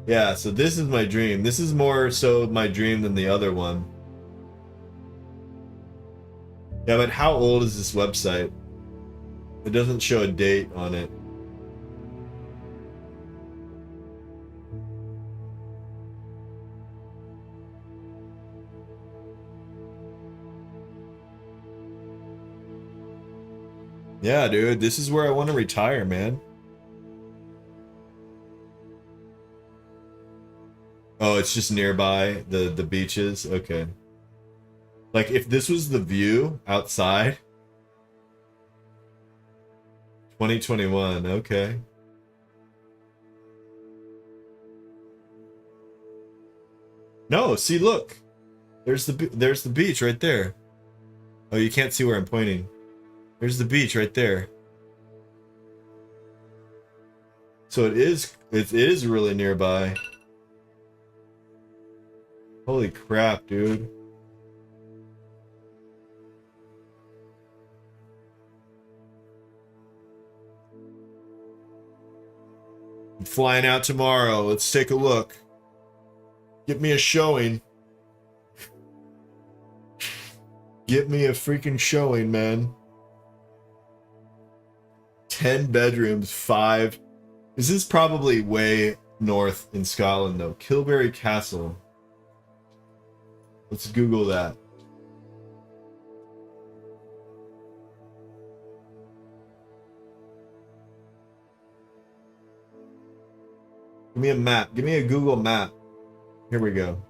Speaker 1: Yeah, so this is my dream. This is more so my dream than the other one. Yeah, but how old is this website? It doesn't show a date on it. Yeah, dude, this is where I want to retire, man. Oh, it's just nearby the beaches. Okay. Like if this was the view outside. 2021. Okay. No, see, look. There's the beach right there. Oh, you can't see where I'm pointing. There's the beach right there. So it is really nearby. Holy crap, dude. I'm flying out tomorrow. Let's take a look. Get me a showing. Get me a freaking showing, man. 10 bedrooms, 5. This is probably way north in Scotland, though. Kilberry Castle. Let's Google that. Give me a map. Give me a Google map. Here we go.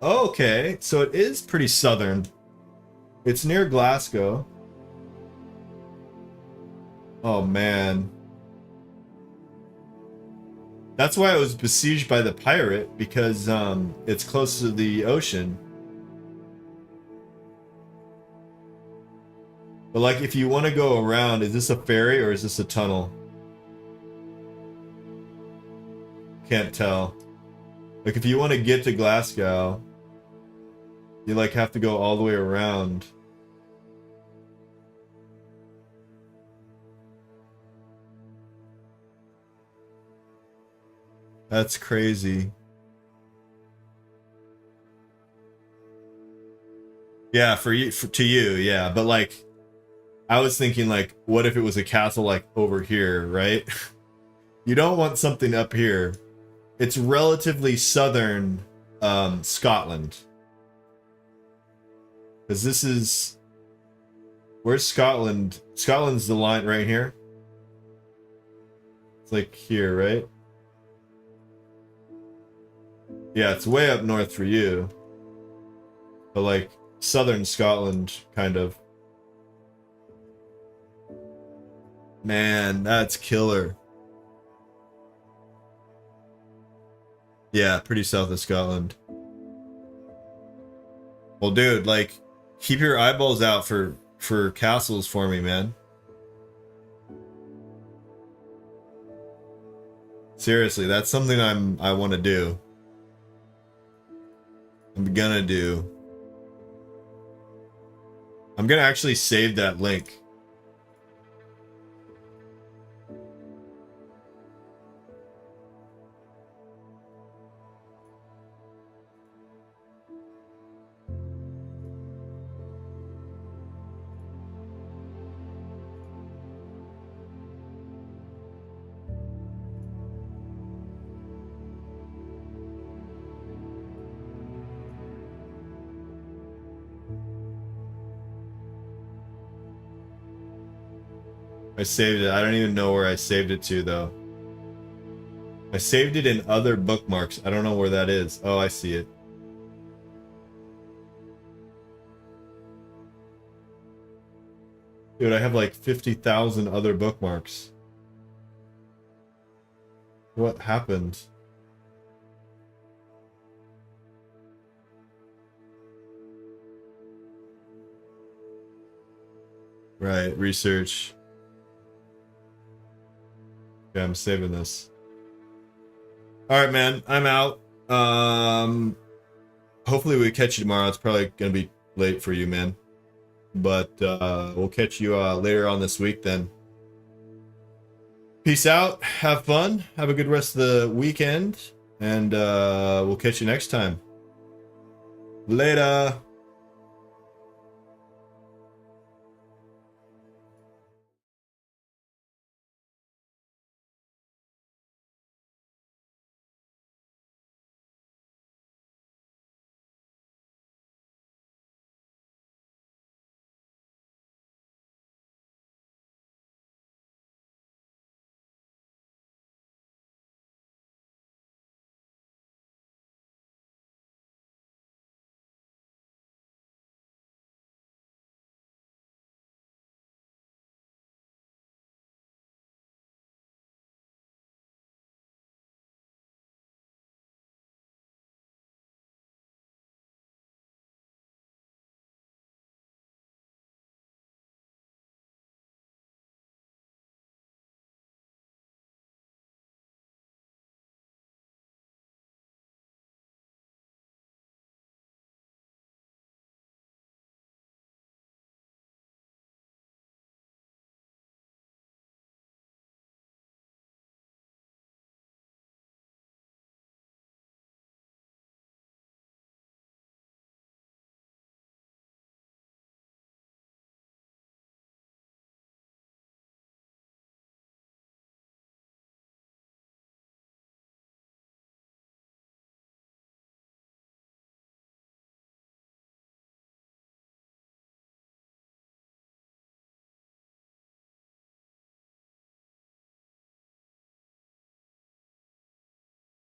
Speaker 1: Okay, so it is pretty southern. It's near Glasgow. Oh man. That's why it was besieged by the pirate, because it's close to the ocean. But like if you want to go around, is this a ferry or is this a tunnel? Can't tell. Like if you want to get to Glasgow, you like have to go all the way around. That's crazy. Yeah, for you, to you, yeah. But like, I was thinking like, what if it was a castle like over here, right? You don't want something up here. It's relatively southern Scotland. Because this is... Where's Scotland? Scotland's the line right here. It's like here, right? Yeah, it's way up north for you. But like southern Scotland, kind of. Man, that's killer. Yeah, pretty south of Scotland. Well, dude, like, keep your eyeballs out for castles for me, man. Seriously, that's something I want to do. I'm gonna do. I'm gonna actually save that link. I saved it. I don't even know where I saved it to, though. I saved it in other bookmarks. I don't know where that is. Oh, I see it. Dude, I have like 50,000 other bookmarks. What happened? Right, research. Okay, I'm saving this. All right, man, I'm out. Hopefully we catch you tomorrow. It's probably gonna be late for you, man. But we'll catch you later on this week then. Peace out. Have fun. Have a good rest of the weekend. And we'll catch you next time. Later.